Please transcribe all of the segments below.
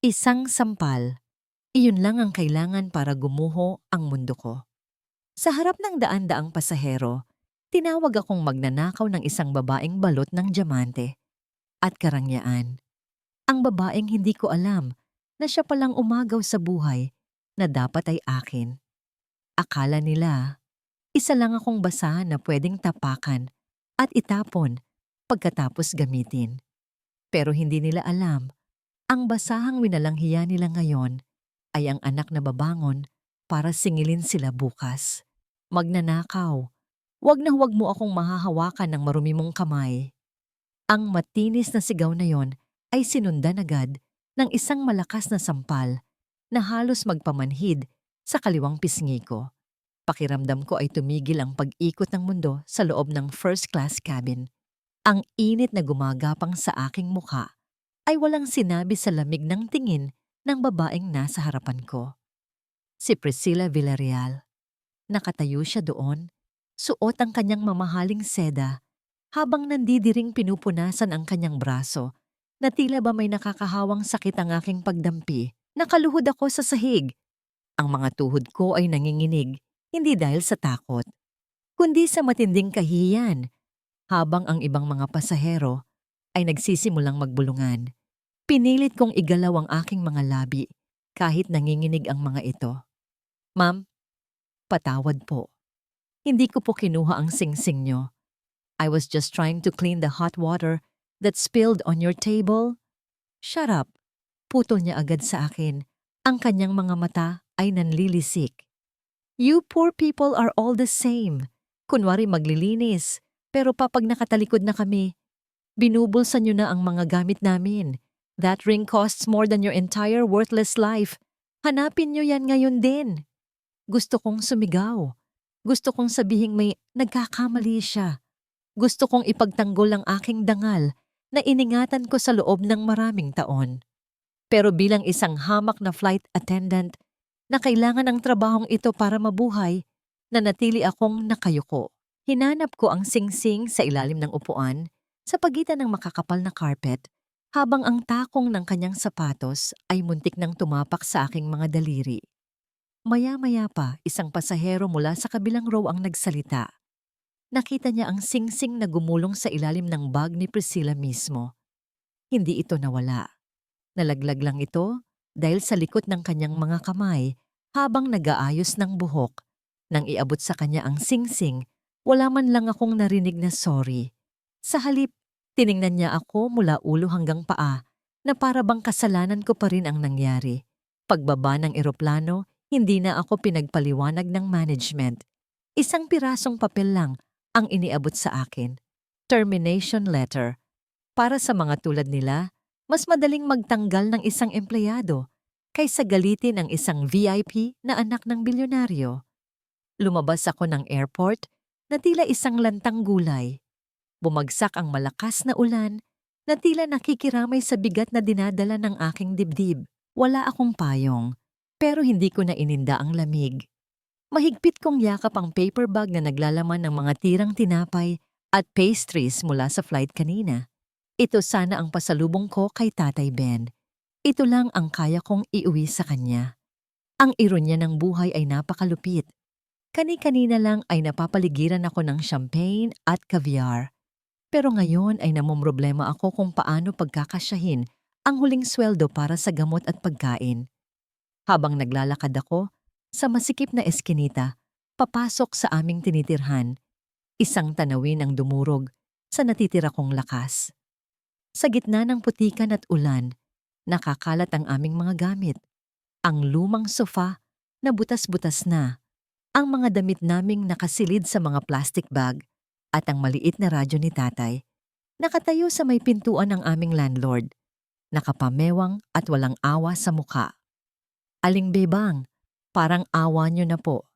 Isang sampal. Iyon lang ang kailangan para gumuho ang mundo ko. Sa harap ng daan-daang pasahero, tinawag akong magnanakaw ng isang babaeng balot ng diamante at karangyaan. Ang babaeng hindi ko alam na siya palang umagaw sa buhay na dapat ay akin. Akala nila, isa lang akong basahan na pwedeng tapakan at itapon pagkatapos gamitin. Pero hindi nila alam, ang basahang winalanghiya nila ngayon ay ang anak na babangon para singilin sila bukas. Magnanakaw, wag mo akong mahahawakan ng marumi mong kamay. Ang matinis na sigaw na yon ay sinundan agad ng isang malakas na sampal na halos magpamanhid sa kaliwang pisngi ko. Pakiramdam ko ay tumigil ang pag-ikot ng mundo sa loob ng first-class cabin. Ang init na gumagapang sa aking mukha ay walang sinabi sa lamig ng tingin ng babaeng nasa harapan ko. Si Priscilla Villarreal. Nakatayo siya doon, suot ang kanyang mamahaling seda, habang nandidiring pinupunasan ang kanyang braso, na tila ba may nakakahawang sakit ang aking pagdampi. Nakaluhod ako sa sahig. Ang mga tuhod ko ay nanginginig, hindi dahil sa takot, kundi sa matinding kahihiyan, habang ang ibang mga pasahero ay nagsisimulang magbulungan. Pinilit kong igalaw ang aking mga labi kahit nanginginig ang mga ito. Ma'am, patawad po. Hindi ko po kinuha ang singsing nyo. I was just trying to clean the hot water that spilled on your table. Shut up. Putol niya agad sa akin. Ang kanyang mga mata ay nanlilisik. You poor people are all the same. Kunwari maglilinis, pero papag nakatalikod na kami, binubulsan nyo na ang mga gamit namin. That ring costs more than your entire worthless life. Hanapin nyo yan ngayon din. Gusto kong sumigaw. Gusto kong sabihing may nagkakamali siya. Gusto kong ipagtanggol ang aking dangal na iningatan ko sa loob ng maraming taon. Pero bilang isang hamak na flight attendant na kailangan ang trabahong ito para mabuhay, nanatili akong nakayuko. Hinanap ko ang singsing sa ilalim ng upuan sa pagitan ng makakapal na carpet habang ang takong ng kanyang sapatos ay muntik nang tumapak sa aking mga daliri. Maya-maya pa, isang pasahero mula sa kabilang row ang nagsalita. Nakita niya ang singsing na gumulong sa ilalim ng bag ni Priscilla mismo. Hindi ito nawala. Nalaglag lang ito dahil sa likot ng kanyang mga kamay habang nag-aayos ng buhok. Nang iabot sa kanya ang singsing, wala man lang akong narinig na sorry. Sa halip, tiningnan niya ako mula ulo hanggang paa na para bang kasalanan ko pa rin ang nangyari. Pagbaba ng eroplano, hindi na ako pinagpaliwanag ng management. Isang pirasong papel lang ang iniabot sa akin. Termination letter. Para sa mga tulad nila, mas madaling magtanggal ng isang empleyado kaysa galitin ang isang VIP na anak ng bilyonaryo. Lumabas ako ng airport na tila isang lantang gulay. Bumagsak ang malakas na ulan na tila nakikiramay sa bigat na dinadala ng aking dibdib. Wala akong payong, pero hindi ko na ininda ang lamig. Mahigpit kong yakap ang paper bag na naglalaman ng mga tirang tinapay at pastries mula sa flight kanina. Ito sana ang pasalubong ko kay Tatay Ben. Ito lang ang kaya kong iuwi sa kanya. Ang ironya ng buhay ay napakalupit. Kani-kanina lang ay napapaligiran ako ng champagne at caviar. Pero ngayon ay namomroblema ako kung paano pagkakasyahin ang huling sweldo para sa gamot at pagkain. Habang naglalakad ako sa masikip na eskinita, papasok sa aming tinitirhan, isang tanawin ang dumurog sa natitira kong lakas. Sa gitna ng putikan at ulan, nakakalat ang aming mga gamit. Ang lumang sofa na butas-butas na, ang mga damit naming nakasilid sa mga plastic bag, at ang maliit na radyo ni Tatay. Nakatayo sa may pintuan ng aming landlord, nakapamewang at walang awa sa mukha. Aling bebang, parang awa niyo na po.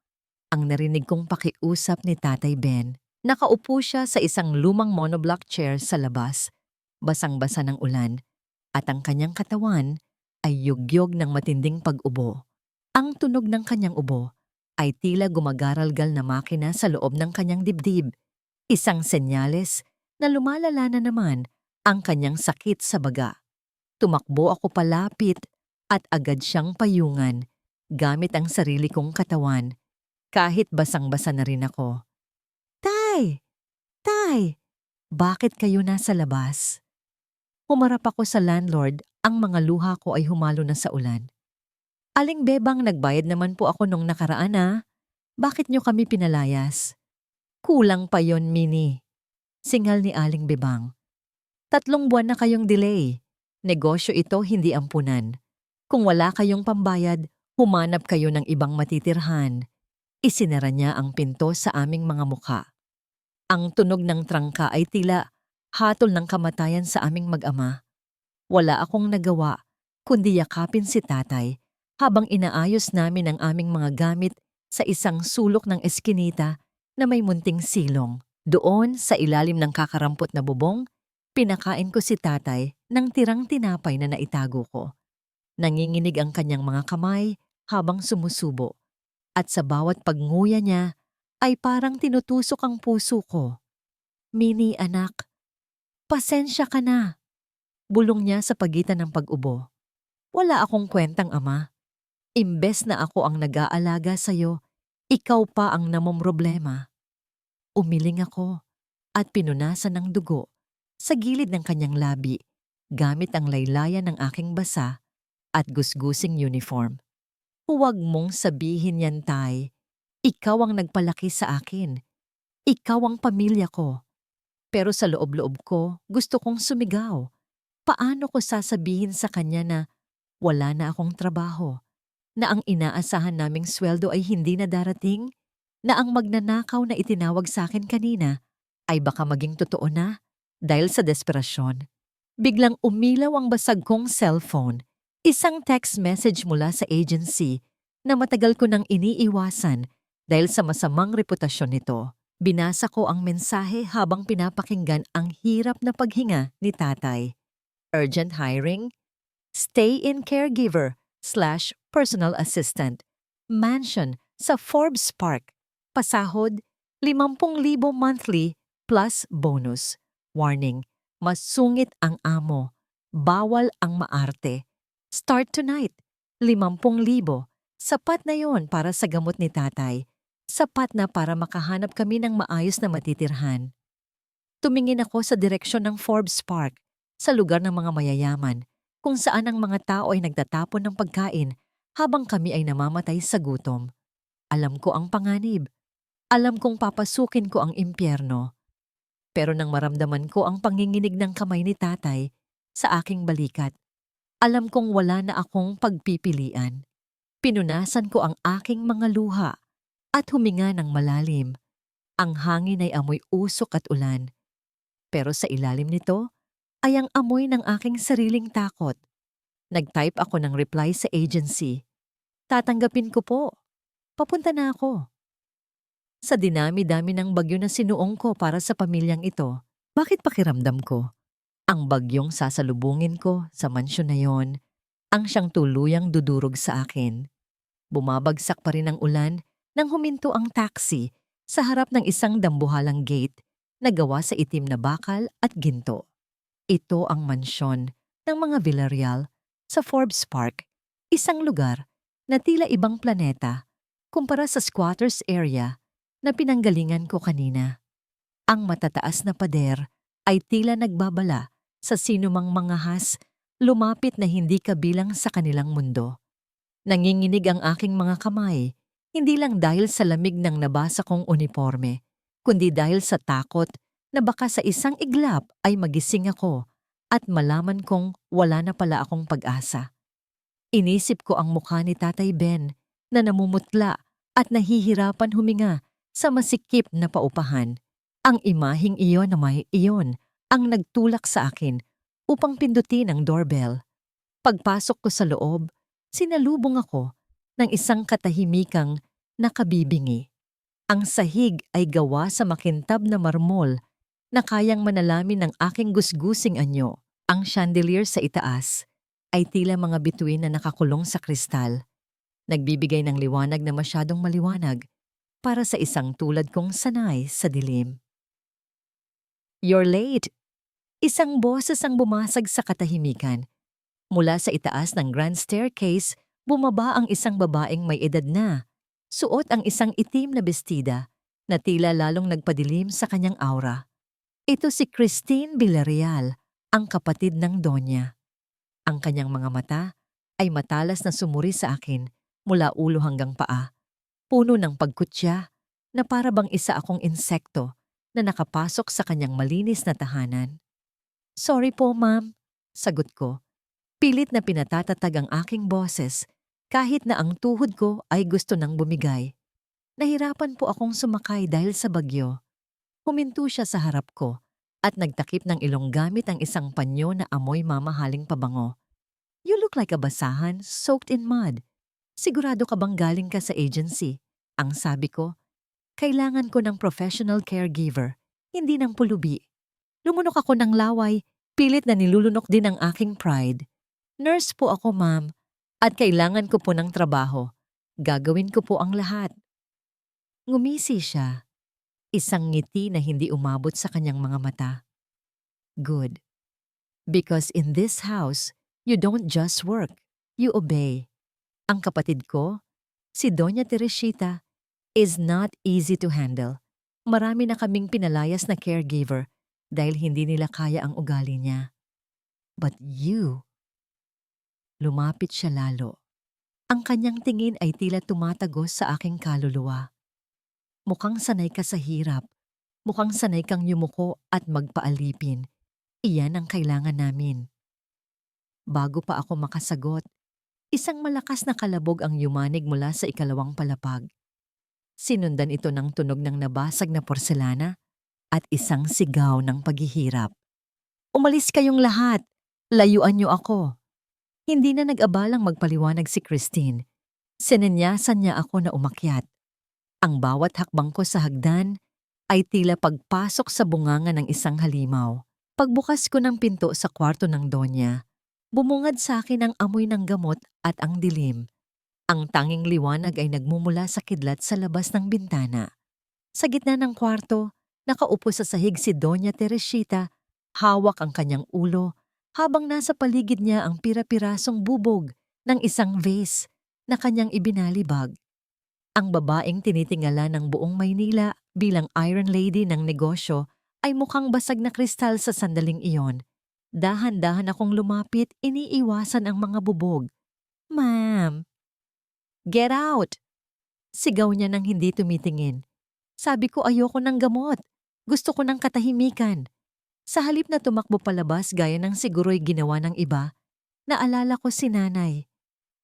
Ang narinig kong pakiusap ni Tatay Ben. Nakaupo siya sa isang lumang monoblock chair sa labas, basang-basa ng ulan, at ang kanyang katawan ay yugyog ng matinding pag-ubo. Ang tunog ng kanyang ubo ay tila gumagaralgal na makina sa loob ng kanyang dibdib. Isang senyales na lumalala na naman ang kanyang sakit sa baga. Tumakbo ako palapit at agad siyang payungan gamit ang sarili kong katawan kahit basang-basa na rin ako. Tay! Tay! Bakit kayo nasa labas? Humarap ako sa landlord, ang mga luha ko ay humalo na sa ulan. Aling Bebang, nagbayad naman po ako nung nakaraan Bakit nyo kami pinalayas? Kulang pa yon, Mini. Singal ni Aling Bebang. 3 buwan na kayong delay. Negosyo ito, hindi ampunan. Kung wala kayong pambayad, humanap kayo ng ibang matitirhan. Isinara niya ang pinto sa aming mga mukha. Ang tunog ng trangka ay tila hatol ng kamatayan sa aming mag-ama. Wala akong nagawa, kundi yakapin si tatay habang inaayos namin ang aming mga gamit sa isang sulok ng eskinita na may munting silong. Doon, sa ilalim ng kakarampot na bubong, pinakain ko si tatay ng tirang tinapay na naitago ko. Nanginginig ang kanyang mga kamay habang sumusubo, at sa bawat pagnguya niya ay parang tinutusok ang puso ko. Mini, anak, pasensya ka na. Bulong niya sa pagitan ng pag-ubo. Wala akong kwentang, ama. Imbes na ako ang nag-aalaga sa'yo, ikaw pa ang namomroblema. Umiling ako at pinunasan ng dugo sa gilid ng kanyang labi gamit ang laylayan ng aking basa at gusgusing uniform. Huwag mong sabihin yan, tay. Ikaw ang nagpalaki sa akin. Ikaw ang pamilya ko. Pero sa loob-loob ko, gusto kong sumigaw. Paano ko sasabihin sa kanya na wala na akong trabaho, na ang inaasahan naming sweldo ay hindi na darating, na ang magnanakaw na itinawag sa akin kanina ay baka maging totoo na dahil sa desperasyon? Biglang umilaw ang basag kong cellphone, isang text message mula sa agency na matagal ko nang iniiwasan dahil sa masamang reputasyon nito. Binasa ko ang mensahe habang pinapakinggan ang hirap na paghinga ni tatay. Urgent hiring, stay-in caregiver/personal assistant, mansion sa Forbes Park, pasahod 50,000 monthly plus bonus. Warning, mas sungit ang amo, bawal ang maarte. Start tonight, 50,000. Sapat na yon para sa gamot ni tatay. Sapat na para makahanap kami ng maayos na matitirhan. Tumingin ako sa direksyon ng Forbes Park, sa lugar ng mga mayayaman, kung saan ang mga tao ay nagtatapon ng pagkain habang kami ay namamatay sa gutom. Alam ko ang panganib. Alam kong papasukin ko ang impyerno. Pero nang maramdaman ko ang panginginig ng kamay ni tatay sa aking balikat, alam kong wala na akong pagpipilian. Pinunasan ko ang aking mga luha at huminga ng malalim. Ang hangin ay amoy usok at ulan. Pero sa ilalim nito ay ang amoy ng aking sariling takot. Nag-type ako ng reply sa agency. Tatanggapin ko po. Papunta na ako. Sa dinami-dami ng bagyo na sinuong ko para sa pamilyang ito, bakit pakiramdam ko? Ang bagyong sasalubungin ko sa mansyon na yon, ang siyang tuluyang dudurog sa akin. Bumabagsak pa rin ang ulan nang huminto ang taxi sa harap ng isang dambuhalang gate na gawa sa itim na bakal at ginto. Ito ang mansyon ng mga Villarreal sa Forbes Park, isang lugar na tila ibang planeta kumpara sa squatters area na pinanggalingan ko kanina. Ang matataas na pader ay tila nagbabala sa sinumang mangahas lumapit na hindi kabilang sa kanilang mundo. Nanginginig ang aking mga kamay, hindi lang dahil sa lamig ng nabasa kong uniforme, kundi dahil sa takot na baka sa isang iglap ay magising ako at malaman kong wala na pala akong pag-asa. Inisip ko ang mukha ni Tatay Ben na namumutla at nahihirapan huminga sa masikip na paupahan. Ang imaheng iyon na may iyon ang nagtulak sa akin upang pindutin ang doorbell. Pagpasok ko sa loob, sinalubong ako ng isang katahimikang nakabibingi. Ang sahig ay gawa sa makintab na marmol na kayang manalamin ng aking gusgusing anyo. Ang chandelier sa itaas ay tila mga bituin na nakakulong sa kristal, nagbibigay ng liwanag na masyadong maliwanag para sa isang tulad kong sanay sa dilim. "You're late." Isang boses ang bumasag sa katahimikan. Mula sa itaas ng grand staircase, bumaba ang isang babaeng may edad na. Suot ang isang itim na bestida na tila lalong nagpadilim sa kanyang aura. Ito si Christine Villarreal, ang kapatid ng Donya. Ang kanyang mga mata ay matalas na sumuri sa akin mula ulo hanggang paa. Puno ng pagkutya na para bang isa akong insekto na nakapasok sa kanyang malinis na tahanan. "Sorry po, ma'am," sagot ko. Pilit na pinatatatag ang aking boses kahit na ang tuhod ko ay gusto nang bumigay. Nahirapan po akong sumakay dahil sa bagyo. Huminto siya sa harap ko at nagtakip ng ilong gamit ang isang panyo na amoy mamahaling pabango. "You look like a basahan soaked in mud. Sigurado ka bang galing ka sa agency?" Ang sabi ko. Kailangan ko ng professional caregiver, hindi ng pulubi. Lumunok ako ng laway, pilit na nilulunok din ang aking pride. "Nurse po ako, ma'am, at kailangan ko po ng trabaho. Gagawin ko po ang lahat." Ngumisi siya, isang ngiti na hindi umabot sa kanyang mga mata. "Good. Because in this house, you don't just work, you obey." Ang kapatid ko, si Doña Teresita, is not easy to handle. Marami na kaming pinalayas na caregiver dahil hindi nila kaya ang ugali niya. But you, lumapit siya lalo. Ang kanyang tingin ay tila tumatagos sa aking kaluluwa. "Mukhang sanay ka sa hirap. Mukhang sanay kang yumuko at magpaalipin. Iyan ang kailangan namin." Bago pa ako makasagot, isang malakas na kalabog ang yumanig mula sa ikalawang palapag. Sinundan ito ng tunog ng nabasag na porselana at isang sigaw ng paghihirap. "Umalis kayong lahat! Layuan niyo ako!" Hindi na nag-abalang magpaliwanag si Christine. Sinenyasan niya ako na umakyat. Ang bawat hakbang ko sa hagdan ay tila pagpasok sa bunganga ng isang halimaw. Pagbukas ko ng pinto sa kwarto ng Donya, bumungad sa akin ang amoy ng gamot at ang dilim. Ang tanging liwanag ay nagmumula sa kidlat sa labas ng bintana. Sa gitna ng kwarto, nakaupo sa sahig si Doña Teresita, hawak ang kanyang ulo, habang nasa paligid niya ang pira-pirasong bubog ng isang vase na kanyang ibinalibag. Ang babaeng tinitingala ng buong Maynila bilang Iron Lady ng negosyo ay mukhang basag na kristal sa sandaling iyon. Dahan-dahan akong lumapit, iniiwasan ang mga bubog. "Ma'am, get out!" Sigaw niya nang hindi tumitingin. Sabi ko ayoko ng gamot. Gusto ko ng katahimikan. Sa halip na tumakbo palabas gaya ng siguro'y ginawa ng iba, naalala ko si nanay.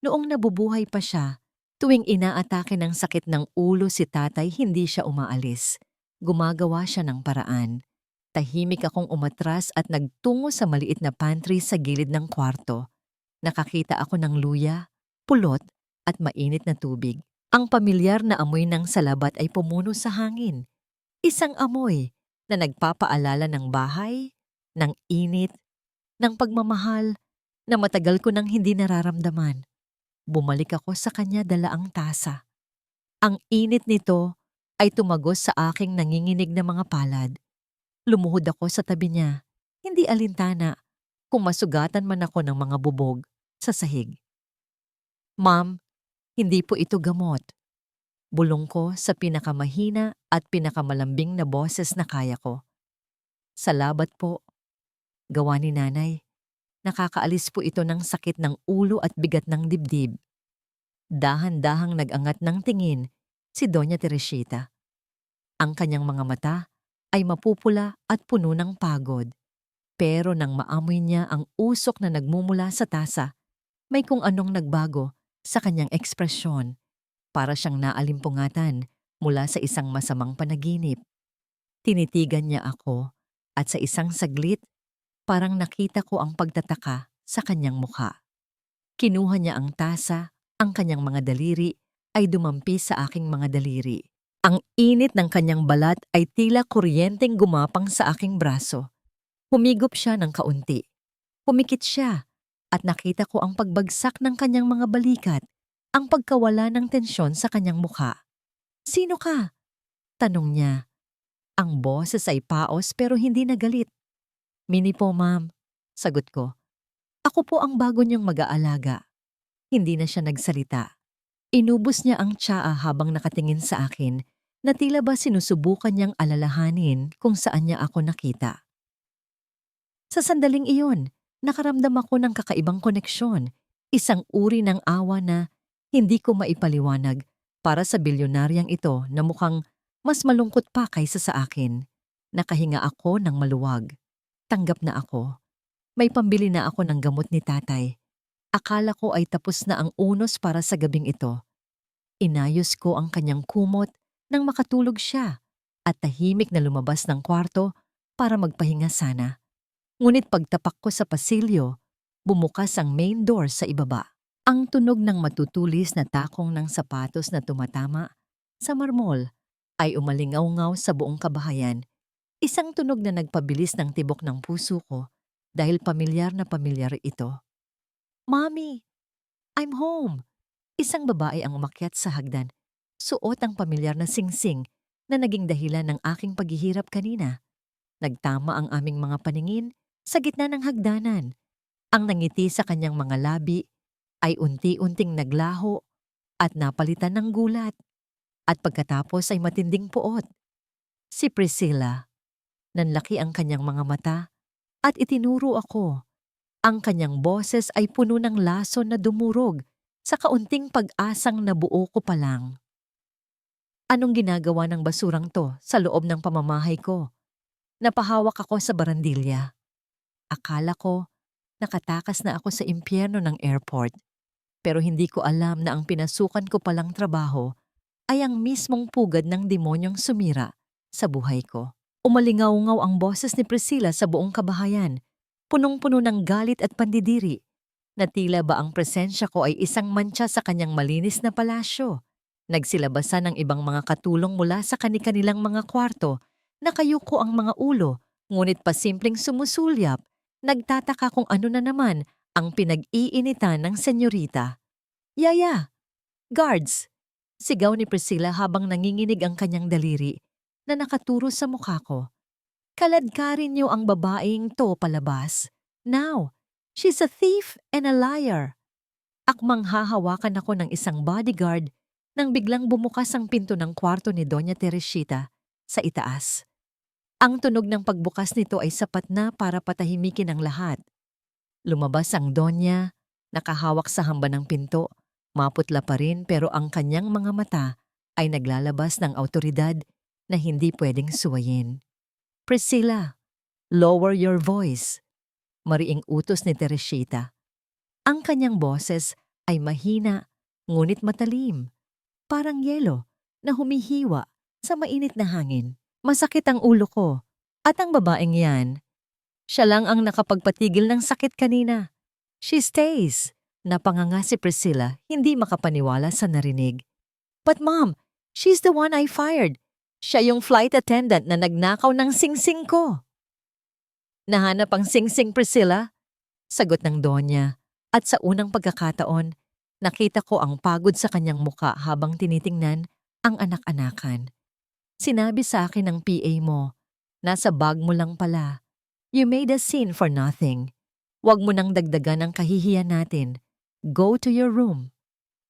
Noong nabubuhay pa siya, tuwing inaatake ng sakit ng ulo si tatay, hindi siya umaalis. Gumagawa siya ng paraan. Tahimik akong umatras at nagtungo sa maliit na pantry sa gilid ng kwarto. Nakakita ako ng luya, pulot at mainit na tubig. Ang pamilyar na amoy ng salabat ay pumuno sa hangin. Isang amoy na nagpapaalala ng bahay, ng init, ng pagmamahal na matagal ko nang hindi nararamdaman. Bumalik ako sa kanya, dala ang tasa. Ang init nito ay tumagos sa aking nanginginig na mga palad. Lumuhod ako sa tabi niya, hindi alintana, kung masugatan man ako ng mga bubog sa sahig. "Ma'am, hindi po ito gamot." Bulong ko sa pinakamahina at pinakamalambing na boses na kaya ko. "Salabat po. Gawa ni nanay. Nakakaalis po ito ng sakit ng ulo at bigat ng dibdib." Dahan-dahang nag-angat ng tingin si Doña Teresita. Ang kanyang mga mata ay mapupula at puno ng pagod. Pero nang maamoy niya ang usok na nagmumula sa tasa, may kung anong nagbago sa kanyang ekspresyon. Para siyang naalimpungatan mula sa isang masamang panaginip. Tinitigan niya ako at sa isang saglit, parang nakita ko ang pagtataka sa kanyang mukha. Kinuha niya ang tasa, ang kanyang mga daliri ay dumampi sa aking mga daliri. Ang init ng kanyang balat ay tila kuryenteng gumapang sa aking braso. Humigop siya ng kaunti. Humikit siya at nakita ko ang pagbagsak ng kanyang mga balikat, ang pagkawala ng tensyon sa kanyang mukha. "Sino ka?" tanong niya. Ang boses ay paos pero hindi na galit. "Mini po, ma'am," sagot ko. Ako po ang bago niyong mag-aalaga. Hindi na siya nagsalita. Inubos niya ang tsaa habang nakatingin sa akin na tila ba sinusubukan niyang alalahanin kung saan niya ako nakita. Sa sandaling iyon, nakaramdam ako ng kakaibang koneksyon, isang uri ng awa na hindi ko maipaliwanag para sa bilyonaryang ito na mukhang mas malungkot pa kaysa sa akin. Nakahinga ako ng maluwag. Tanggap na ako. May pambili na ako ng gamot ni tatay. Akala ko ay tapos na ang unos para sa gabing ito. Inayos ko ang kanyang kumot nang makatulog siya at tahimik na lumabas ng kwarto para magpahinga sana. Ngunit pagtapak ko sa pasilyo, bumukas ang main door sa ibaba. Ang tunog ng matutulis na takong ng sapatos na tumatama sa marmol ay umalingaw-ngaw sa buong kabahayan. Isang tunog na nagpabilis ng tibok ng puso ko dahil pamilyar na pamilyar ito. "Mommy, I'm home!" Isang babae ang umakyat sa hagdan. Suot ang pamilyar na singsing na naging dahilan ng aking paghihirap kanina. Nagtama ang aming mga paningin sa gitna ng hagdanan. Ang nangiti sa kanyang mga labi ay unti-unting naglaho at napalitan ng gulat. At pagkatapos ay matinding puot. Si Priscilla. Nanlaki ang kanyang mga mata at itinuro ako. Ang kanyang boses ay puno ng lason na dumurog sa kaunting pag-asang nabuo ko pa lang. Anong ginagawa ng basurang to sa loob ng pamamahay ko? Napahawak ako sa barandilya. Akala ko nakatakas na ako sa impyerno ng airport. Pero hindi ko alam na ang pinasukan ko palang trabaho ay ang mismong pugad ng demonyong sumira sa buhay ko. Umalingaw-ngaw ang boses ni Priscilla sa buong kabahayan, punong-puno ng galit at pandidiri, na tila ba ang presensya ko ay isang mantsa sa kanyang malinis na palasyo. Nagsilabasan ng ibang mga katulong mula sa kani-kanilang mga kwarto, nakayuko ang mga ulo, ngunit pasimpleng sumusulyap, nagtataka kung ano na naman ang pinag-iinitan ng senyorita. "Yaya! Guards!" Sigaw ni Priscilla habang nanginginig ang kanyang daliri na nakaturo sa mukha ko. "Kaladkarin niyo ang babaeng to palabas. Now, she's a thief and a liar." Akmang hahawakan ako ng isang bodyguard nang biglang bumukas ang pinto ng kwarto ni Doña Teresita sa itaas. Ang tunog ng pagbukas nito ay sapat na para patahimikin ang lahat. Lumabas ang Donya, nakahawak sa hamba ng pinto, maputla pa rin pero ang kanyang mga mata ay naglalabas ng awtoridad na hindi pwedeng suwayin. "Priscilla, lower your voice," mariing utos ni Teresita. Ang kanyang boses ay mahina ngunit matalim, parang yelo na humihiwa sa mainit na hangin. Masakit ang ulo ko at ang babaeng yan, siya lang ang nakapagpatigil ng sakit kanina. "She stays," napanganga si Priscilla, hindi makapaniwala sa narinig. "But mom, she's the one I fired. Siya yung flight attendant na nagnakaw ng singsing ko." "Nahanap ang singsing, Priscilla?" Sagot ng Donya. At sa unang pagkakataon, nakita ko ang pagod sa kanyang muka habang tinitingnan ang anak-anakan. "Sinabi sa akin ng PA mo, nasa bag mo lang pala. You made a scene for nothing. Huwag mo nang dagdagan ang kahihiyan natin. Go to your room."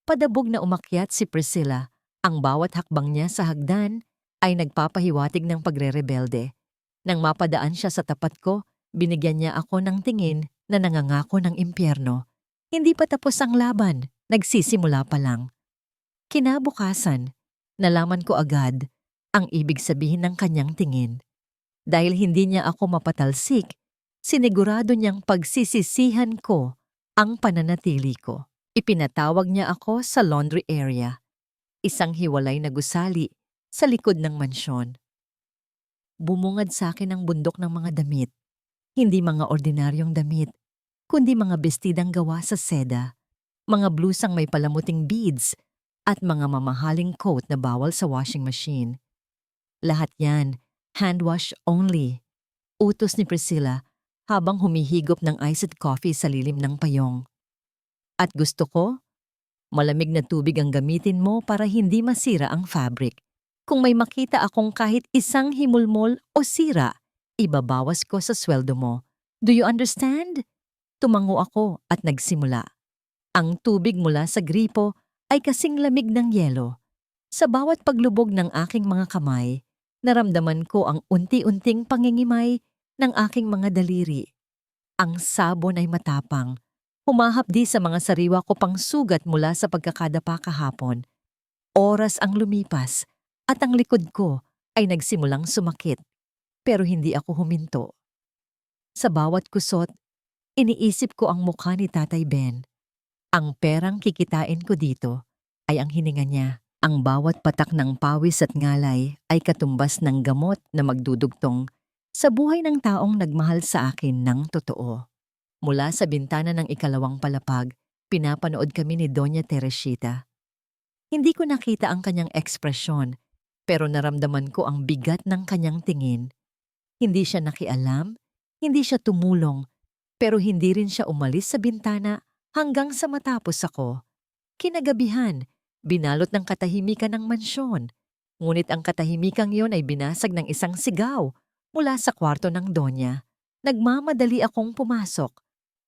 Padabog na umakyat si Priscilla. Ang bawat hakbang niya sa hagdan ay nagpapahiwatig ng pagre-rebelde. Nang mapadaan siya sa tapat ko, binigyan niya ako ng tingin na nangangako ng impyerno. Hindi pa tapos ang laban, nagsisimula pa lang. Kinabukasan, nalaman ko agad ang ibig sabihin ng kanyang tingin. Dahil hindi niya ako mapatalsik, sinigurado niyang pagsisisihan ko ang pananatili ko. Ipinatawag niya ako sa laundry area, isang hiwalay na gusali sa likod ng mansyon. Bumungad sa akin ang bundok ng mga damit, hindi mga ordinaryong damit, kundi mga bestidang gawa sa seda, mga blusang may palamuting beads, at mga mamahaling coat na bawal sa washing machine. Lahat yan, hand wash only. Utos ni Priscilla habang humihigop ng iced coffee sa lilim ng payong. At gusto ko, malamig na tubig ang gamitin mo para hindi masira ang fabric. Kung may makita akong kahit isang himulmol o sira, ibabawas ko sa sweldo mo. Do you understand? Tumango ako at nagsimula. Ang tubig mula sa gripo ay kasing lamig ng yelo. Sa bawat paglubog ng aking mga kamay, naramdaman ko ang unti-unting pangingimay ng aking mga daliri. Ang sabon ay matapang. Humahapdi sa mga sariwa ko pang sugat mula sa pagkakadapa kahapon. Oras ang lumipas at ang likod ko ay nagsimulang sumakit. Pero hindi ako huminto. Sa bawat kusot, iniisip ko ang mukha ni Tatay Ben. Ang perang kikitain ko dito ay ang hininga niya. Ang bawat patak ng pawis at ngalay ay katumbas ng gamot na magdudugtong sa buhay ng taong nagmahal sa akin ng totoo. Mula sa bintana ng ikalawang palapag, pinapanood kami ni Doña Teresita. Hindi ko nakita ang kanyang ekspresyon, pero naramdaman ko ang bigat ng kanyang tingin. Hindi siya nakialam, hindi siya tumulong, pero hindi rin siya umalis sa bintana hanggang sa matapos ako. Kinagabihan, binalot ng katahimikan ng mansyon. Ngunit ang katahimikang yon ay binasag ng isang sigaw mula sa kwarto ng Donya. Nagmamadali akong pumasok.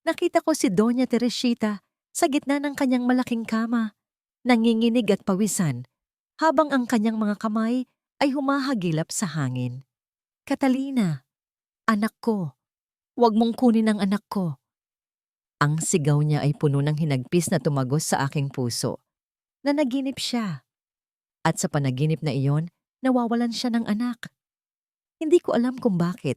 Nakita ko si Doña Teresita sa gitna ng kanyang malaking kama, nanginginig at pawisan, habang ang kanyang mga kamay ay humahagilap sa hangin. "Catalina, anak ko, huwag mong kunin ang anak ko." Ang sigaw niya ay puno ng hinagpis na tumagos sa aking puso. Nanaginip siya. At sa panaginip na iyon, nawawalan siya ng anak. Hindi ko alam kung bakit,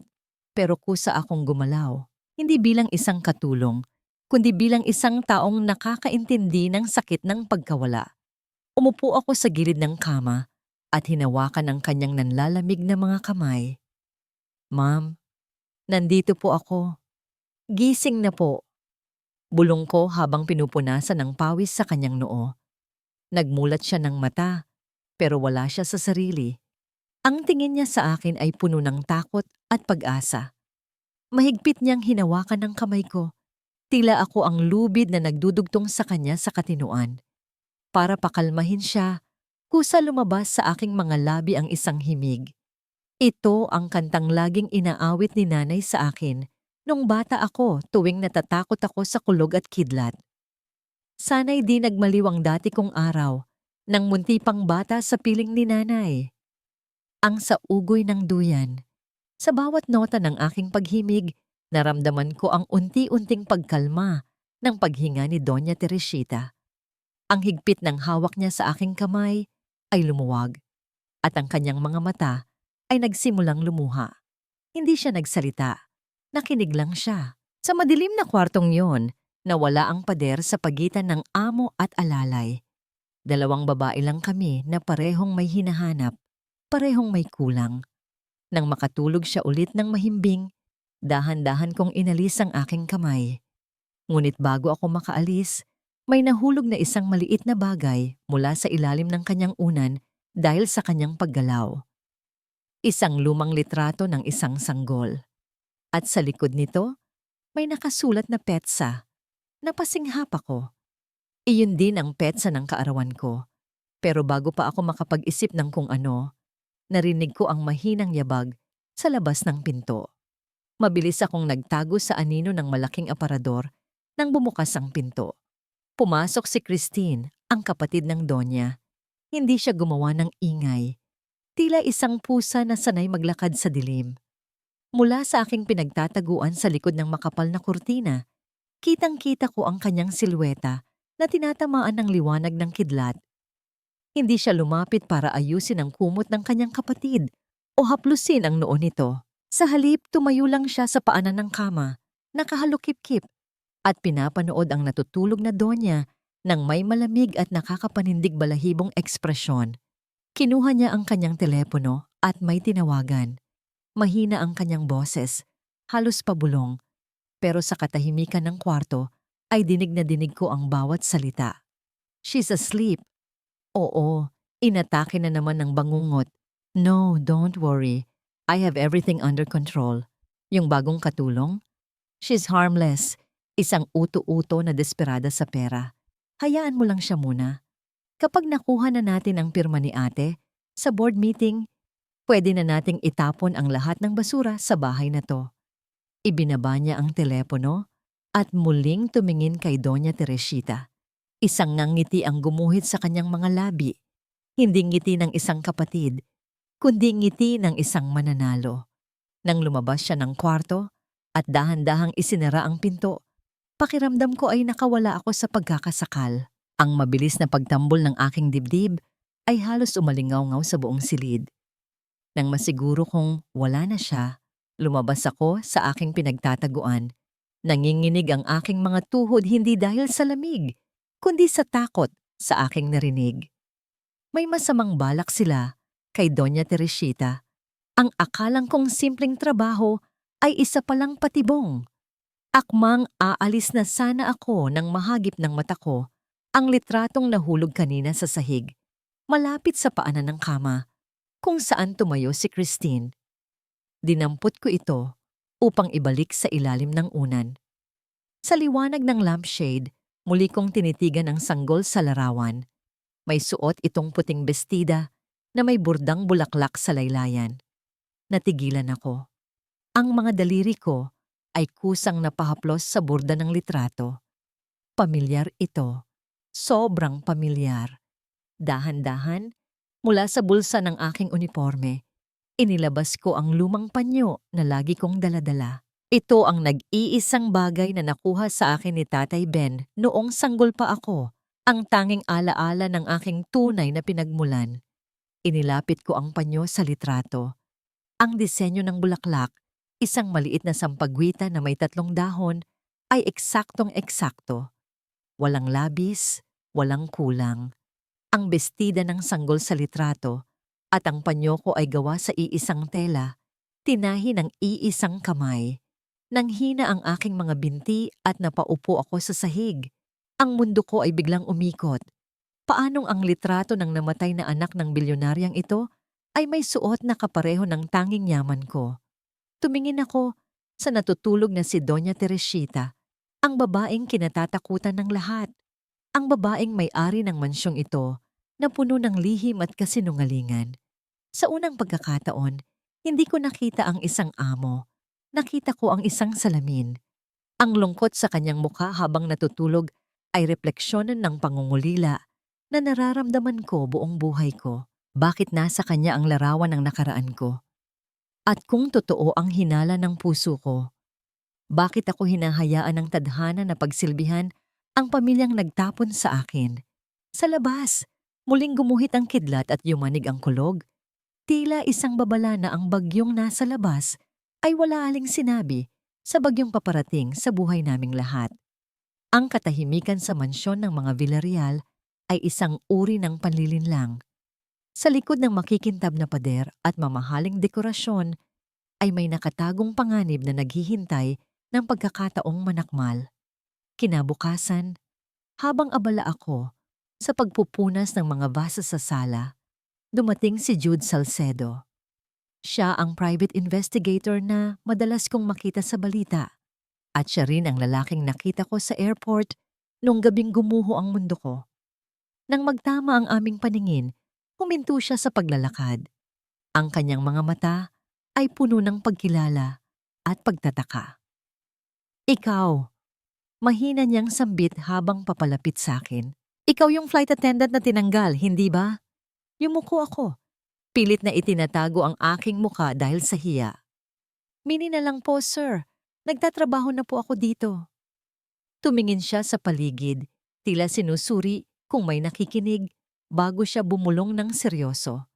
pero kusa akong gumalaw. Hindi bilang isang katulong, kundi bilang isang taong nakakaintindi ng sakit ng pagkawala. Umupo ako sa gilid ng kama at hinawakan ang kanyang nanlalamig na mga kamay. "Ma'am, nandito po ako. Gising na po." Bulong ko habang pinupunasan ng pawis sa kanyang noo. Nagmulat siya ng mata, pero wala siya sa sarili. Ang tingin niya sa akin ay puno ng takot at pag-asa. Mahigpit niyang hinawakan ng kamay ko. Tila ako ang lubid na nagdudugtong sa kanya sa katinuan. Para pakalmahin siya, kusa lumabas sa aking mga labi ang isang himig. Ito ang kantang laging inaawit ni nanay sa akin nung bata ako tuwing natatakot ako sa kulog at kidlat. Sana'y di nagmaliw ang dati kong araw nang munti pang bata sa piling ni nanay. Ang saugoy ng duyan. Sa bawat nota ng aking paghimig, naramdaman ko ang unti-unting pagkalma ng paghinga ni Doña Teresita. Ang higpit ng hawak niya sa aking kamay ay lumuwag at ang kanyang mga mata ay nagsimulang lumuha. Hindi siya nagsalita. Nakinig lang siya. Sa madilim na kwartong yon, nawala ang pader sa pagitan ng amo at alalay. Dalawang babae lang kami na parehong may hinahanap, parehong may kulang. Nang makatulog siya ulit ng mahimbing, dahan-dahan kong inalis ang aking kamay. Ngunit bago ako makaalis, may nahulog na isang maliit na bagay mula sa ilalim ng kanyang unan dahil sa kanyang paggalaw. Isang lumang litrato ng isang sanggol. At sa likod nito, may nakasulat na petsa. Napasinghap ako. Iyon din ang petsa ng kaarawan ko. Pero bago pa ako makapag-isip ng kung ano, narinig ko ang mahinang yabag sa labas ng pinto. Mabilis akong nagtago sa anino ng malaking aparador nang bumukas ang pinto. Pumasok si Christine, ang kapatid ng Donya. Hindi siya gumawa ng ingay. Tila isang pusa na sanay maglakad sa dilim. Mula sa aking pinagtataguan sa likod ng makapal na kurtina, kitang-kita ko ang kanyang silweta na tinatamaan ng liwanag ng kidlat. Hindi siya lumapit para ayusin ang kumot ng kanyang kapatid o haplusin ang noo nito. Sa halip, tumayo lang siya sa paanan ng kama, nakahalukip-kip, at pinapanood ang natutulog na Donya ng may malamig at nakakapanindig balahibong ekspresyon. Kinuha niya ang kanyang telepono at may tinawagan. Mahina ang kanyang boses, halos pabulong, pero sa katahimikan ng kwarto ay dinig na dinig ko ang bawat salita. "She's asleep." Oo, inatake na naman ng bangungot. "No, don't worry. I have everything under control." Yung bagong katulong? "She's harmless." Isang uto-uto na desperada sa pera. Hayaan mo lang siya muna. Kapag nakuha na natin ang pirma ni ate, sa board meeting, pwede na nating itapon ang lahat ng basura sa bahay na to. Ibinaba niya ang telepono at muling tumingin kay Doña Teresita. Isang ngiti ang gumuhit sa kanyang mga labi. Hindi ngiti ng isang kapatid, kundi ngiti ng isang mananalo. Nang lumabas siya ng kwarto at dahan-dahang isinara ang pinto, pakiramdam ko ay nakawala ako sa pagkakasakal. Ang mabilis na pagtambol ng aking dibdib ay halos umalingaw-ngaw sa buong silid. Nang masiguro kong wala na siya, lumabas ako sa aking pinagtataguan. Nanginginig ang aking mga tuhod hindi dahil sa lamig, kundi sa takot sa aking narinig. May masamang balak sila kay Doña Teresita. Ang akalang kong simpleng trabaho ay isa palang patibong. Akmang aalis na sana ako nang mahagip ng mata ko ang litratong nahulog kanina sa sahig, malapit sa paanan ng kama, kung saan tumayo si Christine. Dinampot ko ito upang ibalik sa ilalim ng unan. Sa liwanag ng lampshade, muli kong tinitigan ang sanggol sa larawan. May suot itong puting bestida na may burdang bulaklak sa laylayan. Natigilan ako. Ang mga daliri ko ay kusang napahaplos sa burda ng litrato. Pamilyar ito. Sobrang pamilyar. Dahan-dahan, mula sa bulsa ng aking uniforme, inilabas ko ang lumang panyo na lagi kong daladala. Ito ang nag-iisang bagay na nakuha sa akin ni Tatay Ben noong sanggol pa ako, ang tanging alaala ng aking tunay na pinagmulan. Inilapit ko ang panyo sa litrato. Ang disenyo ng bulaklak, isang maliit na sampagwita na may 3 dahon, ay eksaktong-eksakto. Walang labis, walang kulang. Ang bestida ng sanggol sa litrato at ang panyo ko ay gawa sa iisang tela, tinahi ng iisang kamay. Nanghina ang aking mga binti at napaupo ako sa sahig. Ang mundo ko ay biglang umikot. Paanong ang litrato ng namatay na anak ng bilyonaryang ito ay may suot na kapareho ng tanging yaman ko? Tumingin ako sa natutulog na si Doña Teresita, ang babaeng kinatatakutan ng lahat. Ang babaeng may-ari ng mansyong ito na puno ng lihim at kasinungalingan. Sa unang pagkakataon, hindi ko nakita ang isang amo. Nakita ko ang isang salamin. Ang lungkot sa kanyang mukha habang natutulog ay refleksyonan ng pangungulila na nararamdaman ko buong buhay ko. Bakit nasa kanya ang larawan ng nakaraan ko? At kung totoo ang hinala ng puso ko, bakit ako hinahayaan ng tadhana na pagsilbihan ang pamilyang nagtapon sa akin? Sa labas, muling gumuhit ang kidlat at yumanig ang kulog. Tila isang babala na ang bagyong nasa labas ay wala aling sinabi sa bagyong paparating sa buhay naming lahat. Ang katahimikan sa mansyon ng mga Villarreal ay isang uri ng panlilinlang. Sa likod ng makikintab na pader at mamahaling dekorasyon ay may nakatagong panganib na naghihintay ng pagkakataong manakmal. Kinabukasan, habang abala ako sa pagpupunas ng mga vasa sa sala, dumating si Jude Salcedo. Siya ang private investigator na madalas kong makita sa balita at siya rin ang lalaking nakita ko sa airport nung gabing gumuho ang mundo ko. Nang magtama ang aming paningin, huminto siya sa paglalakad. Ang kanyang mga mata ay puno ng pagkilala at pagtataka. Ikaw, mahina niyang sambit habang papalapit sa akin. Ikaw yung flight attendant na tinanggal, hindi ba? Yumuko ako. Pilit na itinatago ang aking muka dahil sa hiya. Mini na lang po, sir. Nagtatrabaho na po ako dito. Tumingin siya sa paligid, tila sinusuri kung may nakikinig, bago siya bumulong ng seryoso.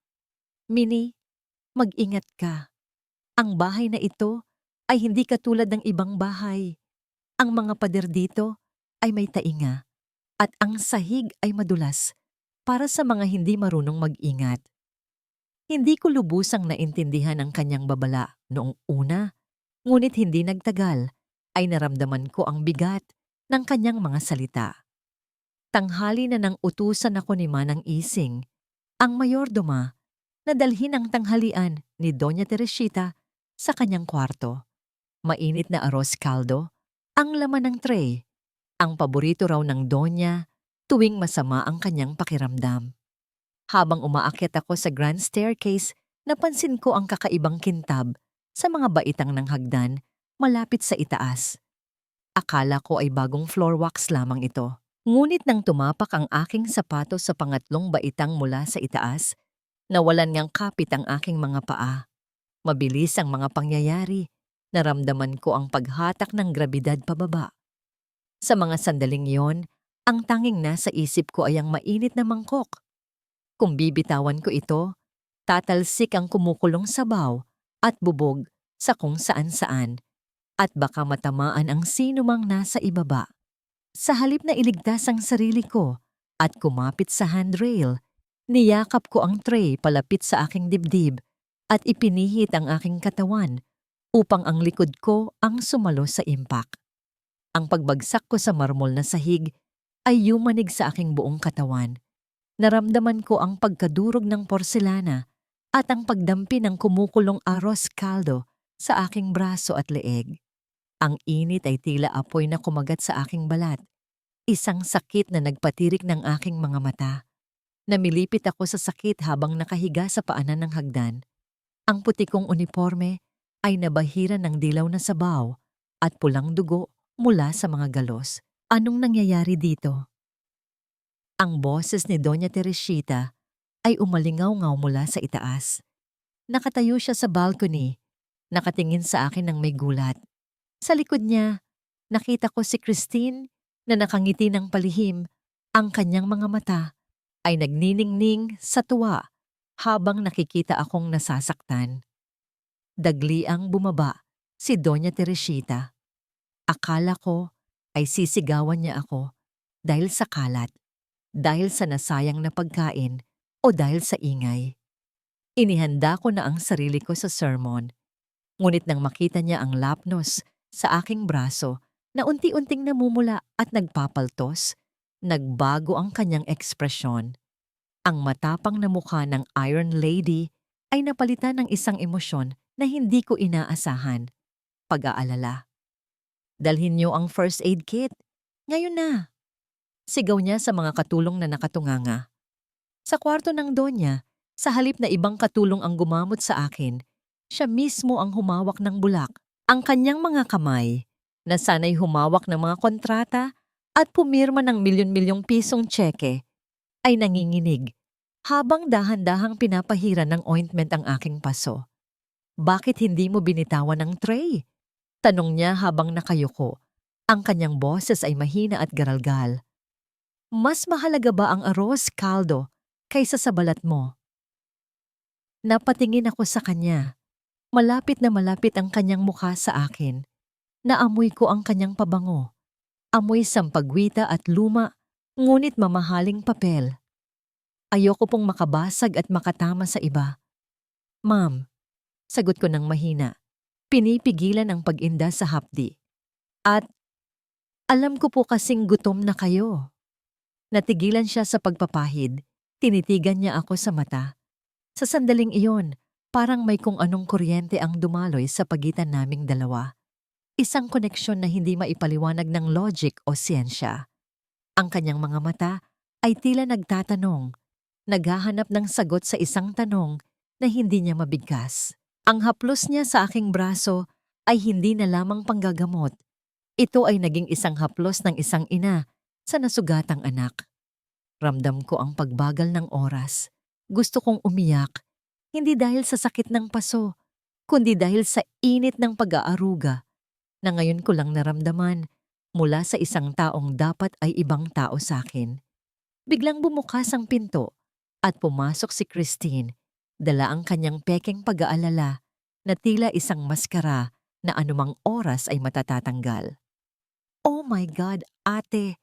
Mini, mag-ingat ka. Ang bahay na ito ay hindi katulad ng ibang bahay. Ang mga pader dito ay may tainga at ang sahig ay madulas para sa mga hindi marunong mag-ingat. Hindi ko lubusang naintindihan ang kanyang babala noong una, ngunit hindi nagtagal ay naramdaman ko ang bigat ng kanyang mga salita. Tanghali na nang utusan ako ni Manang Ising, ang mayordoma, na dalhin ang tanghalian ni Doña Teresita sa kanyang kwarto. Mainit na arroz caldo, ang laman ng tray, ang paborito raw ng Doña tuwing masama ang kanyang pakiramdam. Habang umaakyat ako sa grand staircase, napansin ko ang kakaibang kintab sa mga baitang ng hagdan malapit sa itaas. Akala ko ay bagong floor wax lamang ito. Ngunit nang tumapak ang aking sapatos sa pangatlong baitang mula sa itaas, nawalan ngang kapit ang aking mga paa. Mabilis ang mga pangyayari. Naramdaman ko ang paghatak ng grabidad pababa. Sa mga sandaling yon, ang tanging nasa isip ko ay ang mainit na mangkok. Kung bibitawan ko ito, tatalsik ang kumukulong sabaw at bubog sa kung saan-saan at baka matamaan ang sinumang nasa ibaba. Sa halip na iligtas ang sarili ko at kumapit sa handrail, niyakap ko ang tray palapit sa aking dibdib at ipinihit ang aking katawan upang ang likod ko ang sumalo sa impact. Ang pagbagsak ko sa marmol na sahig ay yumanig sa aking buong katawan. Naramdaman ko ang pagkadurog ng porselana at ang pagdampi ng kumukulong arroz caldo sa aking braso at leeg. Ang init ay tila apoy na kumagat sa aking balat. Isang sakit na nagpatirik ng aking mga mata. Namilipit ako sa sakit habang nakahiga sa paanan ng hagdan. Ang puti kong uniforme ay nabahiran ng dilaw na sabaw at pulang dugo mula sa mga galos. Anong nangyayari dito? Ang boses ni Doña Teresita ay umalingaw-ngaw mula sa itaas. Nakatayo siya sa balcony, nakatingin sa akin ng may gulat. Sa likod niya, nakita ko si Christine na nakangiti ng palihim. Ang kanyang mga mata ay nagniningning sa tuwa habang nakikita akong nasasaktan. Dagliang bumaba si Doña Teresita. Akala ko ay sisigawan niya ako dahil sa kalat, dahil sa nasayang na pagkain o dahil sa ingay. Inihanda ko na ang sarili ko sa sermon. Ngunit nang makita niya ang lapnos sa aking braso na unti-unting namumula at nagpapaltos, nagbago ang kanyang ekspresyon. Ang matapang na mukha ng Iron Lady ay napalitan ng isang emosyon na hindi ko inaasahan. Pag-aalala. Dalhin niyo ang first aid kit. Ngayon na. Sigaw niya sa mga katulong na nakatunganga. Sa kwarto ng Donya, sa halip na ibang katulong ang gumamot sa akin, siya mismo ang humawak ng bulak. Ang kanyang mga kamay, na sana'y humawak ng mga kontrata at pumirma ng milyon-milyong pisong tseke, ay nanginginig habang dahan-dahang pinapahira ng ointment ang aking paso. Bakit hindi mo binitawan ang tray? Tanong niya habang nakayuko. Ang kanyang boses ay mahina at garalgal. Mas mahalaga ba ang arroz caldo kaysa sa balat mo? Napatingin ako sa kanya. Malapit na malapit ang kanyang mukha sa akin. Naamoy ko ang kanyang pabango. Amoy sampagwita at luma, ngunit mamahaling papel. Ayoko pong makabasag at makatama sa iba. Ma'am, sagot ko ng mahina. Pinipigilan ang pag-inda sa hapdi. At alam ko po kasing gutom na kayo. Natigilan siya sa pagpapahid. Tinitigan niya ako sa mata. Sa sandaling iyon, parang may kung anong kuryente ang dumaloy sa pagitan naming dalawa. Isang koneksyon na hindi maipaliwanag ng logic o siyensya. Ang kanyang mga mata ay tila nagtatanong, naghahanap ng sagot sa isang tanong na hindi niya mabigkas. Ang haplos niya sa aking braso ay hindi na lamang panggagamot. Ito ay naging isang haplos ng isang ina sa nasugatang anak. Ramdam ko ang pagbagal ng oras. Gusto kong umiyak, hindi dahil sa sakit ng paso, kundi dahil sa init ng pag-aaruga na ngayon ko lang naramdaman mula sa isang taong dapat ay ibang tao sa akin. Biglang bumukas ang pinto at pumasok si Christine, dala ang kanyang pekeng pag-aalala na tila isang maskara na anumang oras ay matatatanggal. Oh my God, ate!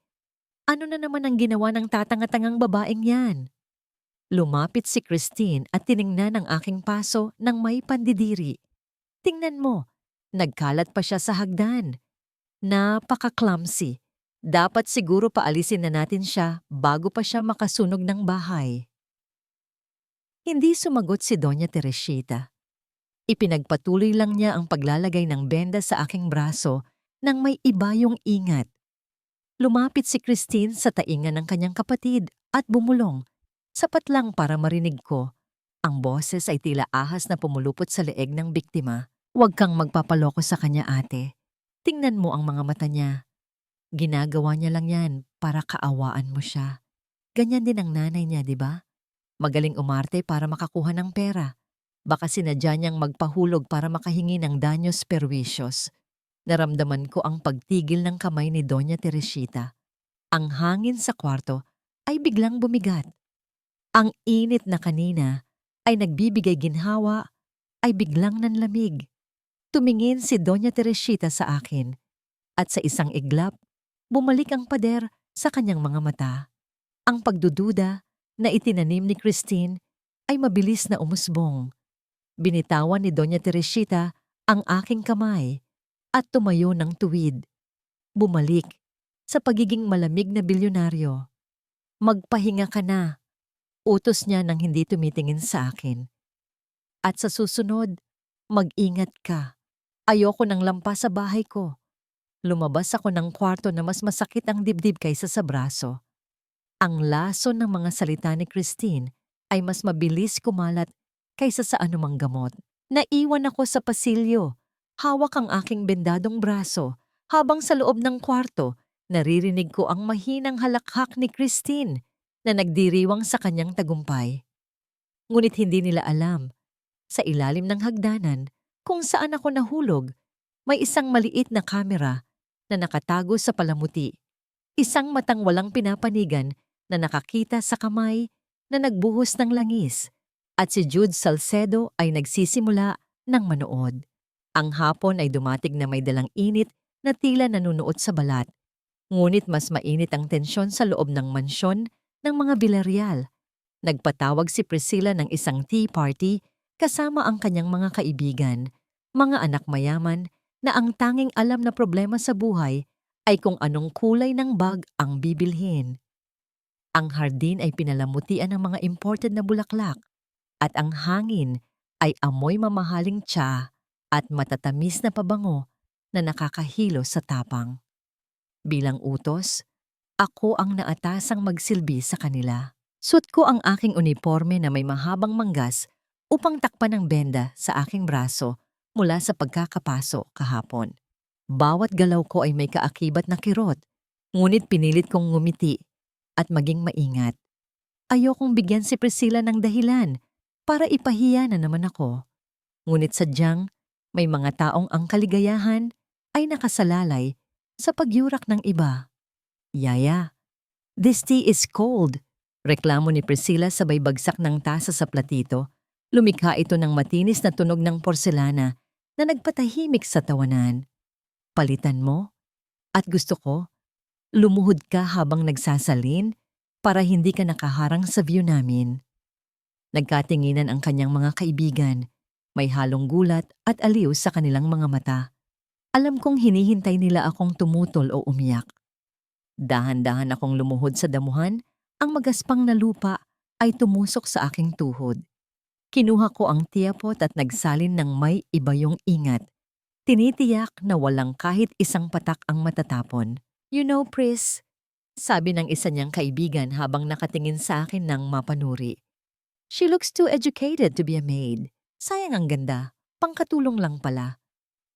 Ano na naman ang ginawa ng tatanga-tangang babaeng yan? Lumapit si Christine at tiningnan ang aking paso ng may pandidiri. Tingnan mo, nagkalat pa siya sa hagdan. Napaka-clumsy. Dapat siguro paalisin na natin siya bago pa siya makasunog ng bahay. Hindi sumagot si Doña Teresita. Ipinagpatuloy lang niya ang paglalagay ng benda sa aking braso nang may iba yung ingat. Lumapit si Christine sa tainga ng kanyang kapatid at bumulong. Sapat lang para marinig ko. Ang boses ay tila ahas na pumulupot sa leeg ng biktima. Huwag kang magpapaloko sa kanya, ate. Tingnan mo ang mga mata niya. Ginagawa niya lang yan para kaawaan mo siya. Ganyan din ang nanay niya, di ba? Magaling umarte para makakuha ng pera. Baka sinadya niyang magpahulog para makahingi ng danyos perwisyos. Naramdaman ko ang pagtigil ng kamay ni Doña Teresita. Ang hangin sa kwarto ay biglang bumigat. Ang init na kanina ay nagbibigay ginhawa ay biglang nanlamig. Tumingin si Doña Teresita sa akin at sa isang iglap, bumalik ang pader sa kanyang mga mata. Ang pagdududa na itinanim ni Christine ay mabilis na umusbong. Binitawan ni Doña Teresita ang aking kamay at tumayo ng tuwid. Bumalik sa pagiging malamig na bilyonaryo. Magpahinga ka na, utos niya nang hindi tumitingin sa akin. At sa susunod, mag-ingat ka. Ayoko nang lampas sa bahay ko. Lumabas ako ng kwarto na mas masakit ang dibdib kaysa sa braso. Ang laso ng mga salita ni Christine ay mas mabilis kumalat kaysa sa anumang gamot. Naiwan ako sa pasilyo. Hawak ang aking bendadong braso habang sa loob ng kwarto naririnig ko ang mahinang halakhak ni Christine na nagdiriwang sa kanyang tagumpay. Ngunit hindi nila alam, sa ilalim ng hagdanan kung saan ako nahulog, may isang maliit na kamera na nakatago sa palamuti. Isang matang walang pinapanigan na nakakita sa kamay na nagbuhos ng langis at si Jude Salcedo ay nagsisimula ng manood. Ang hapon ay dumating na may dalang init na tila nanunuot sa balat. Ngunit mas mainit ang tensyon sa loob ng mansyon ng mga Villarreal. Nagpatawag si Priscilla ng isang tea party kasama ang kanyang mga kaibigan, mga anak mayaman na ang tanging alam na problema sa buhay ay kung anong kulay ng bag ang bibilhin. Ang hardin ay pinalamutian ng mga imported na bulaklak at ang hangin ay amoy mamahaling tsa at matatamis na pabango na nakakahilo sa tapang. Bilang utos, ako ang naatasang magsilbi sa kanila. Suot ko ang aking uniforme na may mahabang manggas upang takpan ang benda sa aking braso mula sa pagkakapaso kahapon. Bawat galaw ko ay may kaakibat na kirot, ngunit pinilit kong ngumiti at maging maingat. Ayokong bigyan si Priscilla ng dahilan para ipahiya na naman ako. Ngunit sadyang may mga taong ang kaligayahan ay nakasalalay sa pagyurak ng iba. Yaya, this tea is cold. Reklamo ni Priscilla sabay bagsak ng tasa sa platito. Lumikha ito ng matinis na tunog ng porselana na nagpatahimik sa tawanan. Palitan mo? At gusto ko, lumuhod ka habang nagsasalin para hindi ka nakaharang sa view namin. Nagkatinginan ang kanyang mga kaibigan. May halong gulat at aliw sa kanilang mga mata. Alam kong hinihintay nila akong tumutol o umiyak. Dahan-dahan akong lumuhod sa damuhan, ang magaspang na lupa ay tumusok sa aking tuhod. Kinuha ko ang tiyapot at nagsalin ng may ibayong ingat. Tinitiyak na walang kahit isang patak ang matatapon. You know, Pris, sabi ng isa niyang kaibigan habang nakatingin sa akin ng mapanuri. She looks too educated to be a maid. Sayang ang ganda, pangkatulong lang pala.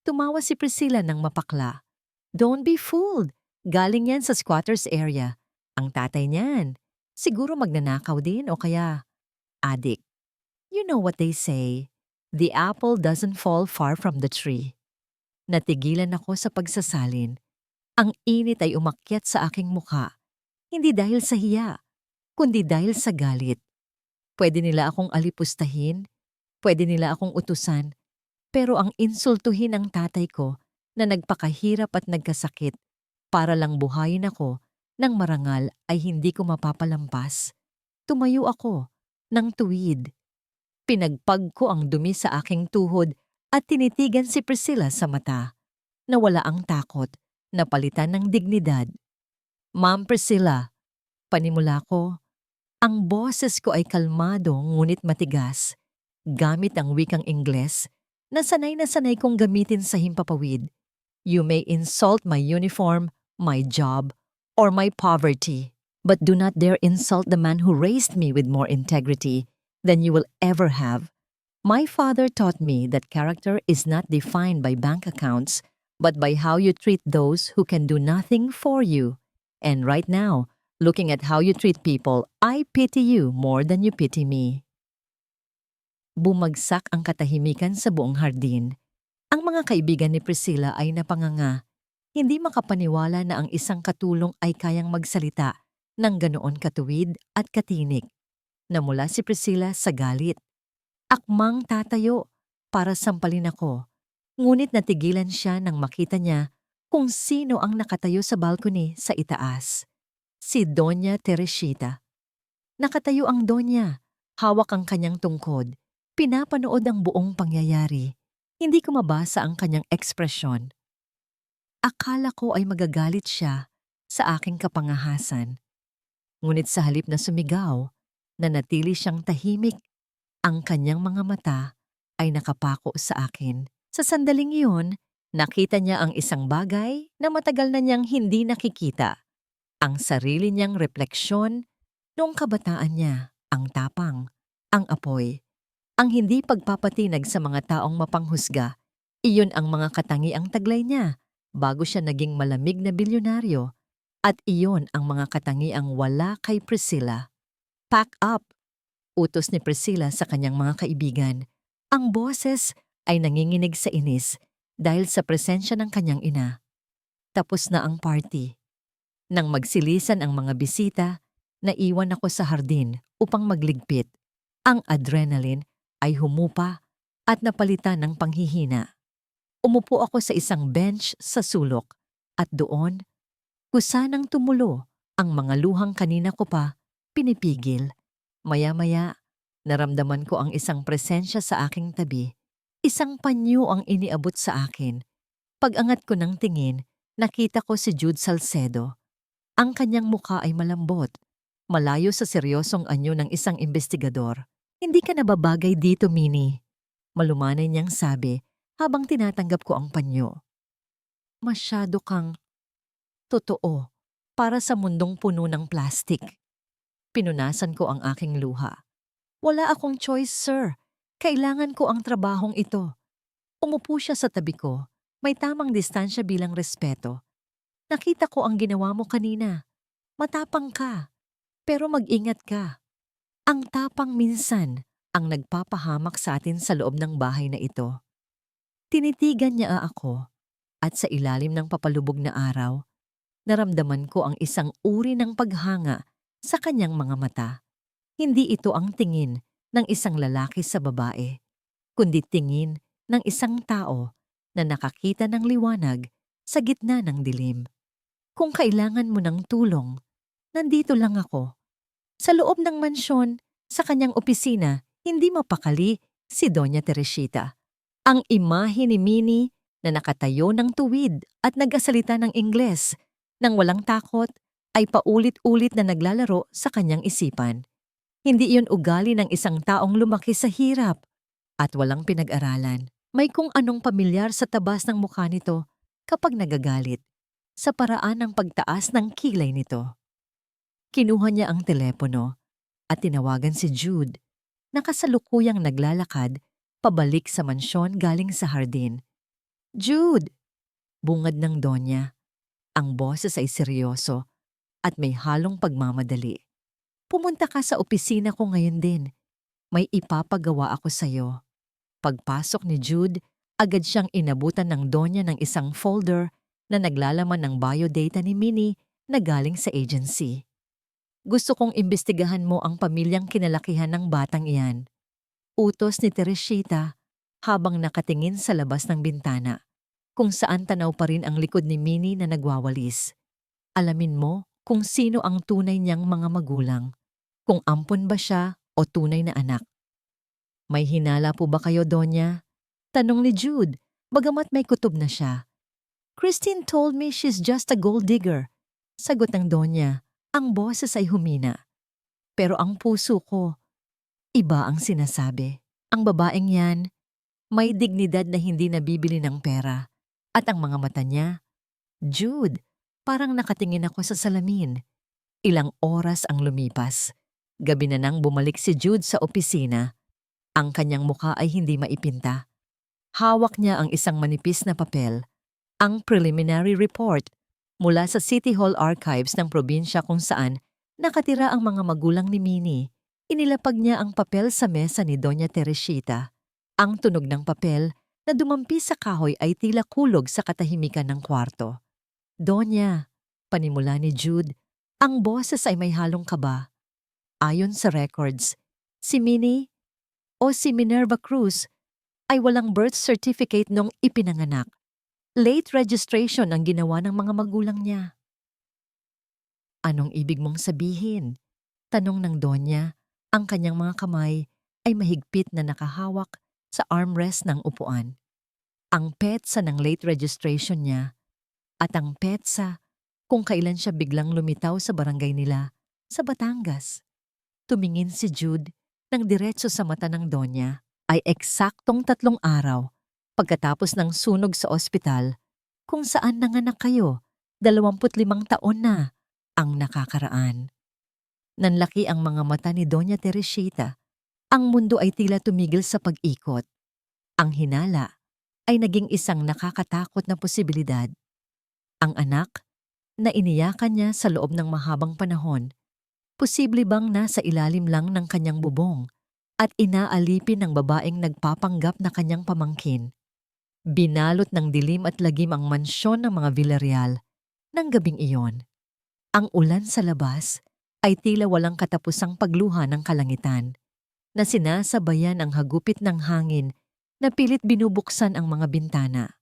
Tumawa si Priscilla ng mapakla. Don't be fooled. Galing yan sa squatters area. Ang tatay niyan, siguro magnanakaw din o kaya addict. You know what they say, the apple doesn't fall far from the tree. Natigilan ako sa pagsasalin. Ang init ay umakyat sa aking mukha. Hindi dahil sa hiya, kundi dahil sa galit. Pwede nila akong alipustahin, pwede nila akong utusan, pero ang insultuhin ang tatay ko na nagpakahirap at nagkasakit para lang buhayin ako nang marangal ay hindi ko mapapalampas. Tumayo ako ng tuwid. Pinagpag ko ang dumi sa aking tuhod at tinitigan si Priscilla sa mata. Nawala ang takot, napalitan ng dignidad. Ma'am Priscilla, panimula ko. Ang boses ko ay kalmado ngunit matigas. Gamit ang wikang Ingles na sanay kong gamitin sa himpapawid. You may insult my uniform, my job, or my poverty, but do not dare insult the man who raised me with more integrity than you will ever have. My father taught me that character is not defined by bank accounts, but by how you treat those who can do nothing for you. And right now, looking at how you treat people, I pity you more than you pity me." Bumagsak ang katahimikan sa buong hardin. Ang mga kaibigan ni Priscilla ay napanganga. Hindi makapaniwala na ang isang katulong ay kayang magsalita ng ganoon katuwid at katinik. Namula si Priscilla sa galit. Akmang tatayo para sampalin ako. Ngunit natigilan siya nang makita niya kung sino ang nakatayo sa balcony sa itaas. Si Doña Teresita. Nakatayo ang Doña, hawak ang kanyang tungkod, pinapanood ang buong pangyayari. Hindi ko mabasa ang kanyang ekspresyon. Akala ko ay magagalit siya sa aking kapangahasan. Ngunit sa halip na sumigaw, nanatili siyang tahimik. Ang kanyang mga mata ay nakapako sa akin. Sa sandaling iyon, nakita niya ang isang bagay na matagal na niyang hindi nakikita. Ang sarili niyang refleksyon noong kabataan niya, ang tapang, ang apoy, ang hindi pagpapatinag sa mga taong mapanghusga. Iyon ang mga katangiang taglay niya bago siya naging malamig na bilyonaryo. At iyon ang mga katangiang wala kay Priscilla. "Pack up!" utos ni Priscilla sa kanyang mga kaibigan. Ang boses ay nanginginig sa inis dahil sa presensya ng kanyang ina. Tapos na ang party. Nang magsilisan ang mga bisita, naiwan ako sa hardin upang magligpit. Ang adrenaline ay humupa at napalitan ng panghihina. Umupo ako sa isang bench sa sulok at doon, kusanang tumulo ang mga luhang kanina ko pa pinipigil. Maya-maya, naramdaman ko ang isang presensya sa aking tabi. Isang panyo ang iniabot sa akin. Pag-angat ko ng tingin, nakita ko si Jude Salcedo. Ang kanyang mukha ay malambot, malayo sa seryosong anyo ng isang investigador. "Hindi ka nababagay dito, Minnie," malumanay niyang sabi habang tinatanggap ko ang panyo. "Masyado kang totoo para sa mundong puno ng plastic." Pinunasan ko ang aking luha. "Wala akong choice, sir. Kailangan ko ang trabahong ito." Umupo siya sa tabi ko, may tamang distansya bilang respeto. "Nakita ko ang ginawa mo kanina. Matapang ka, pero mag-ingat ka." Ang tapang minsan ang nagpapahamak sa atin sa loob ng bahay na ito. Tinitigan niya ako at sa ilalim ng papalubog na araw, naramdaman ko ang isang uri ng paghanga sa kanyang mga mata. Hindi ito ang tingin ng isang lalaki sa babae, kundi tingin ng isang tao na nakakita ng liwanag sa gitna ng dilim. "Kung kailangan mo ng tulong, nandito lang ako." Sa loob ng mansyon, sa kanyang opisina, hindi mapakali si Doña Teresita. Ang imahe ni Minnie na nakatayo ng tuwid at nagsasalita ng Ingles nang walang takot ay paulit-ulit na naglalaro sa kanyang isipan. Hindi iyon ugali ng isang taong lumaki sa hirap at walang pinag-aralan. May kung anong pamilyar sa tabas ng mukha nito kapag nagagalit, sa paraan ng pagtaas ng kilay nito. Kinuha niya ang telepono at tinawagan si Jude, na kasalukuyang naglalakad pabalik sa mansyon galing sa hardin. "Jude!" bungad ng Donya. Ang boses ay seryoso at may halong pagmamadali. "Pumunta ka sa opisina ko ngayon din. May ipapagawa ako sa'yo." Pagpasok ni Jude, agad siyang inabutan ng Donya ng isang folder na naglalaman ng biodata ni Minnie na galing sa agency. "Gusto kong imbestigahan mo ang pamilyang kinalakihan ng batang iyan," utos ni Teresita habang nakatingin sa labas ng bintana, kung saan tanaw pa rin ang likod ni Minnie na nagwawalis. "Alamin mo kung sino ang tunay niyang mga magulang, kung ampon ba siya o tunay na anak." "May hinala po ba kayo, Donya?" tanong ni Jude, bagamat may kutob na siya. "Christine told me she's just a gold digger," sagot ng Donya. Ang boses ay humina. Pero ang puso ko, iba ang sinasabi. Ang babaeng yan, may dignidad na hindi nabibili ng pera. At ang mga mata niya, Jude, parang nakatingin ako sa salamin. Ilang oras ang lumipas. Gabi na nang bumalik si Jude sa opisina. Ang kanyang mukha ay hindi maipinta. Hawak niya ang isang manipis na papel. ang preliminary report mula sa City Hall Archives ng probinsya kung saan nakatira ang mga magulang ni Minnie. Inilapag niya ang papel sa mesa ni Doña Teresita. Ang tunog ng papel na dumampi sa kahoy ay tila kulog sa katahimikan ng kwarto. Donya, panimula ni Jude, ang boses ay may halong kaba. Ayon sa records, si Minnie o si Minerva Cruz ay walang birth certificate nung ipinanganak. Late registration ang ginawa ng mga magulang niya. Anong ibig mong sabihin? Tanong ng Donya. Ang kanyang mga kamay ay mahigpit na nakahawak sa armrest ng upuan. Ang petsa ng late registration niya at ang petsa kung kailan siya biglang lumitaw sa barangay nila sa Batangas. Tumingin si Jude ng diretso sa mata ng Donya ay eksaktong 3 araw pagkatapos ng sunog sa ospital kung saan nanganak kayo, 25 taon na ang nakakaraan. Nanlaki ang mga mata ni Doña Teresita. Ang mundo ay tila tumigil sa pag-ikot. Ang hinala ay naging isang nakakatakot na posibilidad. Ang anak na iniyakan niya sa loob ng mahabang panahon, posible bang nasa ilalim lang ng kanyang bubong at inaalipin ng babaeng nagpapanggap na kanyang pamangkin. Binalot ng dilim at lagim ang mansyon ng mga Villarreal ng gabing iyon. Ang ulan sa labas ay tila walang katapusang pagluha ng kalangitan, na sinasabayan ang hagupit ng hangin na pilit binubuksan ang mga bintana.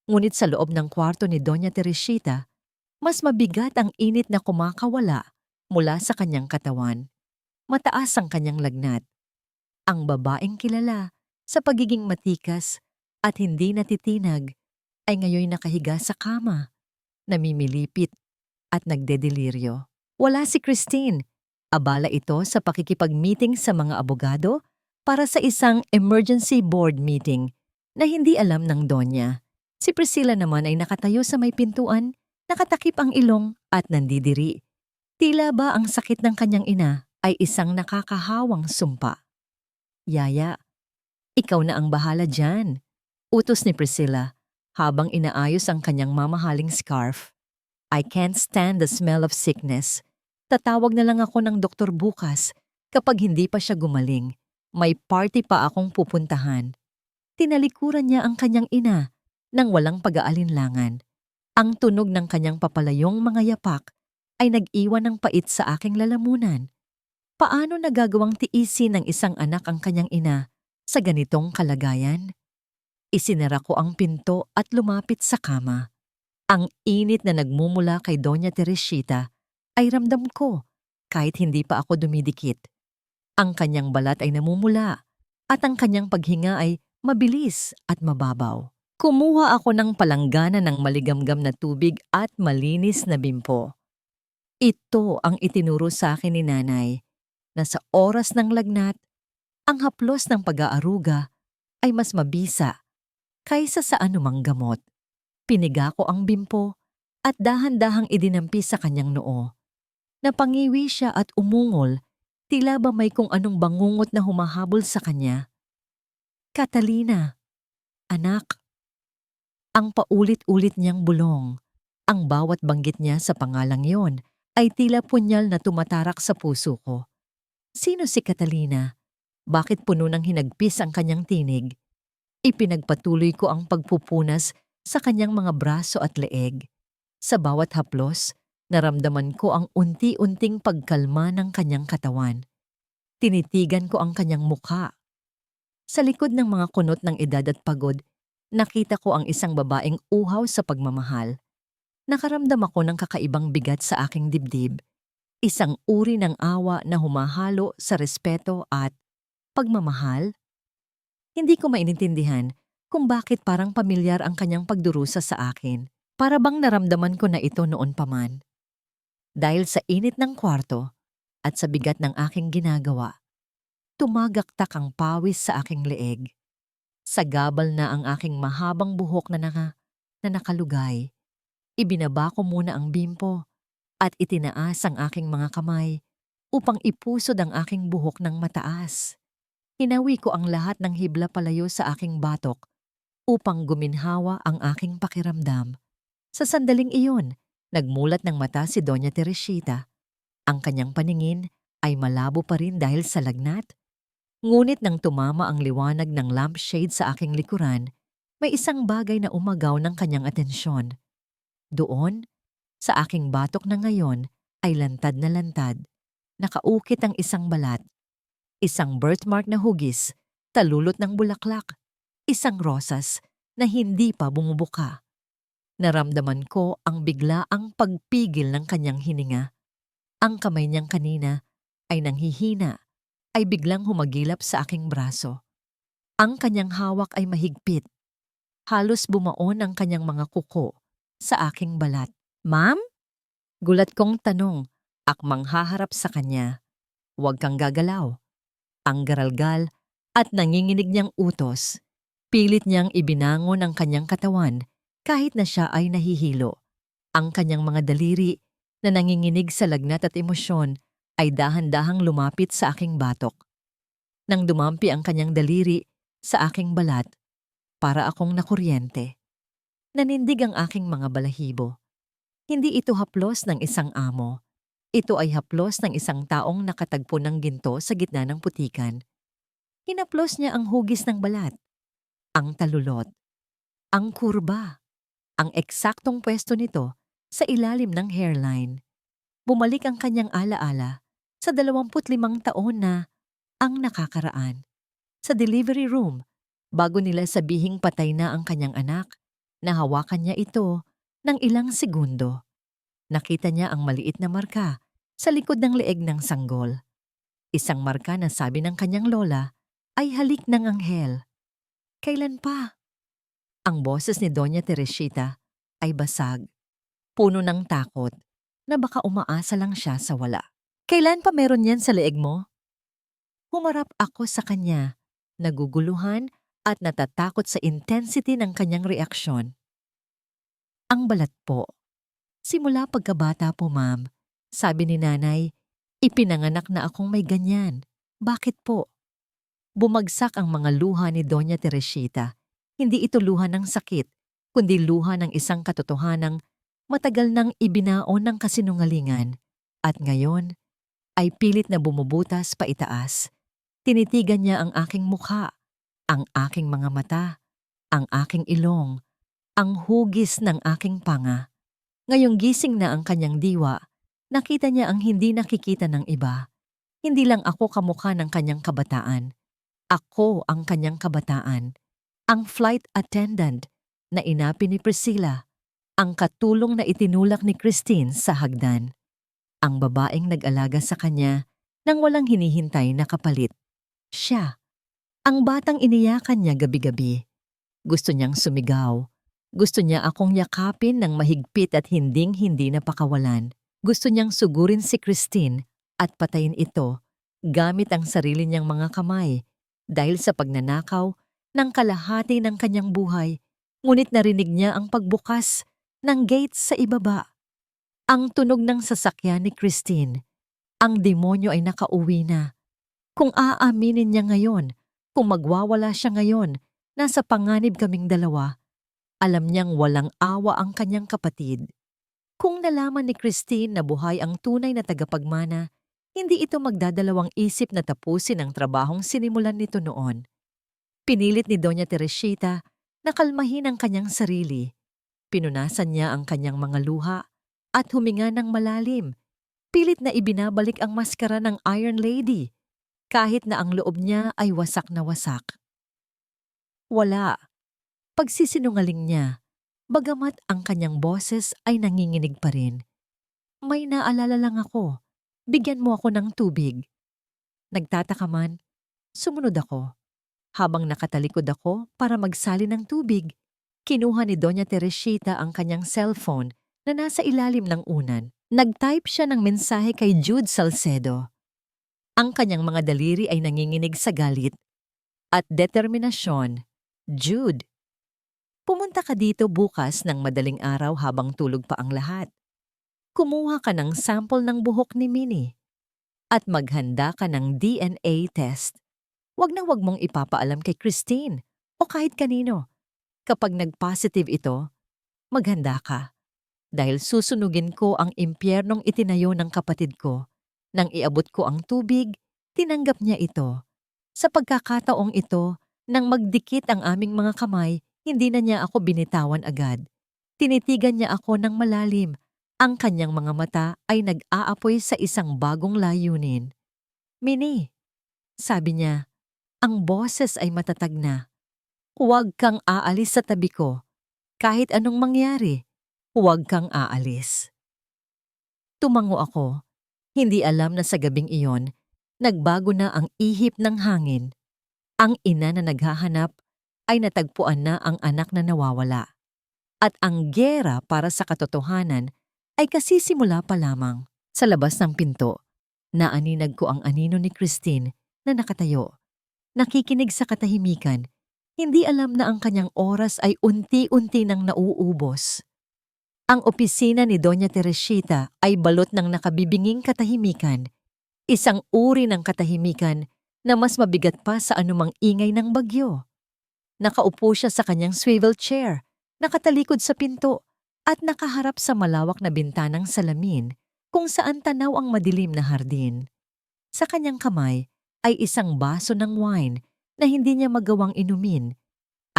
Ngunit sa loob ng kwarto ni Doña Teresita, mas mabigat ang init na kumakawala mula sa kanyang katawan. Mataas ang kanyang lagnat. Ang babaeng kilala sa pagiging matikas at hindi natitinag ay ngayon nakahiga sa kama, namimilipit at nagdedeliryo. Wala si Christine. Abala ito sa pakikipag-meeting sa mga abogado para sa isang emergency board meeting na hindi alam ng Donya. Si Priscilla naman ay nakatayo sa may pintuan, nakatakip ang ilong at nandidiri. Tila ba ang sakit ng kanyang ina ay isang nakakahawang sumpa. Yaya, ikaw na ang bahala dyan, utos ni Priscilla habang inaayos ang kanyang mamahaling scarf. I can't stand the smell of sickness. Tatawag na lang ako ng doktor bukas kapag hindi pa siya gumaling. May party pa akong pupuntahan. Tinalikuran niya ang kanyang ina nang walang pag-aalinlangan. Ang tunog ng kanyang papalayong mga yapak ay nag-iwan ng pait sa aking lalamunan. Paano nagagawang tiisin ng isang anak ang kanyang ina sa ganitong kalagayan? Isinara ko ang pinto at lumapit sa kama. Ang init na nagmumula kay Doña Teresita ay ramdam ko kahit hindi pa ako dumidikit. Ang kanyang balat ay namumula at ang kanyang paghinga ay mabilis at mababaw. Kumuha ako ng palanggana ng maligamgam na tubig at malinis na bimpo. Ito ang itinuro sa akin ni Nanay na sa oras ng lagnat, ang haplos ng pag-aaruga ay mas mabisa kaysa sa anumang gamot. Piniga ko ang bimpo at dahan-dahang idinampi sa kanyang noo. Napangiwi siya at umungol, tila ba may kung anong bangungot na humahabol sa kanya. Catalina, anak. Ang paulit-ulit niyang bulong, ang bawat banggit niya sa pangalang yon ay tila punyal na tumatarak sa puso ko. Sino si Catalina? Bakit puno ng hinagpis ang kanyang tinig? Ipinagpatuloy ko ang pagpupunas sa kanyang mga braso at leeg. Sa bawat haplos, naramdaman ko ang unti-unting pagkalma ng kanyang katawan. Tinitigan ko ang kanyang mukha. Sa likod ng mga kunot ng edad at pagod, nakita ko ang isang babaeng uhaw sa pagmamahal. Nakaramdam ako ng kakaibang bigat sa aking dibdib. Isang uri ng awa na humahalo sa respeto at pagmamahal. Hindi ko maintindihan kung bakit parang pamilyar ang kanyang pagdurusa sa akin. Para bang naramdaman ko na ito noon pa man. Dahil sa init ng kwarto at sa bigat ng aking ginagawa, tumagaktak ang pawis sa aking leeg. Sagabal na ang aking mahabang buhok na nakalugay. Ibinaba ko muna ang bimpo at itinaas ang aking mga kamay upang ipusod ang aking buhok ng mataas. Hinawi ko ang lahat ng hibla palayo sa aking batok upang guminhawa ang aking pakiramdam. Sa sandaling iyon, nagmulat ng mata si Doña Teresita. Ang kanyang paningin ay malabo pa rin dahil sa lagnat. Ngunit nang tumama ang liwanag ng lampshade sa aking likuran, may isang bagay na umagaw ng kanyang atensyon. Doon, sa aking batok na ngayon, ay lantad na lantad. Nakaukit ang isang balat. Isang birthmark na hugis, talulot ng bulaklak. Isang rosas na hindi pa bumubuka. Naramdaman ko ang biglaang pagpigil ng kanyang hininga. Ang kamay niyang kanina ay nanghihina, ay biglang humagilap sa aking braso. Ang kanyang hawak ay mahigpit. Halos bumaon ang kanyang mga kuko sa aking balat. "Ma'am?" Gulat kong tanong, akmang haharap sa kanya. "Huwag kang gagalaw." Ang garalgal at nanginginig niyang utos. Pilit niyang ibinangon ang kanyang katawan kahit na siya ay nahihilo. Ang kanyang mga daliri na nanginginig sa lagnat at emosyon ay dahan-dahang lumapit sa aking batok. Nang dumampi ang kanyang daliri sa aking balat, para akong nakuryente. Nanindig ang aking mga balahibo. Hindi ito haplos ng isang amo. Ito ay haplos ng isang taong nakatagpo ng ginto sa gitna ng putikan. Hinaplos niya ang hugis ng balat, ang talulot, ang kurba, ang eksaktong pwesto nito sa ilalim ng hairline. Bumalik ang kanyang alaala sa 25 taon na ang nakakaraan. Sa delivery room, bago nila sabihing patay na ang kanyang anak, nahawakan niya ito ng ilang segundo. Nakita niya ang maliit na marka sa likod ng leeg ng sanggol. Isang marka na sabi ng kanyang lola ay halik ng anghel. "Kailan pa?" Ang boses ni Doña Teresita ay basag, puno ng takot na baka umaasa lang siya sa wala. "Kailan pa meron yan sa leeg mo?" Humarap ako sa kanya, naguguluhan at natatakot sa intensity ng kanyang reaksyon. "Ang balat po. Simula pagkabata po, ma'am. Sabi ni nanay, ipinanganak na akong may ganyan. Bakit po?" Bumagsak ang mga luha ni Doña Teresita. Hindi ito luha ng sakit, kundi luha ng isang katotohanang matagal nang ibinaon ng kasinungalingan. At ngayon, ay pilit na bumubutas pa itaas. Tinitigan niya ang aking mukha, ang aking mga mata, ang aking ilong, ang hugis ng aking panga. Ngayong gising na ang kanyang diwa, nakita niya ang hindi nakikita ng iba. Hindi lang ako kamukha ng kanyang kabataan. Ako ang kanyang kabataan. Ang flight attendant na inapi ni Priscilla. Ang katulong na itinulak ni Christine sa hagdan. Ang babaeng nag-alaga sa kanya nang walang hinihintay na kapalit. Siya. Ang batang iniyakan niya gabi-gabi. Gusto niyang sumigaw. Gusto niya akong yakapin ng mahigpit at hinding-hindi napakawalan. Gusto niyang sugurin si Christine at patayin ito gamit ang sarili niyang mga kamay dahil sa pagnanakaw ng kalahati ng kanyang buhay. Ngunit narinig niya ang pagbukas ng gate sa ibaba. Ang tunog ng sasakyan ni Christine. Ang demonyo ay nakauwi na. Kung aaminin niya ngayon, kung magwawala siya ngayon, nasa panganib kaming dalawa. Alam niyang walang awa ang kanyang kapatid. Kung nalaman ni Christine na buhay ang tunay na tagapagmana, hindi ito magdadalawang isip na tapusin ang trabahong sinimulan nito noon. Pinilit ni Doña Teresita na kalmahin ang kanyang sarili. Pinunasan niya ang kanyang mga luha at huminga ng malalim. Pilit na ibinabalik ang maskara ng Iron Lady, kahit na ang loob niya ay wasak na wasak. Wala. Pagsisinungaling niya, bagamat ang kanyang boses ay nanginginig pa rin. "May naalala lang ako. Bigyan mo ako ng tubig." Nagtataka man, sumunod ako. Habang nakatalikod ako para magsali ng tubig, kinuha ni Doña Teresita ang kanyang cellphone na nasa ilalim ng unan. Nag-type siya ng mensahe kay Jude Salcedo. Ang kanyang mga daliri ay nanginginig sa galit at determinasyon. "Jude, pumunta ka dito bukas ng madaling araw habang tulog pa ang lahat. Kumuha ka ng sample ng buhok ni Minnie at maghanda ka ng DNA test. Wag na wag mong ipapaalam kay Christine o kahit kanino. Kapag nag-positive ito, maghanda ka. Dahil susunugin ko ang impyernong itinayo ng kapatid ko. Nang iabot ko ang tubig, tinanggap niya ito. Sa pagkakataong ito, nang magdikit ang aming mga kamay, hindi na niya ako binitawan agad. Tinitigan niya ako ng malalim. Ang kanyang mga mata ay nag-aapoy sa isang bagong layunin. Minnie, sabi niya, ang boses ay matatag na. Huwag kang aalis sa tabi ko. Kahit anong mangyari, huwag kang aalis. Tumango ako. Hindi alam na sa gabing iyon, nagbago na ang ihip ng hangin. Ang ina na naghahanap ay natagpuan na ang anak na nawawala. At ang giyera para sa katotohanan ay kasisimula pa lamang. Sa labas ng pinto, naaninag ko ang anino ni Christine na nakatayo. Nakikinig sa katahimikan, hindi alam na ang kanyang oras ay unti-unti nang nauubos. Ang opisina ni Doña Teresita ay balot ng nakabibinging katahimikan, isang uri ng katahimikan na mas mabigat pa sa anumang ingay ng bagyo. Nakaupo siya sa kanyang swivel chair, nakatalikod sa pinto, at nakaharap sa malawak na bintanang salamin kung saan tanaw ang madilim na hardin. Sa kanyang kamay ay isang baso ng wine na hindi niya magawang inumin.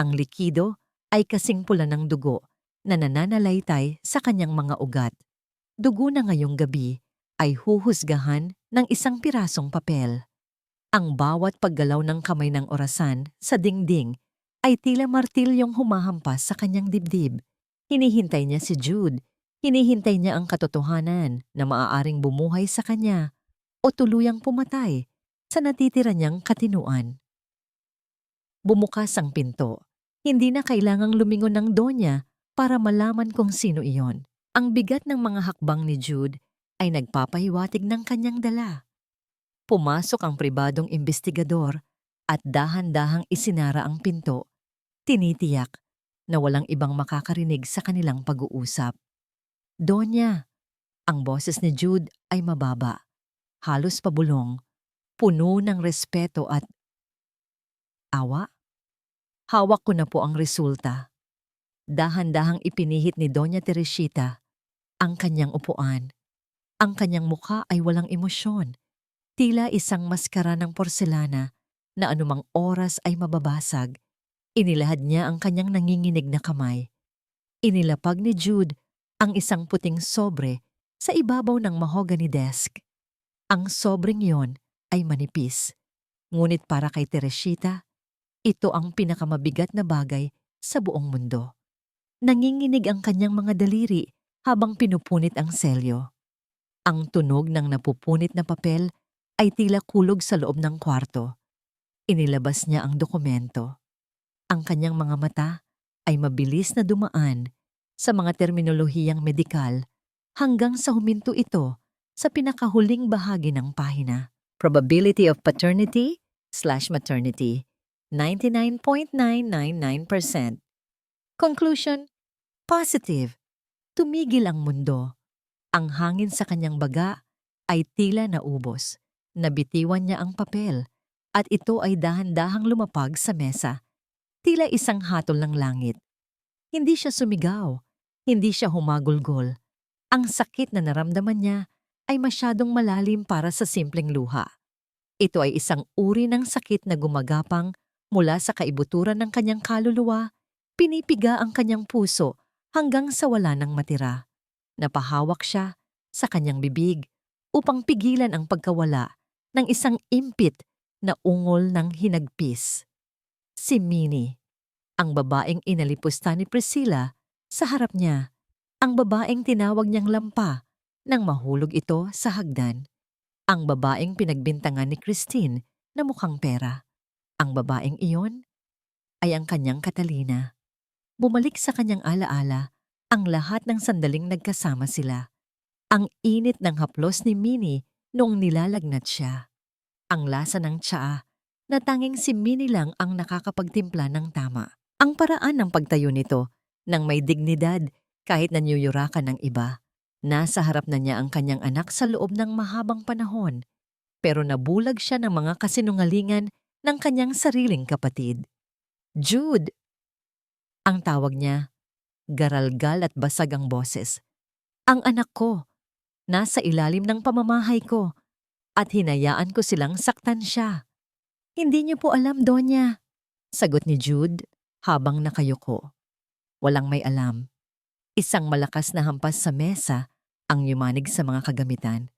Ang likido ay kasing pula ng dugo na nananalaytay sa kanyang mga ugat. Dugo na ngayong gabi ay huhusgahan ng isang pirasong papel. Ang bawat paggalaw ng kamay ng orasan sa dingding ay tila martilyong humahampas sa kanyang dibdib. Hinihintay niya si Jude. Hinihintay niya ang katotohanan na maaaring bumuhay sa kanya o tuluyang pumatay sa natitira niyang katinuan. Bumukas ang pinto. Hindi na kailangang lumingon ng Donya para malaman kung sino iyon. Ang bigat ng mga hakbang ni Jude ay nagpapahiwatig ng kanyang dala. Pumasok ang pribadong investigador at dahan-dahang isinara ang pinto. Tinitiyak na walang ibang makakarinig sa kanilang pag-uusap. Donya, ang boses ni Jude ay mababa, halos pabulong, puno ng respeto at awa. Hawak ko na po ang resulta. Dahan-dahang ipinihit ni Doña Teresita ang kanyang upuan. Ang kanyang mukha ay walang emosyon, tila isang maskara ng porselana na anumang oras ay mababasag. Inilahad niya ang kanyang nanginginig na kamay. Inilapag ni Jude ang isang puting sobre sa ibabaw ng mahogany desk. Ang sobreng yon ay manipis, ngunit para kay Teresita, ito ang pinakamabigat na bagay sa buong mundo. Nanginginig ang kanyang mga daliri habang pinupunit ang selyo. Ang tunog ng napupunit na papel ay tila kulog sa loob ng kwarto. Inilabas niya ang dokumento. Ang kanyang mga mata ay mabilis na dumaan sa mga terminolohiyang medikal hanggang sa huminto ito sa pinakahuling bahagi ng pahina. Probability of paternity/maternity, 99.999%. Conclusion, positive. Tumigil ang mundo. Ang hangin sa kanyang baga ay tila naubos. Nabitiwan niya ang papel at ito ay dahan-dahang lumapag sa mesa. Tila isang hatol ng langit. Hindi siya sumigaw. Hindi siya humagulgol. Ang sakit na naramdaman niya ay masyadong malalim para sa simpleng luha. Ito ay isang uri ng sakit na gumagapang mula sa kaibuturan ng kanyang kaluluwa, pinipiga ang kanyang puso hanggang sa wala nang matira. Napahawak siya sa kanyang bibig upang pigilan ang pagkawala ng isang impit na ungol ng hinagpis. Si Minnie, ang babaeng inalipusta ni Priscilla, sa harap niya, ang babaeng tinawag niyang lampa nang mahulog ito sa hagdan. Ang babaeng pinagbintangan ni Christine na mukhang pera. Ang babaeng iyon ay ang kanyang Catalina. Bumalik sa kanyang alaala ang lahat ng sandaling nagkasama sila. Ang init ng haplos ni Minnie noong nilalagnat siya. Ang lasa ng tsaa na tanging si Minnie lang ang nakakapagtimpla ng tama. Ang paraan ng pagtayo nito nang may dignidad kahit nanyuyurakan ng iba. Nasa harap na niya ang kanyang anak sa loob ng mahabang panahon, pero nabulag siya ng mga kasinungalingan ng kanyang sariling kapatid. Jude! Ang tawag niya, garalgal at basag ang boses. Ang anak ko, nasa ilalim ng pamamahay ko at hinayaan ko silang saktan siya. Hindi niyo po alam, Donya, sagot ni Jude habang nakayuko. Walang may alam. Isang malakas na hampas sa mesa ang yumanig sa mga kagamitan.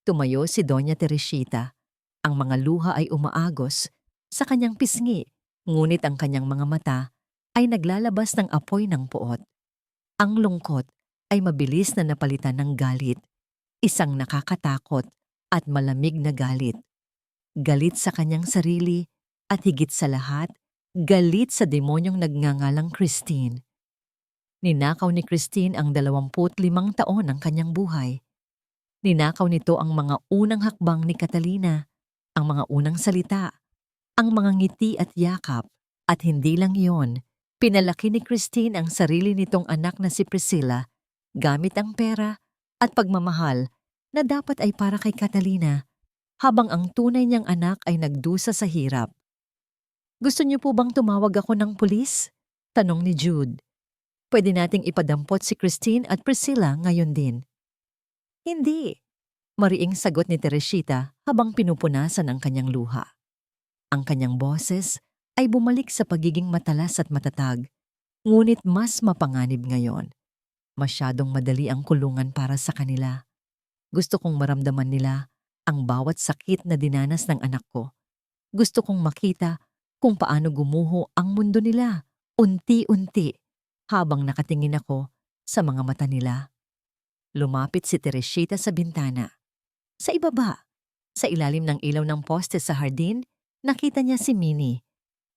Tumayo si Doña Teresita. Ang mga luha ay umaagos sa kanyang pisngi, ngunit ang kanyang mga mata ay naglalabas ng apoy ng puot. Ang lungkot ay mabilis na napalitan ng galit, isang nakakatakot at malamig na galit. Galit sa kanyang sarili at higit sa lahat, galit sa demonyong nagngangalang Christine. Ninakaw ni Christine ang 25 taon ng kanyang buhay. Ninakaw nito ang mga unang hakbang ni Catalina, ang mga unang salita, ang mga ngiti at yakap. At hindi lang iyon, pinalaki ni Christine ang sarili nitong anak na si Priscilla gamit ang pera at pagmamahal na dapat ay para kay Catalina, habang ang tunay niyang anak ay nagdusa sa hirap. Gusto niyo po bang tumawag ako ng pulis? Tanong ni Jude. Pwede nating ipadampot si Christine at Priscilla ngayon din. Hindi, mariing sagot ni Teresita habang pinupunasan ang kanyang luha. Ang kanyang boses ay bumalik sa pagiging matalas at matatag, ngunit mas mapanganib ngayon. Masyadong madali ang kulungan para sa kanila. Gusto kong maramdaman nila ang bawat sakit na dinanas ng anak ko. Gusto kong makita kung paano gumuho ang mundo nila, unti-unti, habang nakatingin ako sa mga mata nila. Lumapit si Teresita sa bintana. Sa ibaba, sa ilalim ng ilaw ng poste sa hardin, nakita niya si Minnie.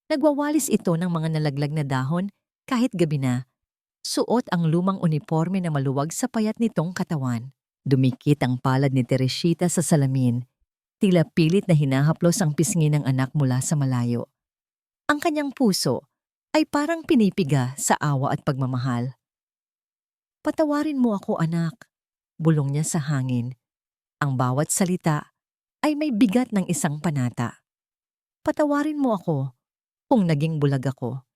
Nagwawalis ito ng mga nalaglag na dahon kahit gabi na. Suot ang lumang uniforme na maluwag sa payat nitong katawan. Dumikit ang palad ni Teresita sa salamin. Tila pilit na hinahaplos ang pisngi ng anak mula sa malayo. Ang kanyang puso ay parang pinipiga sa awa at pagmamahal. Patawarin mo ako, anak, bulong niya sa hangin. Ang bawat salita ay may bigat ng isang panata. Patawarin mo ako kung naging bulag ako.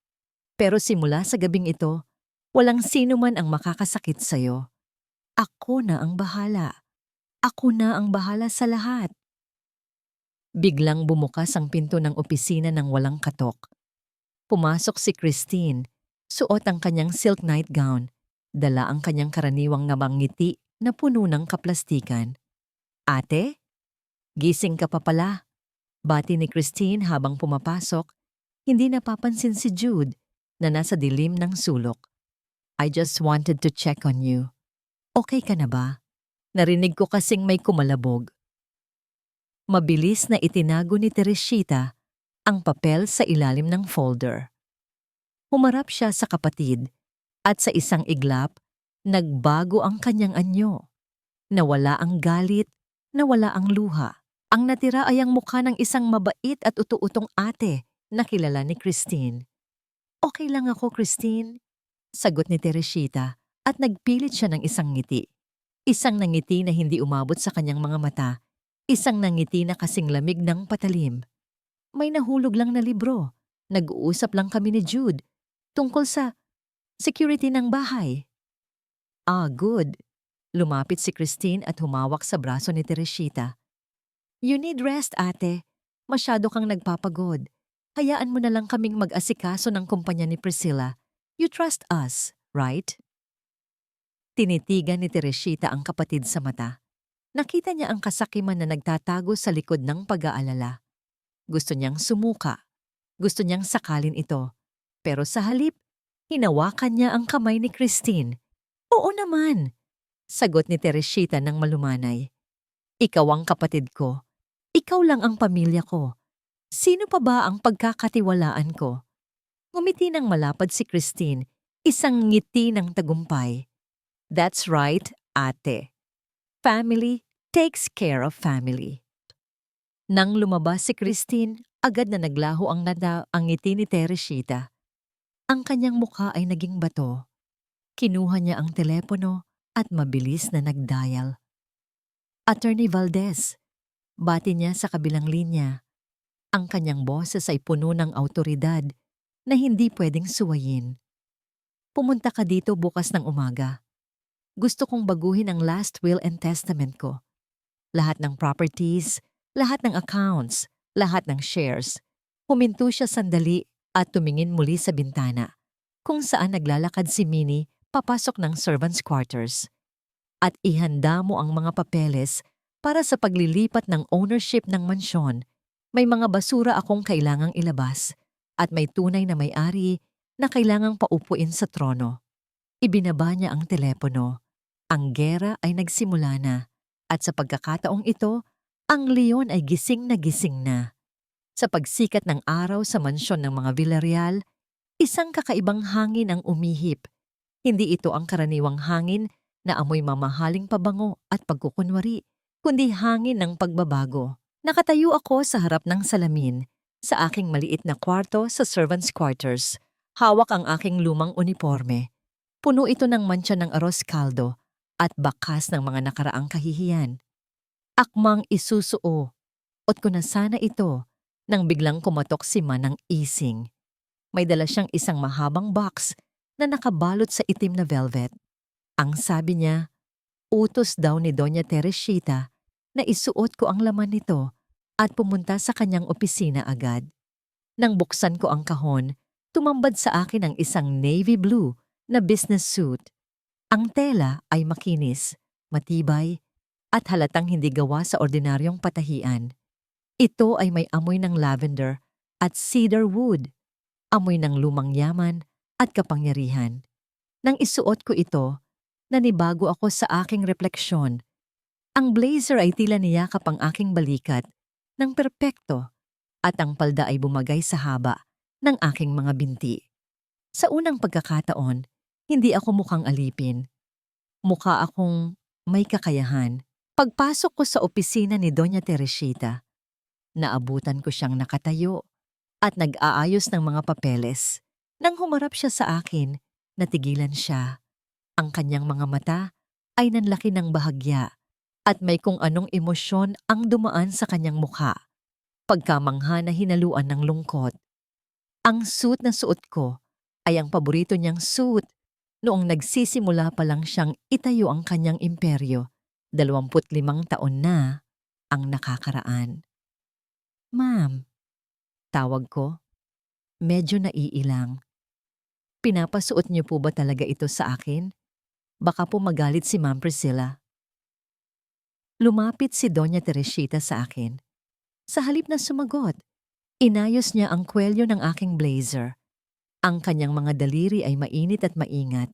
Pero simula sa gabing ito, walang sino man ang makakasakit sa'yo. Ako na ang bahala. Ako na ang bahala sa lahat. Biglang bumukas ang pinto ng opisina ng walang katok. Pumasok si Christine, suot ang kanyang silk nightgown, dala ang kanyang karaniwang ngiti na puno ng kaplastikan. Ate? Gising ka pa pala. Bati ni Christine habang pumapasok, hindi napapansin si Jude na nasa dilim ng sulok. I just wanted to check on you. Okay ka na ba? Narinig ko kasing may kumalabog. Mabilis na itinago ni Teresita ang papel sa ilalim ng folder. Humarap siya sa kapatid at sa isang iglap, nagbago ang kanyang anyo. Nawala ang galit, nawala ang luha. Ang natira ay ang mukha ng isang mabait at utu-utong ate na kilala ni Christine. Okay lang ako, Christine, sagot ni Teresita at nagpilit siya ng isang ngiti. Isang nangiti na hindi umabot sa kanyang mga mata, isang nangiti na kasing lamig ng patalim. May nahulog lang na libro. Nag-uusap lang kami ni Jude tungkol sa security ng bahay. Ah, good. Lumapit si Christine at humawak sa braso ni Teresita. You need rest, ate. Masyado kang nagpapagod. Hayaan mo na lang kaming mag-asikaso ng kumpanya ni Priscilla. You trust us, right? Tinitigan ni Teresita ang kapatid sa mata. Nakita niya ang kasakiman na nagtatago sa likod ng pag-aalala. Gusto niyang sumuka. Gusto niyang sakalin ito. Pero sa halip, hinawakan niya ang kamay ni Christine. Oo naman, sagot ni Teresita ng malumanay. Ikaw ang kapatid ko. Ikaw lang ang pamilya ko. Sino pa ba ang pagkakatiwalaan ko? Ngumiti ng malapad si Christine, isang ngiti ng tagumpay. That's right, ate. Family takes care of family. Nang lumabas si Christine, agad na naglaho ang ngiti ni Teresita. Ang kanyang mukha ay naging bato. Kinuha niya ang telepono at mabilis na nagdial. Attorney Valdez, bati niya sa kabilang linya. Ang kanyang boses ay puno ng awtoridad na hindi pwedeng suwayin. pumunta ka dito bukas ng umaga. Gusto kong baguhin ang last will and testament ko. Lahat ng properties, lahat ng accounts, lahat ng shares. Huminto siya sandali at tumingin muli sa bintana, kung saan naglalakad si Minnie papasok ng servants' quarters. At ihanda mo ang mga papeles para sa paglilipat ng ownership ng mansyon. May mga basura akong kailangang ilabas at may tunay na may-ari na kailangang paupuin sa trono. Ibinaba niya ang telepono. Ang gera ay nagsimula na at sa pagkakataong ito, ang leon ay gising na gising na. Sa pagsikat ng araw sa mansyon ng mga Villarreal, isang kakaibang hangin ang umihip. Hindi ito ang karaniwang hangin na amoy mamahaling pabango at pagkukunwari, kundi hangin ng pagbabago. Nakatayo ako sa harap ng salamin, sa aking maliit na kwarto sa servants' quarters. Hawak ang aking lumang uniforme. Puno ito ng mantsa ng aros kaldo at bakas ng mga nakaraang kahihiyan. Akmang isusuot ko na sana ito nang biglang kumatok si Manang Ising. May dala siyang isang mahabang box na nakabalot sa itim na velvet. Ang sabi niya, utos daw ni Doña Teresita na isuot ko ang laman nito at pumunta sa kanyang opisina agad. Nang buksan ko ang kahon, tumambad sa akin ang isang navy blue na business suit. Ang tela ay makinis, matibay, at halatang hindi gawa sa ordinaryong patahian. Ito ay may amoy ng lavender at cedar wood, amoy ng lumang yaman at kapangyarihan. Nang isuot ko ito, nanibago ako sa aking refleksyon. Ang blazer ay tila niyakap ang aking balikat ng perpekto at ang palda ay bumagay sa haba ng aking mga binti. Sa unang pagkakataon, hindi ako mukhang alipin. Mukha akong may kakayahan. Pagpasok ko sa opisina ni Doña Teresita, naabutan ko siyang nakatayo at nag-aayos ng mga papeles. Nang humarap siya sa akin, natigilan siya. Ang kanyang mga mata ay nanlaki ng bahagya at may kung anong emosyon ang dumaan sa kanyang mukha. Pagkamangha na hinaluan ng lungkot. Ang suit na suot ko ay ang paborito niyang suit noong nagsisimula pa lang siyang itayo ang kanyang imperyo. 25 taon na ang nakakaraan. Ma'am, tawag ko. Medyo naiilang. Pinapasuot niyo po ba talaga ito sa akin? Baka po magalit si Ma'am Priscilla. Lumapit si Doña Teresita sa akin. Sa halip na sumagot, inayos niya ang kwelyo ng aking blazer. Ang kanyang mga daliri ay mainit at maingat.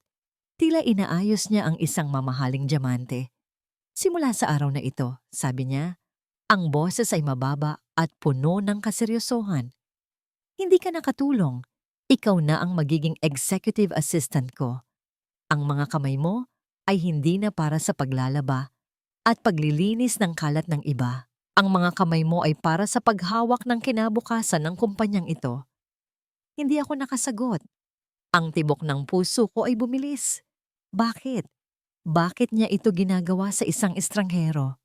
Tila inaayos niya ang isang mamahaling diamante. Simula sa araw na ito, sabi niya, ang boses ay mababa at puno ng kaseryosohan. Hindi ka nakatulong. Ikaw na ang magiging executive assistant ko. Ang mga kamay mo ay hindi na para sa paglalaba at paglilinis ng kalat ng iba. Ang mga kamay mo ay para sa paghawak ng kinabukasan ng kumpanyang ito. Hindi ako nakasagot. Ang tibok ng puso ko ay bumilis. Bakit? Bakit niya ito ginagawa sa isang estranghero?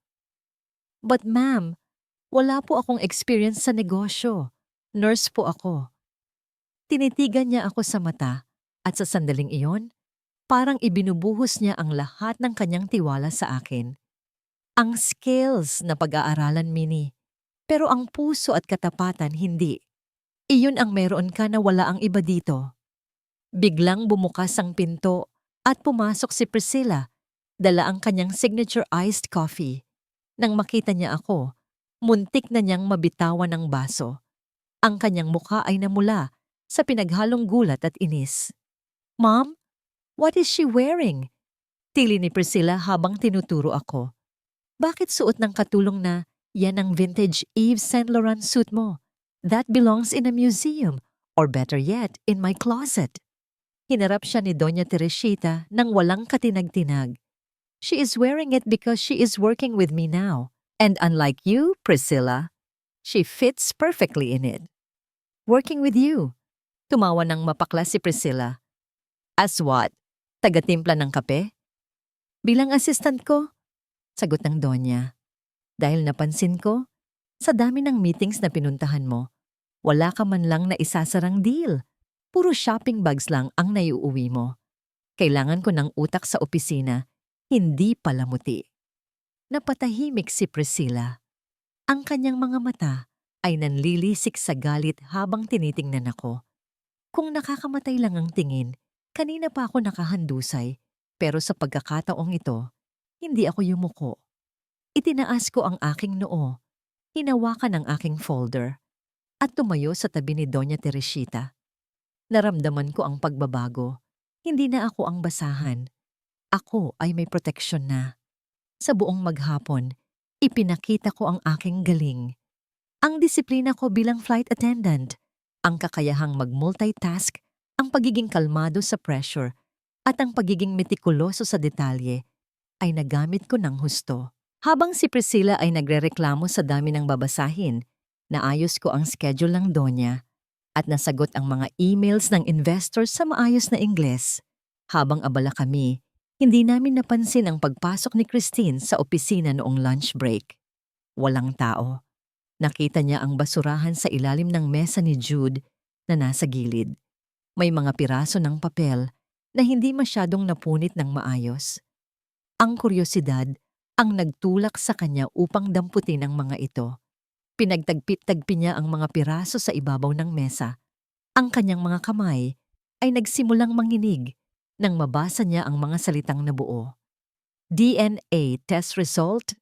But ma'am, wala po akong experience sa negosyo. Nurse po ako. Tinitigan niya ako sa mata at sa sandaling iyon, parang ibinubuhos niya ang lahat ng kanyang tiwala sa akin. Ang skills na pag-aaralan, Minnie, pero ang puso at katapatan hindi. Iyon ang meron ka na wala ang iba dito. Biglang bumukas ang pinto at pumasok si Priscilla, dala ang kanyang signature iced coffee. Nang makita niya ako, muntik na niyang mabitawan ng baso. Ang kanyang mukha ay namula sa pinaghalong gulat at inis. Mom, what is she wearing? Tili ni Priscilla habang tinuturo ako. Bakit suot ng katulong na yan ang vintage Yves Saint Laurent suit mo? That belongs in a museum, or better yet, in my closet. Hinarap siya ni Doña Teresita nang walang katinag-tinag. She is wearing it because she is working with me now. And unlike you, Priscilla, she fits perfectly in it. Working with you. Tumawa ng mapakla si Priscilla. As what? Taga-timpla ng kape? Bilang assistant ko, sagot ng Donya. Dahil napansin ko, sa dami ng meetings na pinuntahan mo, wala ka man lang na isasarang deal. Puro shopping bags lang ang naiuuwi mo. Kailangan ko ng utak sa opisina, hindi palamuti. Napatahimik si Priscilla. Ang kanyang mga mata ay nanlilisik sa galit habang tinitingnan ako. Kung nakakamatay lang ang tingin, kanina pa ako nakahandusay, pero sa pagkakataong ito, hindi ako yumuko. Itinaas ko ang aking noo, hinawakan ang aking folder, at tumayo sa tabi ni Doña Teresita. Naramdaman ko ang pagbabago. Hindi na ako ang basahan. Ako ay may proteksyon na. Sa buong maghapon, ipinakita ko ang aking galing. Ang disiplina ko bilang flight attendant, ang kakayahang mag-multitask, ang pagiging kalmado sa pressure, at ang pagiging metikuloso sa detalye ay nagamit ko ng husto. Habang si Priscilla ay nagrereklamo sa dami ng babasahin, naayos ko ang schedule ng Donya at nasagot ang mga emails ng investors sa maayos na Ingles. Habang abala kami, hindi namin napansin ang pagpasok ni Christine sa opisina noong lunch break. Walang tao. Nakita niya ang basurahan sa ilalim ng mesa ni Jude na nasa gilid. May mga piraso ng papel na hindi masyadong napunit ng maayos. Ang kuryosidad ang nagtulak sa kanya upang damputin ang mga ito. Pinagtagpit-tagpi niya ang mga piraso sa ibabaw ng mesa. Ang kanyang mga kamay ay nagsimulang manginig nang mabasa niya ang mga salitang nabuo. DNA test result,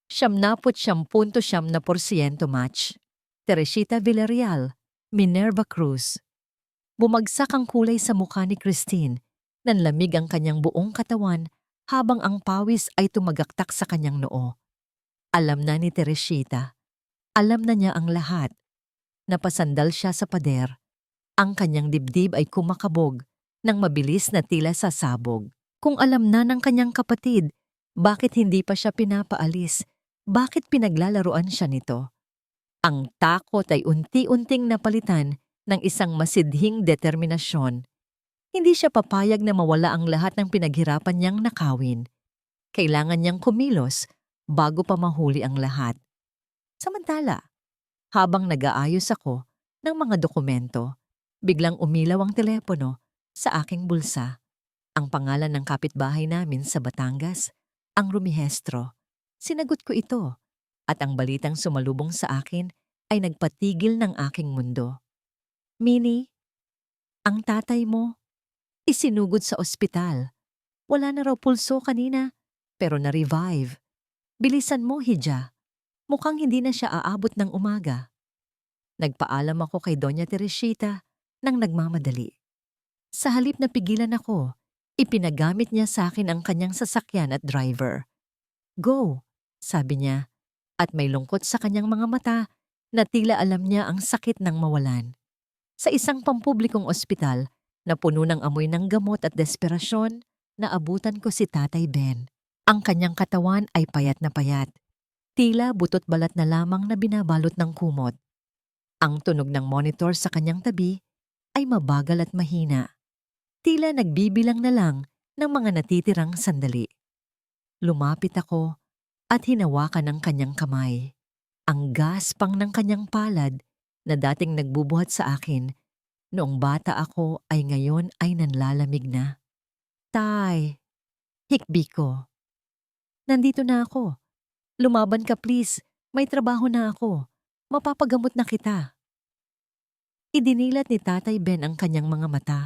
79.7% match. Teresita Villarreal, Minerva Cruz. Bumagsak ang kulay sa mukha ni Christine, nanlamig ang kanyang buong katawan habang ang pawis ay tumagaktak sa kanyang noo. Alam na ni Teresita. Alam na niya ang lahat. Napasandal siya sa pader. Ang kanyang dibdib ay kumakabog ng mabilis na tila sasabog. Kung alam na ng kanyang kapatid, bakit hindi pa siya pinapaalis? Bakit pinaglalaruan siya nito? Ang takot ay unti-unting napalitan ng isang masidhing determinasyon. Hindi siya papayag na mawala ang lahat ng pinaghirapan niyang nakawin. Kailangan niyang kumilos bago pa mahuli ang lahat. Samantala, habang nag-aayos ako ng mga dokumento, biglang umilaw ang telepono sa aking bulsa. Ang pangalan ng kapitbahay namin sa Batangas, ang Rumihestro. Sinagot ko ito at ang balitang sumalubong sa akin ay nagpatigil ng aking mundo. Minnie, ang tatay mo, isinugod sa ospital. Wala na raw pulso kanina, pero na-revive. Bilisan mo, Hija. Mukhang hindi na siya aabot ng umaga. Nagpaalam ako kay Doña Teresita nang nagmamadali. Sa halip na pigilan ako, ipinagamit niya sa akin ang kanyang sasakyan at driver. Go, sabi niya, at may lungkot sa kanyang mga mata na tila alam niya ang sakit ng mawalan. Sa isang pampublikong ospital na puno ng amoy ng gamot at desperasyon, naabutan ko si Tatay Ben. Ang kanyang katawan ay payat na payat. Tila butot balat na lamang na binabalot ng kumot. Ang tunog ng monitor sa kanyang tabi ay mabagal at mahina. Tila nagbibilang na lang ng mga natitirang sandali. Lumapit ako at hinawakan ang kanyang kamay. Ang gaspang ng kanyang palad na dating nagbubuhat sa akin noong bata ako ay ngayon ay nanlalamig na. Tay, hikbi ko. Nandito na ako. Lumaban ka please, may trabaho na ako. Mapapagamot na kita. Idinilat ni Tatay Ben ang kanyang mga mata.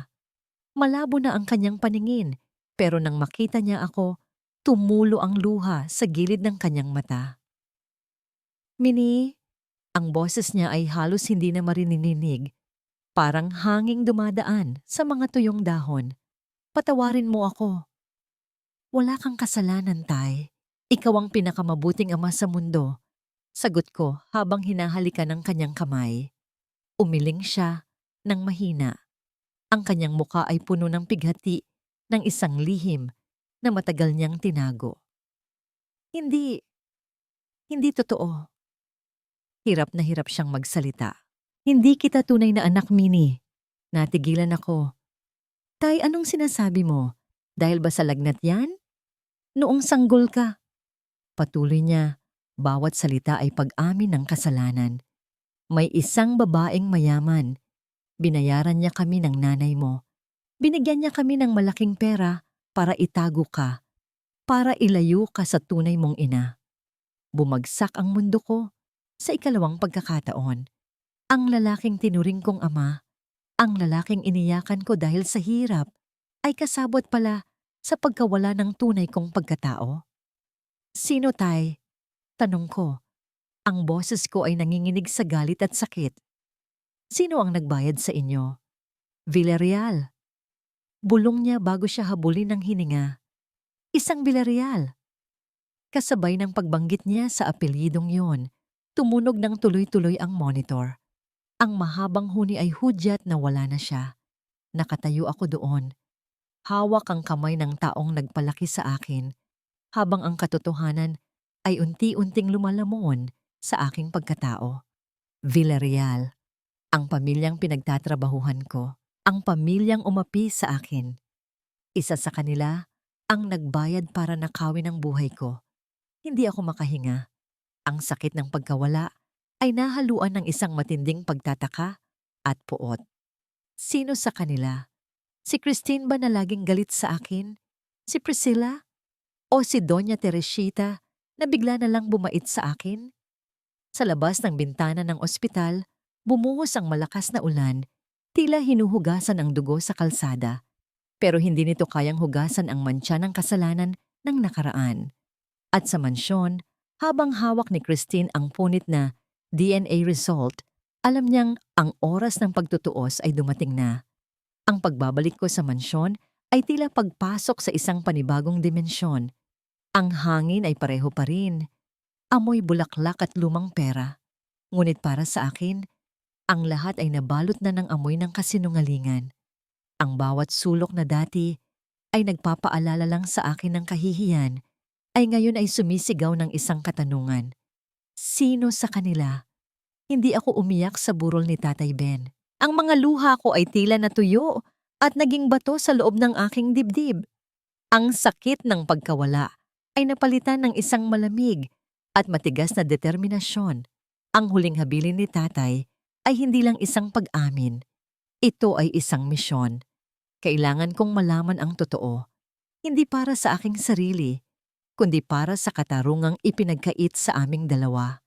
Malabo na ang kanyang paningin, pero nang makita niya ako, tumulo ang luha sa gilid ng kanyang mata. Minnie, ang boses niya ay halos hindi na marininig. Parang hanging dumadaan sa mga tuyong dahon. Patawarin mo ako. Wala kang kasalanan, Tay. Ikaw ang pinakamabuting ama sa mundo. Sagot ko habang hinahalikan ng kanyang kamay. Umiling siya ng mahina. Ang kanyang muka ay puno ng pighati ng isang lihim na matagal niyang tinago. Hindi totoo. Hirap na hirap siyang magsalita. Hindi kita tunay na anak, Minnie. Natigilan ako. Tay, anong sinasabi mo? Dahil ba sa lagnat yan? Noong sanggol ka. Patuloy niya, bawat salita ay pag-amin ng kasalanan. May isang babaeng mayaman. Binayaran niya kami ng nanay mo. Binigyan niya kami ng malaking pera para itago ka, para ilayo ka sa tunay mong ina. Bumagsak ang mundo ko sa ikalawang pagkakataon. Ang lalaking tinuring kong ama, ang lalaking iniyakan ko dahil sa hirap, ay kasabot pala sa pagkawala ng tunay kong pagkatao. Sino tay? Tanong ko. Ang boses ko ay nanginginig sa galit at sakit. Sino ang nagbayad sa inyo? Villarreal. Bulong niya bago siya habulin ng hininga. Isang Villarreal. Kasabay ng pagbanggit niya sa apelyidong yon, tumunog ng tuloy-tuloy ang monitor. Ang mahabang huni ay hudyat na wala na siya. Nakatayo ako doon. Hawak ang kamay ng taong nagpalaki sa akin, habang ang katotohanan ay unti-unting lumalamon sa aking pagkatao. Villarreal, ang pamilyang pinagtatrabahuhan ko, ang pamilyang umapi sa akin. Isa sa kanila ang nagbayad para nakawin ang buhay ko. Hindi ako makahinga. Ang sakit ng pagkawala ay nahaluan ng isang matinding pagtataka at puot. Sino sa kanila? Si Christine ba na laging galit sa akin? Si Priscilla? O si Doña Teresita na bigla na lang bumait sa akin? Sa labas ng bintana ng ospital, bumuhos ang malakas na ulan, tila hinuhugasan ang dugo sa kalsada. Pero hindi nito kayang hugasan ang mantsa ng kasalanan ng nakaraan. At sa mansyon, habang hawak ni Christine ang punit na DNA result, alam niyang ang oras ng pagtutuos ay dumating na. Ang pagbabalik ko sa mansyon ay tila pagpasok sa isang panibagong dimensyon. Ang hangin ay pareho pa rin. Amoy bulaklak at lumang pera. Ngunit para sa akin, ang lahat ay nabalot na ng amoy ng kasinungalingan. Ang bawat sulok na dati ay nagpapaalala lang sa akin ng kahihiyan, ay ngayon ay sumisigaw ng isang katanungan. Sino sa kanila? Hindi ako umiyak sa burol ni Tatay Ben. Ang mga luha ko ay tila natuyo at naging bato sa loob ng aking dibdib. Ang sakit ng pagkawala ay napalitan ng isang malamig at matigas na determinasyon. Ang huling habilin ni Tatay ay hindi lang isang pag-amin. Ito ay isang misyon. Kailangan kong malaman ang totoo. Hindi para sa aking sarili, kundi para sa katarungang ipinagkait sa aming dalawa.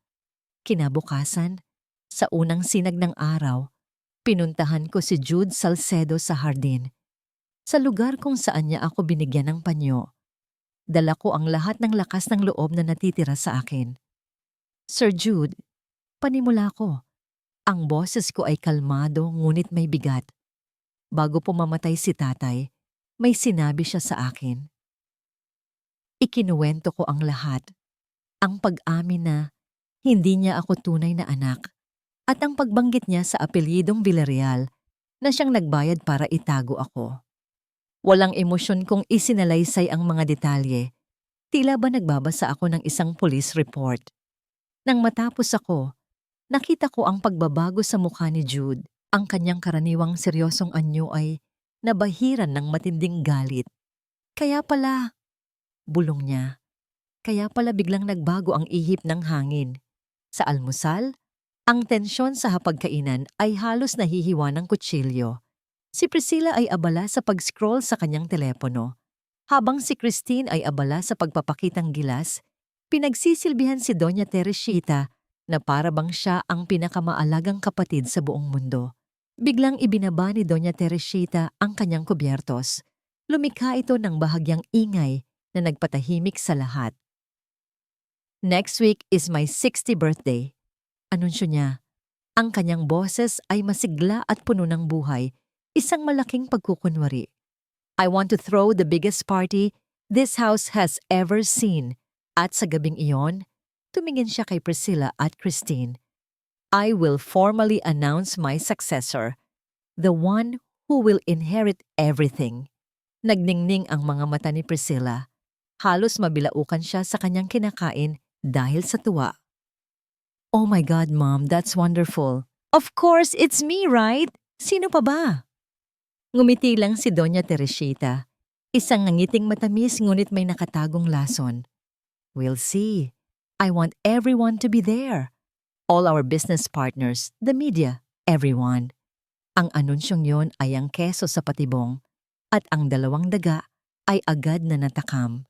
Kinabukasan, sa unang sinag ng araw, pinuntahan ko si Jude Salcedo sa hardin. Sa lugar kung saan niya ako binigyan ng panyo, dala ko ang lahat ng lakas ng loob na natitira sa akin. Sir Jude, panimula ko. Ang boses ko ay kalmado ngunit may bigat. Bago pumamatay si Tatay, may sinabi siya sa akin. Ikinuwento ko ang lahat. Ang pag-amin na hindi niya ako tunay na anak at ang pagbanggit niya sa apelyidong Villarreal na siyang nagbayad para itago ako. Walang emosyon kong isinalaysay ang mga detalye. Tila ba nagbabasa ako ng isang police report. Nang matapos ako, nakita ko ang pagbabago sa mukha ni Jude. Ang kanyang karaniwang seryosong anyo ay nabahiran ng matinding galit. Kaya pala, bulong niya, kaya pala biglang nagbago ang ihip ng hangin. Sa almusal, ang tensyon sa hapagkainan ay halos nahihiwa ng kutsilyo. Si Priscilla ay abala sa pag-scroll sa kanyang telepono. Habang si Christine ay abala sa pagpapakitang gilas, pinagsisilbihan si Doña Teresita na para bang siya ang pinakamaalagang kapatid sa buong mundo. Biglang ibinaba ni Doña Teresita ang kanyang kubyertos. Lumikha ito ng bahagyang ingay na nagpatahimik sa lahat. Next week is my 60th birthday. Anunsyo niya. Ang kanyang boses ay masigla at puno ng buhay, isang malaking pagkukunwari. I want to throw the biggest party this house has ever seen. At sa gabing iyon, tumingin siya kay Priscilla at Christine. I will formally announce my successor, the one who will inherit everything. Nagningning ang mga mata ni Priscilla. Halos mabilaukan siya sa kanyang kinakain dahil sa tuwa. Oh my God, Mom, that's wonderful. Of course, it's me, right? Sino pa ba? Ngumiti lang si Doña Teresita. Isang nangiting matamis ngunit may nakatagong lason. We'll see. I want everyone to be there. All our business partners, the media, everyone. Ang anunsyong yon ay ang keso sa patibong. at ang dalawang daga ay agad na natakam.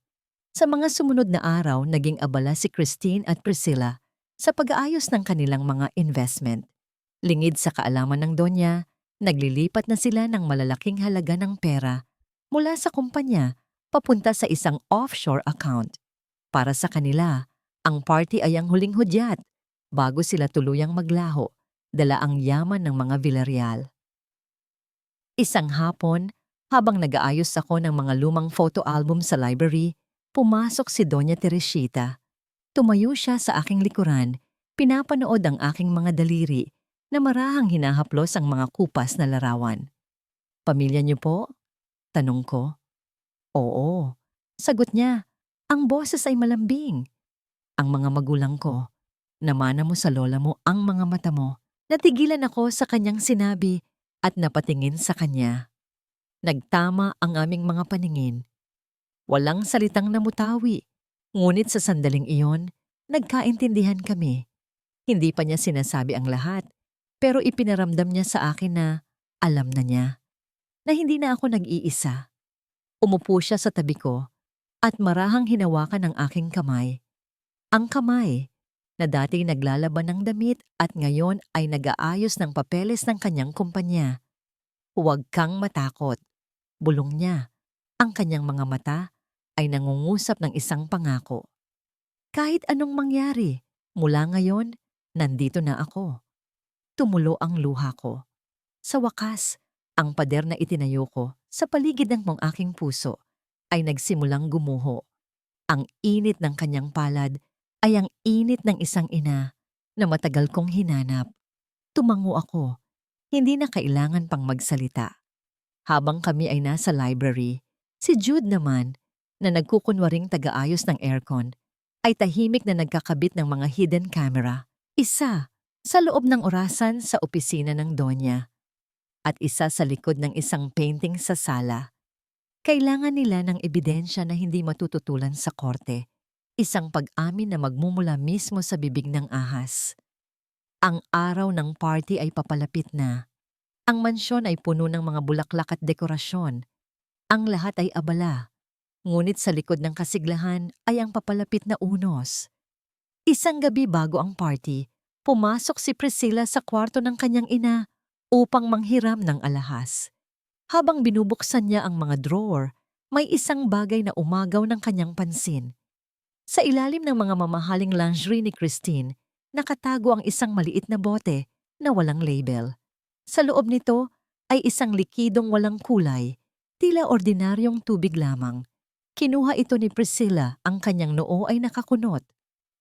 Sa mga sumunod na araw, naging abala si Christine at Priscilla sa pag-aayos ng kanilang mga investment. Lingid sa kaalaman ng Donya, naglilipat na sila ng malalaking halaga ng pera mula sa kumpanya papunta sa isang offshore account. Para sa kanila, ang party ay ang huling hudyat bago sila tuluyang maglaho, dala ang yaman ng mga Villarreal. Isang hapon, habang nag-aayos ako ng mga lumang photo album sa library, pumasok si Doña Teresita. Tumayo siya sa aking likuran, pinapanood ang aking mga daliri na marahang hinahaplos ang mga kupas na larawan. "Pamilya niyo po?" tanong ko. "Oo," sagot niya. Ang boses ay malambing. "Ang mga magulang ko. Namana mo sa lola mo ang mga mata mo." Natigilan ako sa kanyang sinabi at napatingin sa kanya. Nagtama ang aming mga paningin. Walang salitang namutawi, ngunit sa sandaling iyon, nagkaintindihan kami. Hindi pa niya sinasabi ang lahat, pero ipinaramdam niya sa akin na alam na niya, na hindi na ako nag-iisa. Umupo siya sa tabi ko at marahang hinawakan ang aking kamay. Ang kamay na dati naglalaban ng damit at ngayon ay nag-aayos ng papeles ng kanyang kumpanya. "Huwag kang matakot," bulong niya. Ang kanyang mga mata ay nangungusap ng isang pangako. "Kahit anong mangyari, mula ngayon, nandito na ako." Tumulo ang luha ko. Sa wakas, ang pader na itinayo ko sa paligid ng mong aking puso ay nagsimulang gumuho. Ang init ng kanyang palad ay ang init ng isang ina na matagal kong hinanap. Tumango ako, hindi na kailangan pang magsalita. Habang kami ay nasa library, si Jude naman, na nagkukunwaring taga-ayos ng aircon, ay tahimik na nagkakabit ng mga hidden camera. Isa sa loob ng orasan sa opisina ng Donya at isa sa likod ng isang painting sa sala. Kailangan nila ng ebidensya na hindi matututulan sa korte. Isang pag-amin na magmumula mismo sa bibig ng ahas. Ang araw ng party ay papalapit na. Ang mansyon ay puno ng mga bulaklak at dekorasyon. Ang lahat ay abala. Ngunit sa likod ng kasiglahan ay ang papalapit na unos. Isang gabi bago ang party, pumasok si Priscilla sa kwarto ng kanyang ina upang manghiram ng alahas. Habang binubuksan niya ang mga drawer, may isang bagay na umagaw ng kanyang pansin. Sa ilalim ng mga mamahaling lingerie ni Christine, nakatago ang isang maliit na bote na walang label. Sa loob nito ay isang likidong walang kulay, tila ordinaryong tubig lamang. Kinuha ito ni Priscilla, ang kanyang noo ay nakakunot.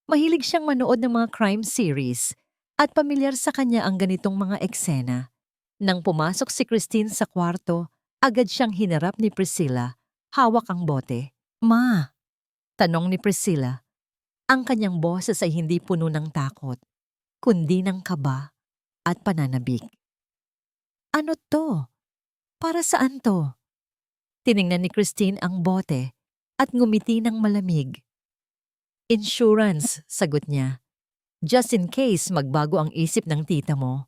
Mahilig siyang manood ng mga crime series at pamilyar sa kanya ang ganitong mga eksena. Nang pumasok si Christine sa kwarto, agad siyang hinarap ni Priscilla, hawak ang bote. "Ma," tanong ni Priscilla. Ang kanyang boses ay hindi puno ng takot, kundi ng kaba at pananabik. "Ano to? Para saan to?" Tiningnan ni Christine ang bote at ngumiti ng malamig. "Insurance," sagot niya. "Just in case magbago ang isip ng tita mo."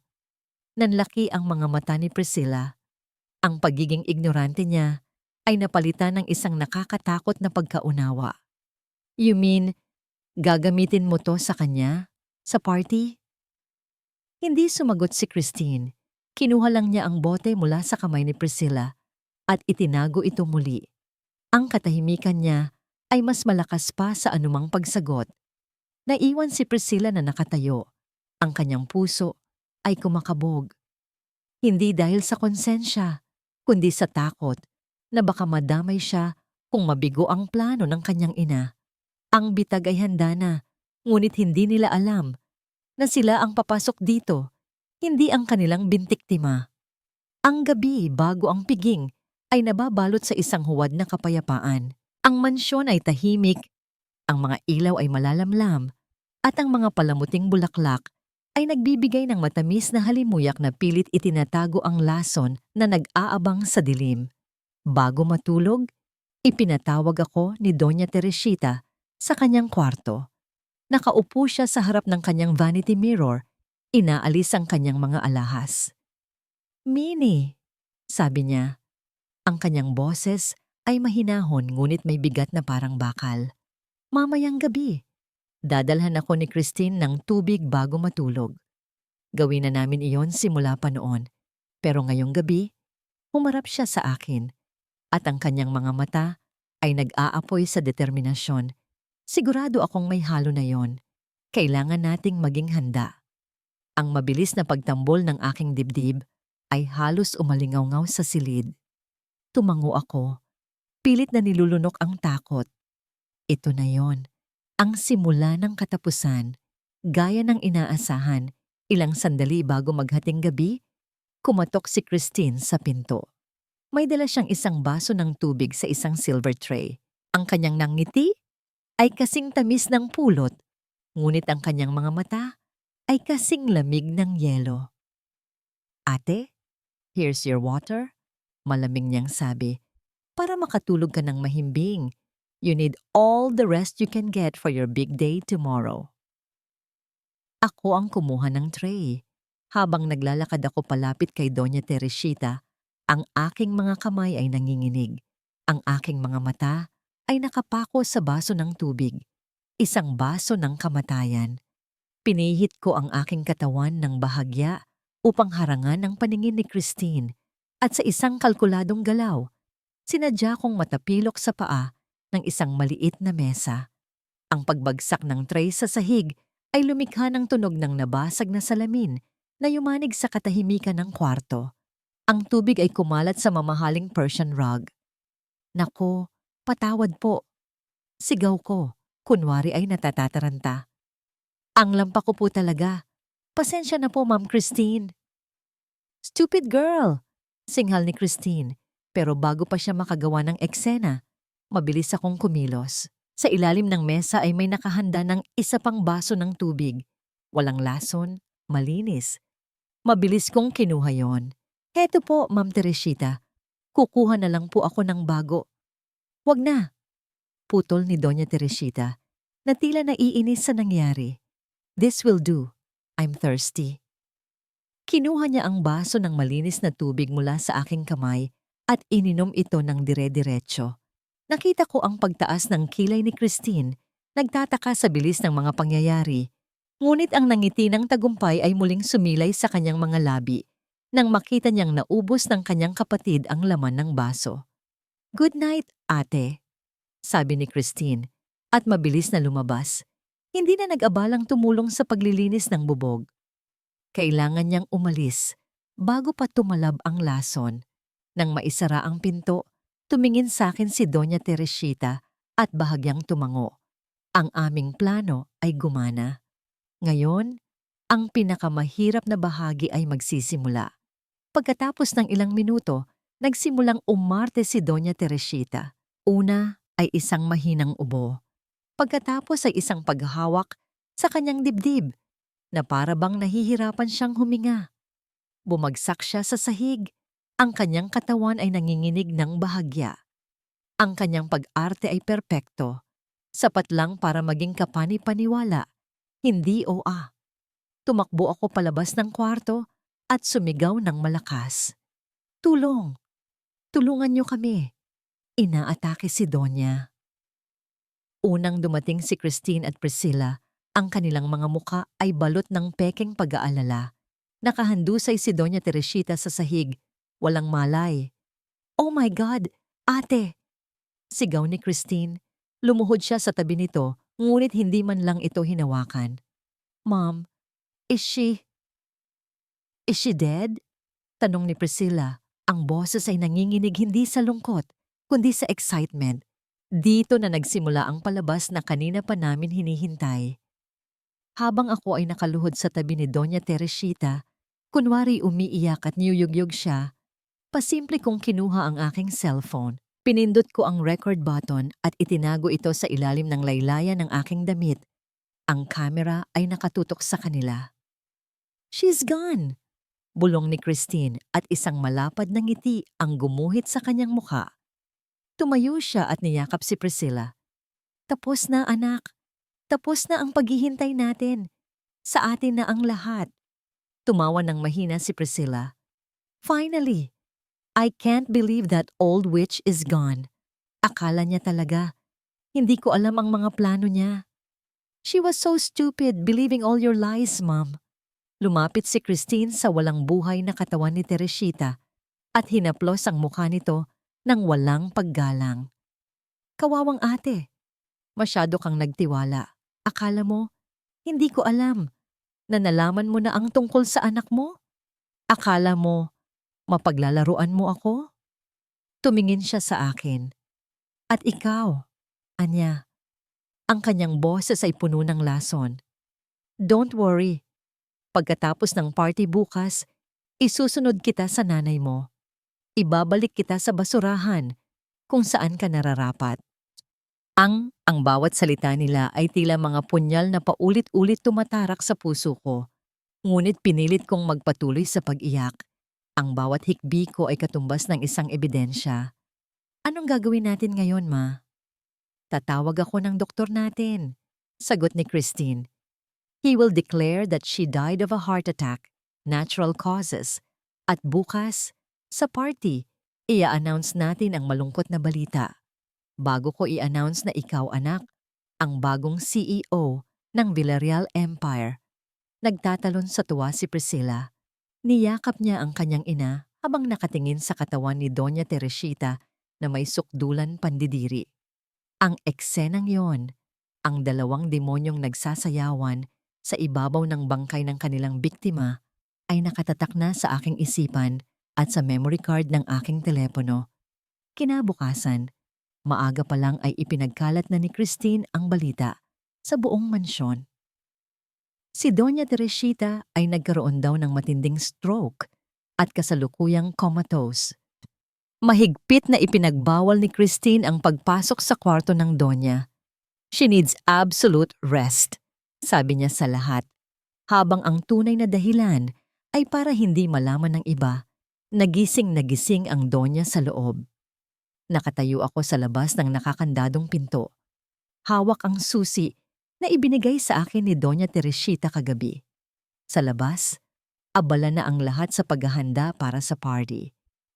Nanlaki ang mga mata ni Priscilla. Ang pagiging ignorante niya ay napalitan ng isang nakakatakot na pagkaunawa. "You mean, gagamitin mo to sa kanya? Sa party?" Hindi sumagot si Christine. Kinuha lang niya ang bote mula sa kamay ni Priscilla at itinago ito muli. Ang katahimikan niya ay mas malakas pa sa anumang pagsagot. Naiwan si Priscilla na nakatayo. Ang kanyang puso ay kumakabog. Hindi dahil sa konsensya, kundi sa takot na baka madamay siya kung mabigo ang plano ng kanyang ina. Ang bitag ay handa na, ngunit hindi nila alam na sila ang papasok dito, hindi ang kanilang bintiktima. Ang gabi bago ang piging ay nababalot sa isang huwad na kapayapaan. Ang mansyon ay tahimik, ang mga ilaw ay malalamlam, at ang mga palamuting bulaklak ay nagbibigay ng matamis na halimuyak na pilit itinatago ang lason na nag-aabang sa dilim. Bago matulog, ipinatawag ako ni Doña Teresita sa kanyang kwarto. Nakaupo siya sa harap ng kanyang vanity mirror, inaalis ang kanyang mga alahas. "Minnie," sabi niya, Ang kanyang boses ay mahinahon ngunit may bigat na parang bakal. Mamayang gabi, dadalhan ako ni Christine ng tubig bago matulog. Gawin na namin iyon simula pa noon. Pero ngayong gabi, humarap siya sa akin at ang kanyang mga mata ay nag-aapoy sa determinasyon. Sigurado akong may halo na yon. Kailangan nating maging handa. Ang mabilis na pagtambol ng aking dibdib ay halos umalingaw-ngaw sa silid. Tumango ako. Pilit na nilulunok ang takot. Ito na yon. Ang simula ng katapusan. Gaya ng inaasahan, ilang sandali bago maghating gabi, kumatok si Christine sa pinto. May dala siyang isang baso ng tubig sa isang silver tray. Ang kanyang nangiti ay kasing tamis ng pulot, ngunit ang kanyang mga mata ay kasing lamig ng yelo. Ate, here's your water. Malamig niyang sabi. Para makatulog ka ng mahimbing, you need all the rest you can get for your big day tomorrow. Ako ang kumuha ng tray. Habang naglalakad ako palapit kay Doña Teresita, ang aking mga kamay ay nanginginig. Ang aking mga mata ay nakapako sa baso ng tubig. Isang baso ng kamatayan. Pinihit ko ang aking katawan ng bahagya upang harangan ang paningin ni Christine at sa isang kalkuladong galaw, sinadya kong matapilok sa paa ng isang maliit na mesa. Ang pagbagsak ng tray sa sahig ay lumikha ng tunog ng nabasag na salamin na yumanig sa katahimikan ng kwarto. Ang tubig ay kumalat sa mamahaling Persian rug. Nako, patawad po. Sigaw ko, kunwari ay natatataranta. Ang lampa ko po talaga. Pasensya na po, Ma'am Christine. Stupid girl! Singhal ni Christine. Pero bago pa siya makagawa ng eksena, mabilis akong kumilos. Sa ilalim ng mesa ay may nakahanda ng isa pang baso ng tubig. Walang lason, malinis. Mabilis kong kinuha yon. Heto po, Ma'am Teresita. Kukuha na lang po ako ng bago. Wag na. Putol ni Doña Teresita na tila naiinis sa nangyari. This will do. I'm thirsty. Kinuha niya ang baso ng malinis na tubig mula sa aking kamay at ininom ito ng dire-diretso. Nakita ko ang pagtaas ng kilay ni Christine, nagtataka sa bilis ng mga pangyayari. Ngunit ang nangiti ng tagumpay ay muling sumilay sa kanyang mga labi nang makita niyang naubos ng kanyang kapatid ang laman ng baso. Good night, ate, sabi ni Christine at mabilis na lumabas. Hindi na nag-abalang tumulong sa paglilinis ng bubog. Kailangan niyang umalis bago pa tumalab ang lason. Nang maisara ang pinto, tumingin sa akin si Doña Teresita at bahagyang tumango. Ang aming plano ay gumana. Ngayon, ang pinakamahirap na bahagi ay magsisimula. Pagkatapos ng ilang minuto, nagsimulang umarte si Doña Teresita. Una ay isang mahinang ubo. Pagkatapos ay isang paghawak sa kanyang dibdib na para bang nahihirapan siyang huminga. Bumagsak siya sa sahig. Ang kanyang katawan ay nanginginig ng bahagya. Ang kanyang pag-arte ay perpekto. Sapat lang para maging kapani-paniwala. Hindi o Tumakbo ako palabas ng kwarto at sumigaw ng malakas. Tulong! Tulungan niyo kami! Inaatake si Donya. Unang dumating si Christine at Priscilla, ang kanilang mga muka ay balot ng pekeng pag-aalala. Nakahandusay si Doña Teresita sa sahig, walang malay. Oh my God! Ate! Sigaw ni Christine. Lumuhod siya sa tabi nito, ngunit hindi man lang ito hinawakan. Mom, is she dead? Tanong ni Priscilla. Ang boses ay nanginginig hindi sa lungkot, kundi sa excitement. Dito na nagsimula ang palabas na kanina pa namin hinihintay. Habang ako ay nakaluhod sa tabi ni Doña Teresita, kunwari umiiyak at niyugyug siya, pasimple kong kinuha ang aking cellphone. Pinindot ko ang record button at itinago ito sa ilalim ng laylayan ng aking damit. Ang kamera ay nakatutok sa kanila. She's gone! Bulong ni Christine at isang malapad na ngiti ang gumuhit sa kanyang mukha. Tumayo siya at niyakap si Priscilla. Tapos na, anak. Tapos na ang paghihintay natin. Sa atin na ang lahat. Tumawa ng mahina si Priscilla. Finally! I can't believe that old witch is gone. Akala niya talaga. Hindi ko alam ang mga plano niya. She was so stupid believing all your lies, Mom. Lumapit si Christine sa walang buhay na katawan ni Teresita at hinaplos ang mukha nito ng walang paggalang. Kawawang ate, masyado kang nagtiwala. Akala mo, hindi ko alam na nalaman mo na ang tungkol sa anak mo? Akala mo, mapaglalaruan mo ako? Tumingin siya sa akin. At ikaw, Anya, ang kanyang boses ay puno ng lason. Don't worry. Pagkatapos ng party bukas, isusunod kita sa nanay mo. Ibabalik kita sa basurahan kung saan ka nararapat. Ang bawat salita nila ay tila mga punyal na paulit-ulit tumatarak sa puso ko. Ngunit pinilit kong magpatuloy sa pag-iyak. Ang bawat hikbi ko ay katumbas ng isang ebidensya. Anong gagawin natin ngayon, Ma? Tatawag ako ng doktor natin. Sagot ni Christine. He will declare that she died of a heart attack, natural causes. At bukas, sa party, i-announce natin ang malungkot na balita. Bago ko i-announce na ikaw, anak, ang bagong CEO ng Villarreal Empire. Nagtatalon sa tuwa si Priscilla. Niyakap niya ang kanyang ina habang nakatingin sa katawan ni Doña Teresita na may sukdulan pandidiri. Ang eksenang yon, ang dalawang demonyong nagsasayawan sa ibabaw ng bangkay ng kanilang biktima ay nakatatak na sa aking isipan at sa memory card ng aking telepono. Kinabukasan, maaga pa lang ay ipinagkalat na ni Christine ang balita sa buong mansyon. Si Doña Teresita ay nagkaroon daw ng matinding stroke at kasalukuyang comatose. Mahigpit na ipinagbawal ni Christine ang pagpasok sa kwarto ng Doña. She needs absolute rest, sabi niya sa lahat, habang ang tunay na dahilan ay para hindi malaman ng iba, nagising ang Doña sa loob. Nakatayo ako sa labas ng nakakandadong pinto. Hawak ang susi na ibinigay sa akin ni Doña Teresita kagabi. Sa labas, abala na ang lahat sa paghahanda para sa party.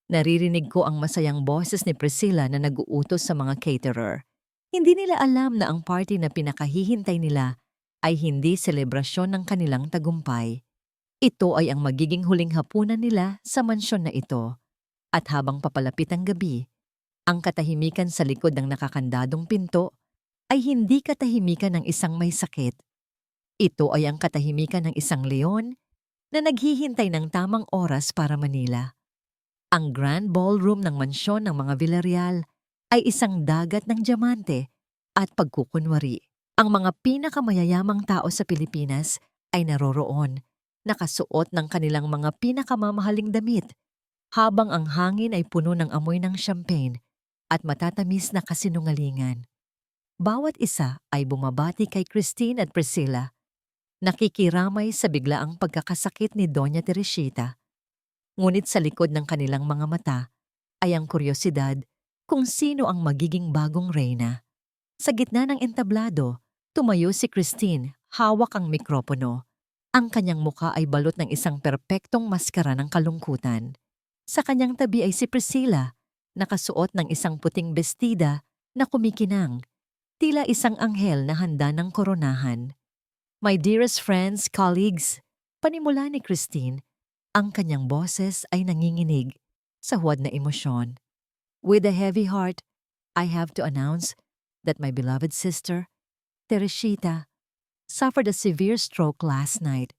Naririnig ko ang masayang boses ni Priscilla na nag-uutos sa mga caterer. Hindi nila alam na ang party na pinakahihintay nila ay hindi selebrasyon ng kanilang tagumpay. Ito ay ang magiging huling hapunan nila sa mansyon na ito. At habang papalapit ang gabi, ang katahimikan sa likod ng nakakandadong pinto ay hindi katahimikan ng isang may sakit. Ito ay ang katahimikan ng isang leon na naghihintay ng tamang oras para manila. Ang grand ballroom ng mansyon ng mga Villarreal ay isang dagat ng diamante at pagkukunwari. Ang mga pinakamayayamang tao sa Pilipinas ay naroroon, nakasuot ng kanilang mga pinakamamahaling damit, habang ang hangin ay puno ng amoy ng champagne at matatamis na kasinungalingan. Bawat isa ay bumabati kay Christine at Priscilla. Nakikiramay sa biglaang pagkakasakit ni Doña Teresita. Ngunit sa likod ng kanilang mga mata ay ang kuryosidad kung sino ang magiging bagong reyna. Sa gitna ng entablado, tumayo si Christine, hawak ang mikropono. Ang kanyang mukha ay balot ng isang perpektong maskara ng kalungkutan. Sa kanyang tabi ay si Priscilla, nakasuot ng isang puting bestida na kumikinang. Tila isang anghel na handa ng koronahan. My dearest friends, colleagues, panimula ni Christine, ang kanyang boses ay nanginginig sa huwad na emosyon. With a heavy heart, I have to announce that my beloved sister, Teresita, suffered a severe stroke last night.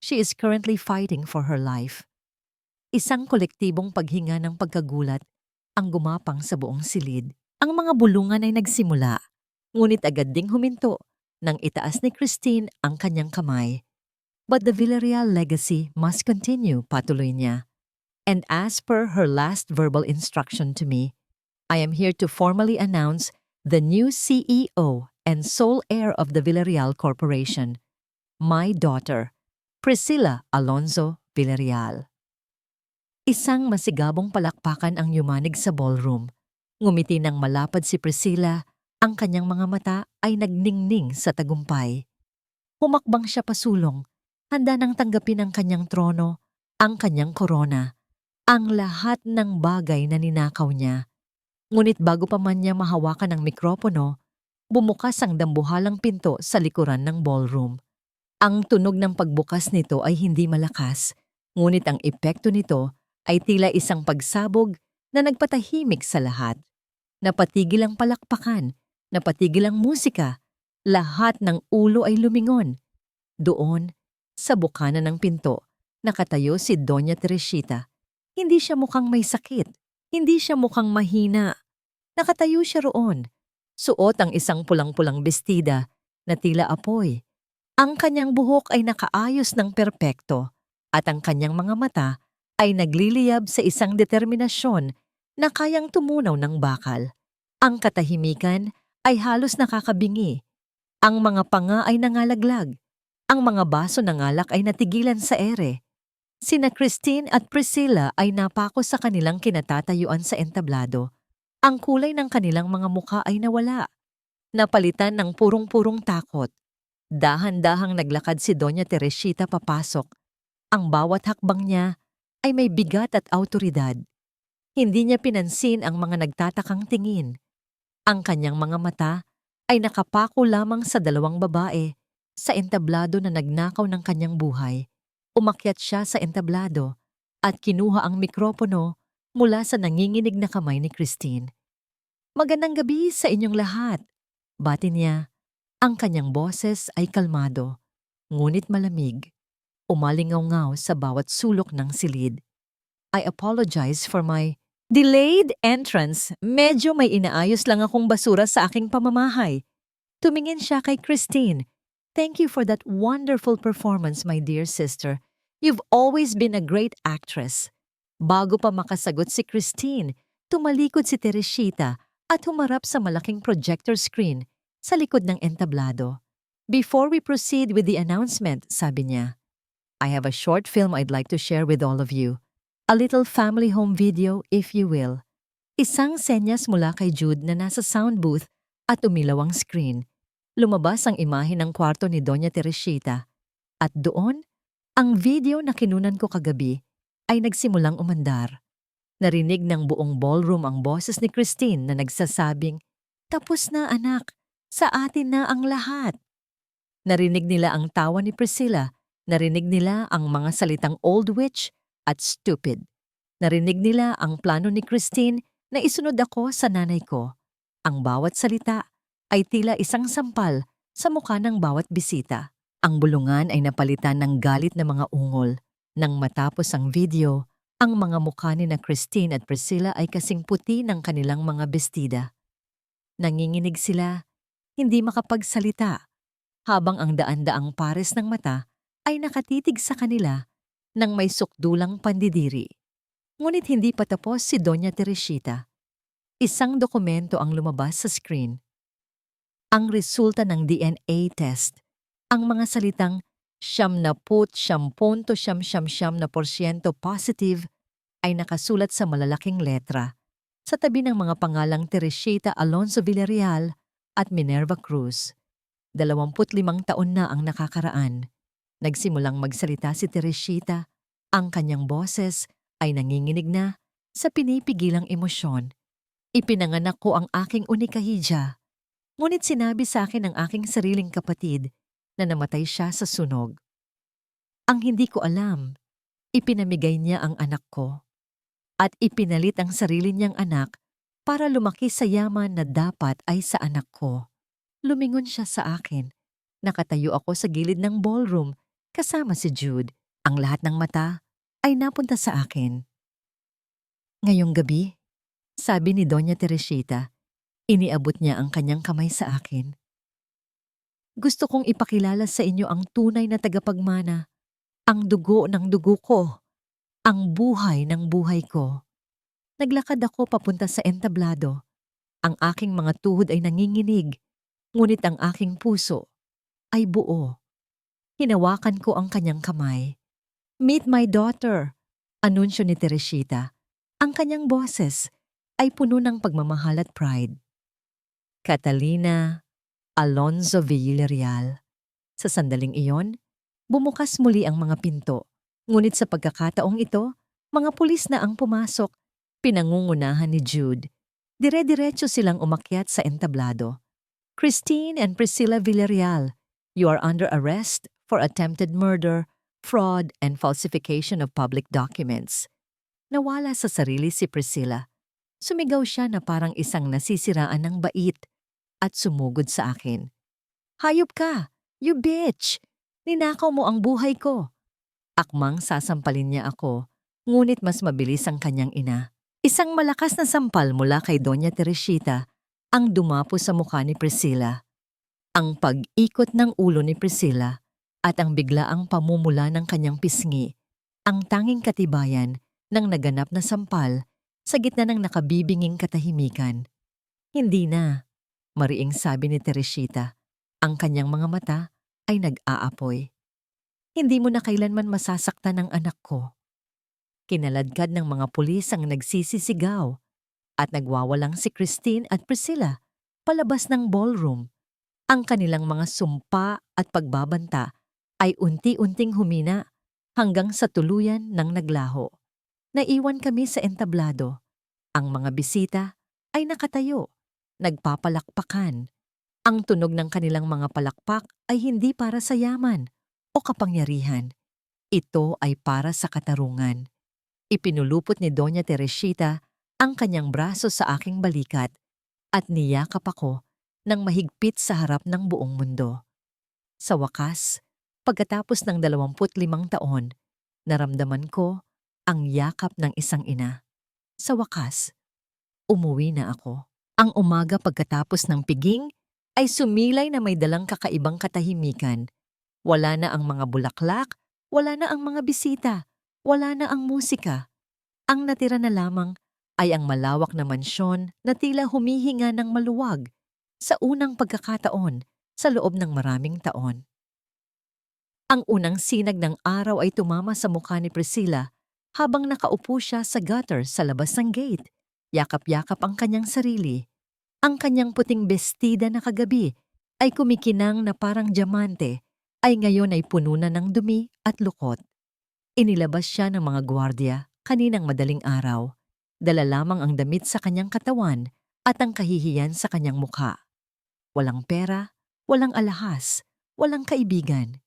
She is currently fighting for her life. Isang kolektibong paghinga ng pagkagulat ang gumapang sa buong silid. Ang mga bulungan ay nagsimula. Ngunit agad ding huminto nang itaas ni Christine ang kanyang kamay. But the Villarreal legacy must continue, patuloy niya. And as per her last verbal instruction to me, I am here to formally announce the new CEO and sole heir of the Villarreal Corporation, my daughter, Priscilla Alonzo Villarreal. Isang masigabong palakpakan ang yumanig sa ballroom. Ngumiti ng malapad si Priscilla. Ang kanyang mga mata ay nagningning sa tagumpay. Humakbang siya pasulong, handa nang tanggapin ang kanyang trono, ang kanyang korona. ang lahat ng bagay na ninakaw niya. Ngunit bago pa man niya mahawakan ang mikropono, bumukas ang dambuhalang pinto sa likuran ng ballroom. Ang tunog ng pagbukas nito ay hindi malakas, ngunit ang epekto nito ay tila isang pagsabog na nagpatahimik sa lahat. Napatigil ang palakpakan, napatigil ang musika, lahat ng ulo ay lumingon. Doon, sa bukana ng pinto, nakatayo si Doña Teresita. Hindi siya mukhang may sakit, hindi siya mukhang mahina. Nakatayo siya roon, suot ang isang pulang-pulang bestida na tila apoy. Ang kanyang buhok ay nakaayos ng perpekto at ang kanyang mga mata ay nagliliyab sa isang determinasyon na kayang tumunaw ng bakal. Ang katahimikan ay halos nakakabingi. Ang mga panga ay nangalaglag. Ang mga baso ng alak ay natigilan sa ere. Sina Christine at Priscilla ay napako sa kanilang kinatatayuan sa entablado. Ang kulay ng kanilang mga mukha ay nawala. Napalitan ng purong-purong takot. Dahan-dahang naglakad si Doña Teresita papasok. Ang bawat hakbang niya ay may bigat at awtoridad. Hindi niya pinansin ang mga nagtatakang tingin. Ang kanyang mga mata ay nakapako lamang sa dalawang babae sa entablado na nagnakaw ng kanyang buhay. Umakyat siya sa entablado at kinuha ang mikropono mula sa nanginginig na kamay ni Christine. "Magandang gabi sa inyong lahat," bati niya. Ang kanyang boses ay kalmado, ngunit malamig, umalingaw-ngaw sa bawat sulok ng silid. "I apologize for my delayed entrance. Medyo may inaayos lang akong basura sa aking pamamahay." Tumingin siya kay Christine. "Thank you for that wonderful performance, my dear sister. You've always been a great actress." Bago pa makasagot si Christine, tumalikod si Teresita at humarap sa malaking projector screen sa likod ng entablado. "Before we proceed with the announcement," sabi niya, "I have a short film I'd like to share with all of you. A little family home video, if you will." Isang senyas mula kay Jude na nasa sound booth at umilaw ang screen. Lumabas ang imahe ng kwarto ni Doña Teresita. At doon, ang video na kinunan ko kagabi ay nagsimulang umandar. Narinig ng buong ballroom ang boses ni Christine na nagsasabing, "Tapos na anak, sa atin na ang lahat." Narinig nila ang tawa ni Priscilla, narinig nila ang mga salitang old witch at stupid. Narinig nila ang plano ni Christine na isunod ako sa nanay ko. Ang bawat salita ay tila isang sampal sa mukha ng bawat bisita. Ang bulungan ay napalitan ng galit na mga ungol. Nang matapos ang video, ang mga mukha ni na Christine at Priscilla ay kasing puti ng kanilang mga bestida. Nanginginig sila, hindi makapagsalita, habang ang daan-daang pares ng mata ay nakatitig sa kanila nang may sukdulang pandidiri. Ngunit hindi pa tapos si Doña Teresita. Isang dokumento ang lumabas sa screen. Ang resulta ng DNA test, ang mga salitang 99.999% positive ay nakasulat sa malalaking letra sa tabi ng mga pangalang Teresita Alonso Villarreal at Minerva Cruz. 25 taon na ang nakakaraan. Nagsimulang magsalita si Teresita. Ang kanyang boses ay nanginginig na sa pinipigilang emosyon. "Ipinanganak ko ang aking unikahidya. Ngunit sinabi sa akin ng aking sariling kapatid na namatay siya sa sunog. Ang hindi ko alam, ipinamigay niya ang anak ko at ipinalit ang sarili niyang anak para lumaki sa yaman na dapat ay sa anak ko." Lumingon siya sa akin. Nakatayo ako sa gilid ng ballroom kasama si Jude. Ang lahat ng mata ay napunta sa akin. "Ngayong gabi," sabi ni Doña Teresita, iniabot niya ang kanyang kamay sa akin. "Gusto kong ipakilala sa inyo ang tunay na tagapagmana, ang dugo ng dugo ko, ang buhay ng buhay ko." Naglakad ako papunta sa entablado. Ang aking mga tuhod ay nanginginig, ngunit ang aking puso ay buo. Hinawakan ko ang kanyang kamay. "Meet my daughter," anunsyo ni Teresita. Ang kanyang boses ay puno ng pagmamahal at pride. "Catalina Alonso Villarreal." Sa sandaling iyon, bumukas muli ang mga pinto. Ngunit sa pagkakataong ito, Mga pulis na ang pumasok, pinangungunahan ni Jude. Dire-diretso silang umakyat sa entablado. Christine and Priscilla Villarreal, you are under arrest for attempted murder, fraud, and falsification of public documents. Nawala sa sarili si Priscilla. Sumigaw siya na parang isang nasisiraan ng bait at sumugod sa akin. Hayop ka! You bitch! Ninakaw mo ang buhay ko! Akmang sasampalin niya ako, ngunit mas mabilis ang kanyang ina. Isang malakas na sampal mula kay Doña Teresita ang dumapo sa mukha ni Priscilla. Ang pag-ikot ng ulo ni Priscilla at ang biglaang pamumula ng kanyang pisngi, ang tanging katibayan ng naganap na sampal sa gitna ng nakabibinging katahimikan. Hindi na, mariing sabi ni Teresita. Ang kanyang mga mata ay nag-aapoy. Hindi mo na kailanman masasaktan ang anak ko. Kinaladkad ng mga pulis ang nagsisisigaw at nagwawalang si Christine at Priscilla palabas ng ballroom. Ang kanilang mga sumpa at pagbabanta ay unti-unting humina hanggang sa tuluyan ng naglaho. Naiwan kami sa entablado. Ang mga bisita ay nakatayo, nagpapalakpakan. Ang tunog ng kanilang mga palakpak ay hindi para sa yaman o kapangyarihan. Ito ay para sa katarungan. Ipinulupot ni Doña Teresita ang kanyang braso sa aking balikat at niyakap ako ng mahigpit sa harap ng buong mundo. Sa wakas, pagkatapos ng 25 taon, naramdaman ko ang yakap ng isang ina. Sa wakas, umuwi na ako. Ang umaga pagkatapos ng piging ay sumilay na may dalang kakaibang katahimikan. Wala na ang mga bulaklak, wala na ang mga bisita, wala na ang musika. Ang natira na lamang ay ang malawak na mansyon na tila humihinga ng maluwag sa unang pagkakataon sa loob ng maraming taon. Ang unang sinag ng araw ay tumama sa mukha ni Priscilla habang nakaupo siya sa gutter sa labas ng gate. Yakap-yakap ang kanyang sarili. Ang kanyang puting bestida na kagabi ay kumikinang na parang diamante ay ngayon ay puno na ng dumi at lukot. Inilabas siya ng mga gwardiya kaninang madaling araw. Dala lamang ang damit sa kanyang katawan at ang kahihiyan sa kanyang mukha. Walang pera, walang alahas, walang kaibigan.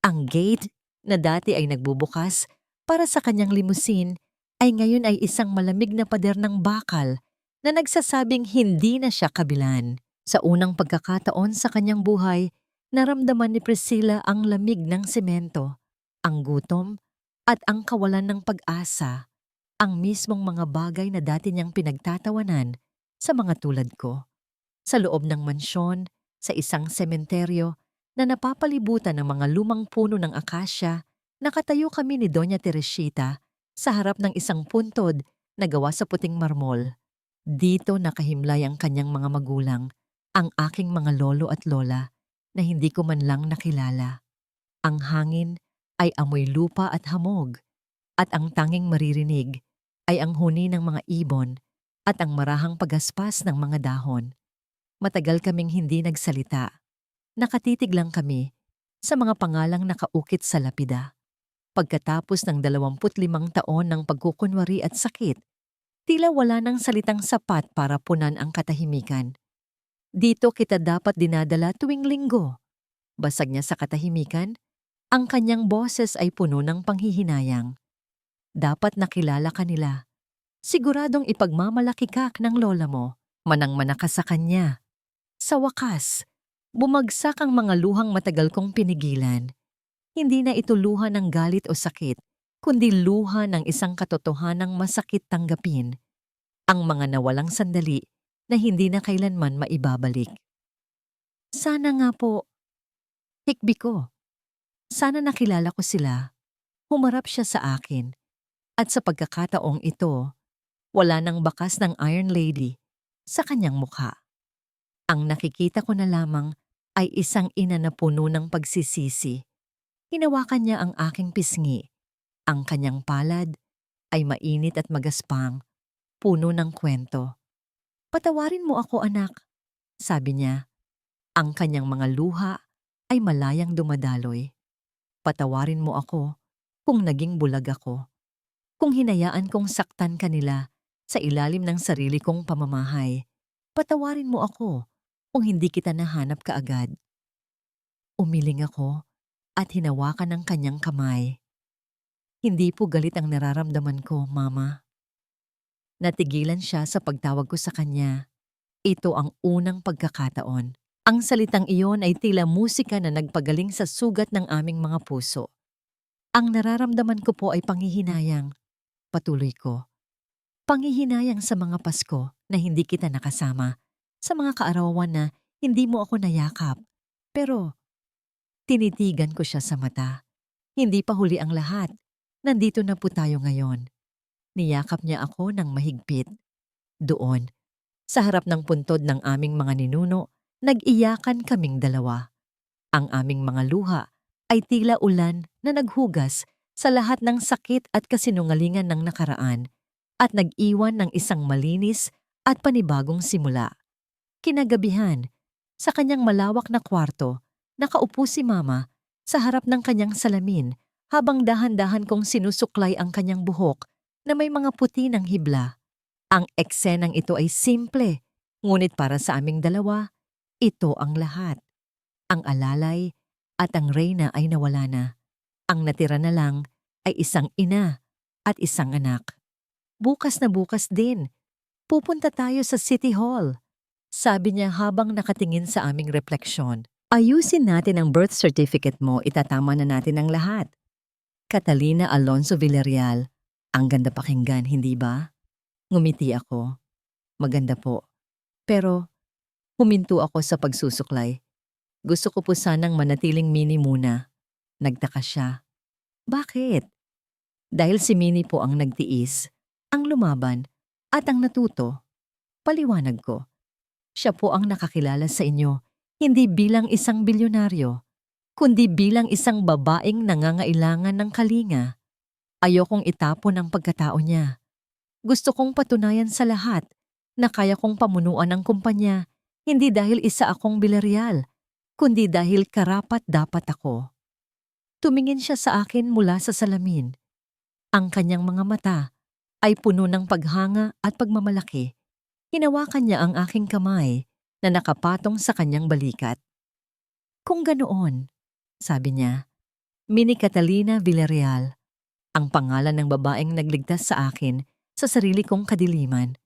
Ang gate na dati ay nagbubukas para sa kanyang limusin ay ngayon ay isang malamig na pader ng bakal na nagsasabing hindi na siya kabilan. Sa unang pagkakataon sa kanyang buhay, naramdaman ni Priscilla ang lamig ng semento, ang gutom, at ang kawalan ng pag-asa, ang mismong mga bagay na dati niyang pinagtatawanan sa mga tulad ko. Sa loob ng mansyon, sa isang sementeryo na napapalibutan ng mga lumang puno ng akasya, nakatayo kami ni Doña Teresita sa harap ng isang puntod na gawa sa puting marmol. Dito nakahimlay ang kanyang mga magulang, ang aking mga lolo at lola na hindi ko man lang nakilala. Ang hangin ay amoy lupa at hamog, at ang tanging maririnig ay ang huni ng mga ibon at ang marahang pagaspas ng mga dahon. Matagal kaming hindi nagsalita. Nakatitig lang kami sa mga pangalang nakaukit sa lapida. Pagkatapos ng 25 taon ng pagkukunwari at sakit, tila wala nang salitang sapat para punan ang katahimikan. Dito kita dapat dinadala tuwing linggo. Basag niya sa katahimikan, ang kanyang boses ay puno ng panghihinayang. Dapat nakilala ka nila. Siguradong ipagmamalaki ka ng lola mo. Manang-mana ka sa kanya. Sa wakas, bumagsak ang mga luhang matagal kong pinigilan. Hindi na ito luha ng galit o sakit, kundi luha ng isang katotohanang masakit tanggapin. Ang mga nawalang sandali na hindi na kailanman maibabalik. Sana nga po, hikbi ko. Sana nakilala ko sila. Humarap siya sa akin. At sa pagkakataong ito, wala nang bakas ng Iron Lady sa kanyang mukha. Ang nakikita ko na lamang ay isang ina na puno ng pagsisisi. Hinawakan niya ang aking pisngi. Ang kanyang palad ay mainit at magaspang, puno ng kwento. Patawarin mo ako, anak, sabi niya. Ang kanyang mga luha ay malayang dumadaloy. Patawarin mo ako kung naging bulag ako. Kung hinayaan kong saktan kanila sa ilalim ng sarili kong pamamahay, patawarin mo ako kung hindi kita nahanap kaagad. Umiling ako at hinawakan ng kanyang kamay. Hindi po galit ang nararamdaman ko, Mama. Natigilan siya sa pagtawag ko sa kanya. Ito ang unang pagkakataon. Ang salitang iyon ay tila musika na nagpagaling sa sugat ng aming mga puso. Ang nararamdaman ko po ay panghihinayang. Patuloy ko. Panghihinayang sa mga Pasko na hindi kita nakasama. Sa mga kaarawan na hindi mo ako nayakap. Pero tinitigan ko siya sa mata. Hindi pa huli ang lahat. Nandito na po tayo ngayon. Niyakap niya ako ng mahigpit. Doon, sa harap ng puntod ng aming mga ninuno, nag-iyakan kaming dalawa. Ang aming mga luha ay tila ulan na naghugas sa lahat ng sakit at kasinungalingan ng nakaraan at nag-iwan ng isang malinis at panibagong simula. Kinagabihan, sa kanyang malawak na kwarto, nakaupo si Mama sa harap ng kanyang salamin habang dahan-dahan kong sinusuklay ang kanyang buhok na may mga puti ng hibla. Ang eksenang ito ay simple, ngunit para sa aming dalawa, ito ang lahat. Ang alalay at ang reyna ay nawala na. Ang natira na lang ay isang ina at isang anak. Bukas na bukas din, pupunta tayo sa City Hall. Sabi niya habang nakatingin sa aming refleksyon. Ayusin natin ang birth certificate mo, itatama na natin ang lahat. Catalina Alonso Villarreal. Ang ganda pakinggan, hindi ba? Ngumiti ako. Maganda po. Pero huminto ako sa pagsusuklay. Gusto ko po sanang manatiling Minnie muna. Nagtaka siya. Bakit? Dahil si Minnie po ang nagtiis, ang lumaban, at ang natuto. Paliwanag ko. Siya po ang nakakilala sa inyo, hindi bilang isang bilyonaryo, kundi bilang isang babaeng nangangailangan ng kalinga. Ayokong itapon ang pagkatao niya. Gusto kong patunayan sa lahat na kaya kong pamunuan ang kumpanya, hindi dahil isa akong Villarreal, kundi dahil karapat-dapat ako. Tumingin siya sa akin mula sa salamin. Ang kanyang mga mata ay puno ng paghanga at pagmamalaki. Hinawakan niya ang aking kamay na nakapatong sa kanyang balikat. Kung ganoon, sabi niya, Minnie Catalina Villarreal, ang pangalan ng babaeng nagligtas sa akin sa sarili kong kadiliman.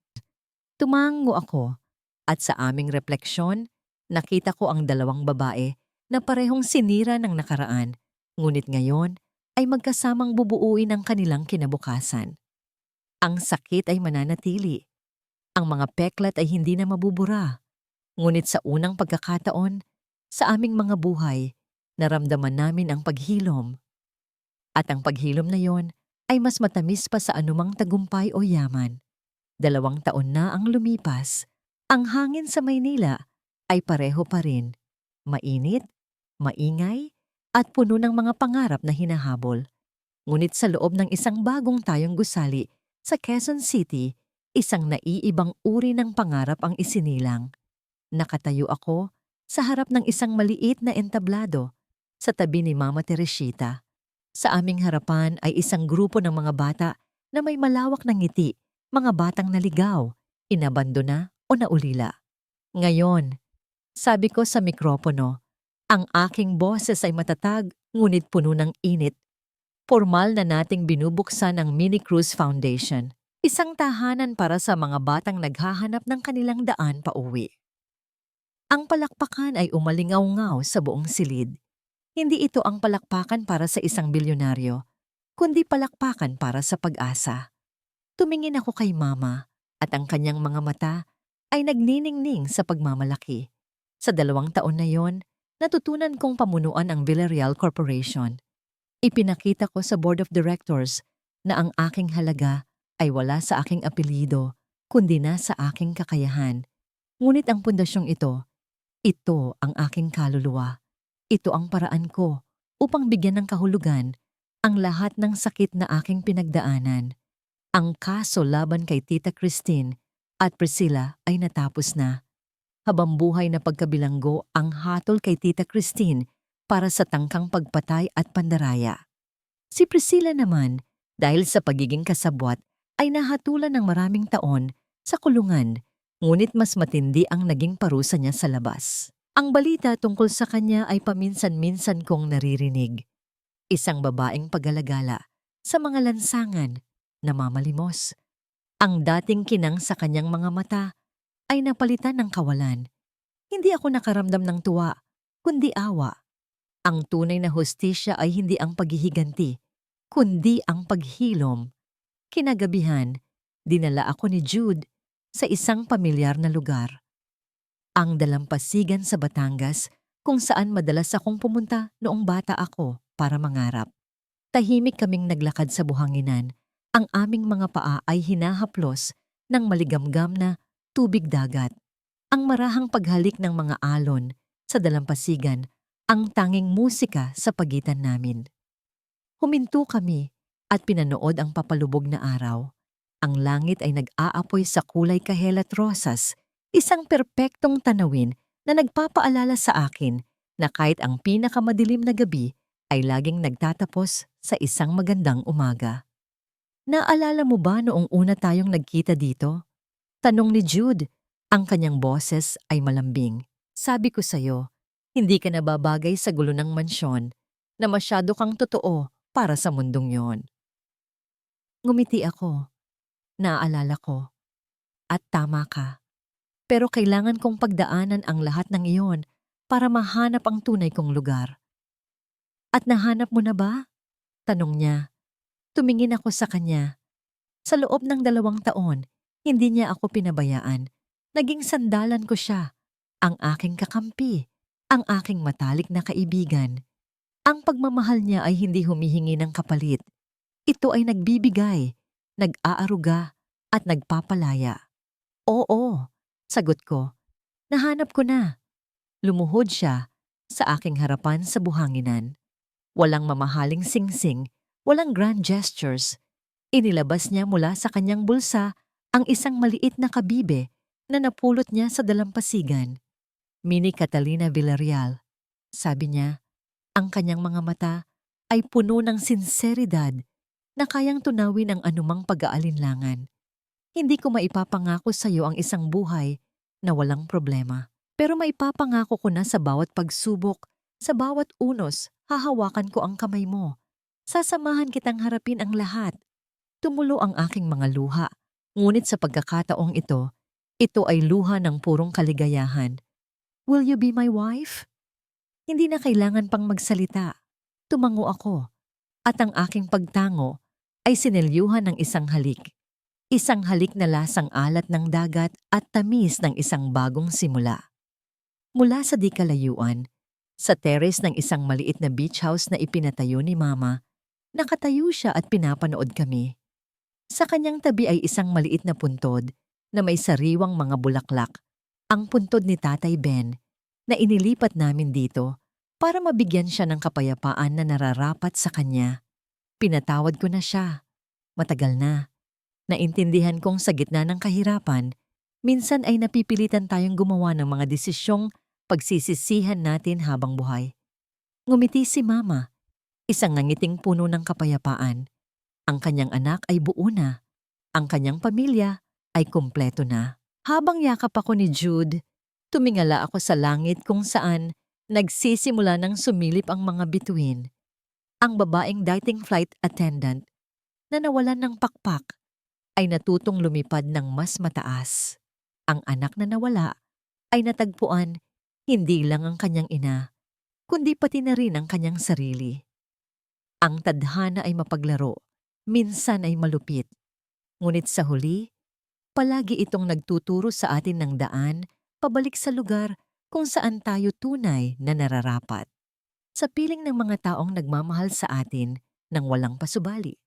Tumango ako at sa aming refleksyon, nakita ko ang dalawang babae na parehong sinira ng nakaraan, ngunit ngayon ay magkasamang bubuuin ang kanilang kinabukasan. Ang sakit ay mananatili. Ang mga peklat ay hindi na mabubura. Ngunit sa unang pagkakataon, sa aming mga buhay, naramdaman namin ang paghilom. At ang paghilom na yon ay mas matamis pa sa anumang tagumpay o yaman. 2 taon na ang lumipas. Ang hangin sa Maynila ay pareho pa rin. Mainit, maingay, at puno ng mga pangarap na hinahabol. Ngunit sa loob ng isang bagong tayong gusali sa Quezon City, isang naiibang uri ng pangarap ang isinilang. Nakatayo ako sa harap ng isang maliit na entablado sa tabi ni Mama Teresita. Sa aming harapan ay isang grupo ng mga bata na may malawak na ngiti, mga batang naligaw, inabandona o naulila. Ngayon, sabi ko sa mikropono, ang aking boses ay matatag ngunit puno ng init. Formal na nating binubuksan ang Minnie Cruz Foundation, isang tahanan para sa mga batang naghahanap ng kanilang daan pauwi. Ang palakpakan ay umalingaw-ngaw sa buong silid. Hindi ito ang palakpakan para sa isang bilyonaryo, kundi palakpakan para sa pag-asa. Tumingin ako kay Mama at ang kanyang mga mata ay nagniningning sa pagmamalaki. Sa 2 taon na yon, natutunan kong pamunuan ang Villarreal Corporation. Ipinakita ko sa Board of Directors na ang aking halaga ay wala sa aking apelyido, kundi na sa aking kakayahan. Ngunit ang pundasyong ito ang aking kaluluwa. Ito ang paraan ko upang bigyan ng kahulugan ang lahat ng sakit na aking pinagdaanan. Ang kaso laban kay Tita Christine at Priscilla ay natapos na. Habang buhay na pagkabilanggo ang hatol kay Tita Christine para sa tangkang pagpatay at pandaraya. Si Priscilla naman Dahil sa pagiging kasabwat, ay nahatulan ng maraming taon sa kulungan, ngunit mas matindi ang naging parusa niya sa labas. Ang balita tungkol sa kanya ay paminsan-minsan kong naririnig. Isang babaeng pag-alagala sa mga lansangan, namamalimos. Ang dating kinang sa kanyang mga mata ay napalitan ng kawalan. Hindi ako nakaramdam ng tuwa, kundi awa. Ang tunay na hustisya ay hindi ang paghihiganti, kundi ang paghilom. Kinagabihan, dinala ako ni Jude sa isang pamilyar na lugar. Ang dalampasigan sa Batangas, kung saan madalas akong pumunta noong bata ako para mangarap. Tahimik kaming naglakad sa buhanginan. Ang aming mga paa ay hinahaplos ng maligamgam na tubig dagat. Ang marahang paghalik ng mga alon sa dalampasigan ang tanging musika sa pagitan namin. Huminto kami at pinanood ang papalubog na araw. Ang langit ay nag-aapoy sa kulay kahel at rosas, isang perpektong tanawin na nagpapaalala sa akin na kahit ang pinakamadilim na gabi ay laging nagtatapos sa isang magandang umaga. Naalala mo ba noong una tayong nagkita dito? Tanong ni Jude. Ang kanyang boses ay malambing. Sabi ko sa'yo, hindi ka nababagay sa gulo ng mansyon na masyado kang totoo para sa mundong yon. Ngumiti ako. Naaalala ko. At tama ka. Pero kailangan kong pagdaanan ang lahat ng iyon para mahanap ang tunay kong lugar. At nahanap mo na ba? Tanong niya. Tumingin ako sa kanya. Sa loob ng 2 taon, hindi niya ako pinabayaan. Naging sandalan ko siya, ang aking kakampi, ang aking matalik na kaibigan. Ang pagmamahal niya ay hindi humihingi ng kapalit. Ito ay nagbibigay, nag-aaruga, at nagpapalaya. Oo, sagot ko. Nahanap ko na. Lumuhod siya sa aking harapan sa buhanginan. Walang mamahaling singsing, walang grand gestures. Inilabas niya mula sa kanyang bulsa ang isang maliit na kabibe na napulot niya sa dalampasigan. Mini Catalina Villarreal, sabi niya. Ang kanyang mga mata ay puno ng sinseridad na kayang tunawin ang anumang pag-aalinlangan. Hindi ko maipapangako sa iyo ang isang buhay na walang problema. Pero maipapangako ko na sa bawat pagsubok, sa bawat unos, hahawakan ko ang kamay mo. Sasamahan kitang harapin ang lahat. Tumulo ang aking mga luha, ngunit sa pagkakataong ito ay luha ng purong kaligayahan. Will you be my wife? Hindi na kailangan pang magsalita. Tumango ako, at ang aking pagtango ay sinelyuhan ng isang halik. Isang halik na lasang alat ng dagat at tamis ng isang bagong simula. Mula sa di kalayuan, sa terrace ng isang maliit na beach house na ipinatayo ni Mama, nakatayo siya at pinapanood kami. Sa kanyang tabi ay isang maliit na puntod na may sariwang mga bulaklak, ang puntod ni Tatay Ben, na inilipat namin dito para mabigyan siya ng kapayapaan na nararapat sa kanya. Pinatawad ko na siya. Matagal na. Naintindihan kong sa gitna ng kahirapan, minsan ay napipilitan tayong gumawa ng mga desisyong pagsisisihan natin habang buhay. Ngumiti si Mama, isang nangiting puno ng kapayapaan. Ang kanyang anak ay buo na. Ang kanyang pamilya ay kumpleto na. Habang yakap ako ni Jude, tumingala ako sa langit kung saan nagsisimula ng sumilip ang mga bituin. Ang babaeng dating flight attendant na nawalan ng pakpak ay natutong lumipad ng mas mataas. Ang anak na nawala ay natagpuan hindi lang ang kanyang ina, kundi pati na rin ang kanyang sarili. Ang tadhana ay mapaglaro, minsan ay malupit. Ngunit sa huli, palagi itong nagtuturo sa atin ng daan pabalik sa lugar kung saan tayo tunay na nararapat. Sa piling ng mga taong nagmamahal sa atin nang walang pasubali.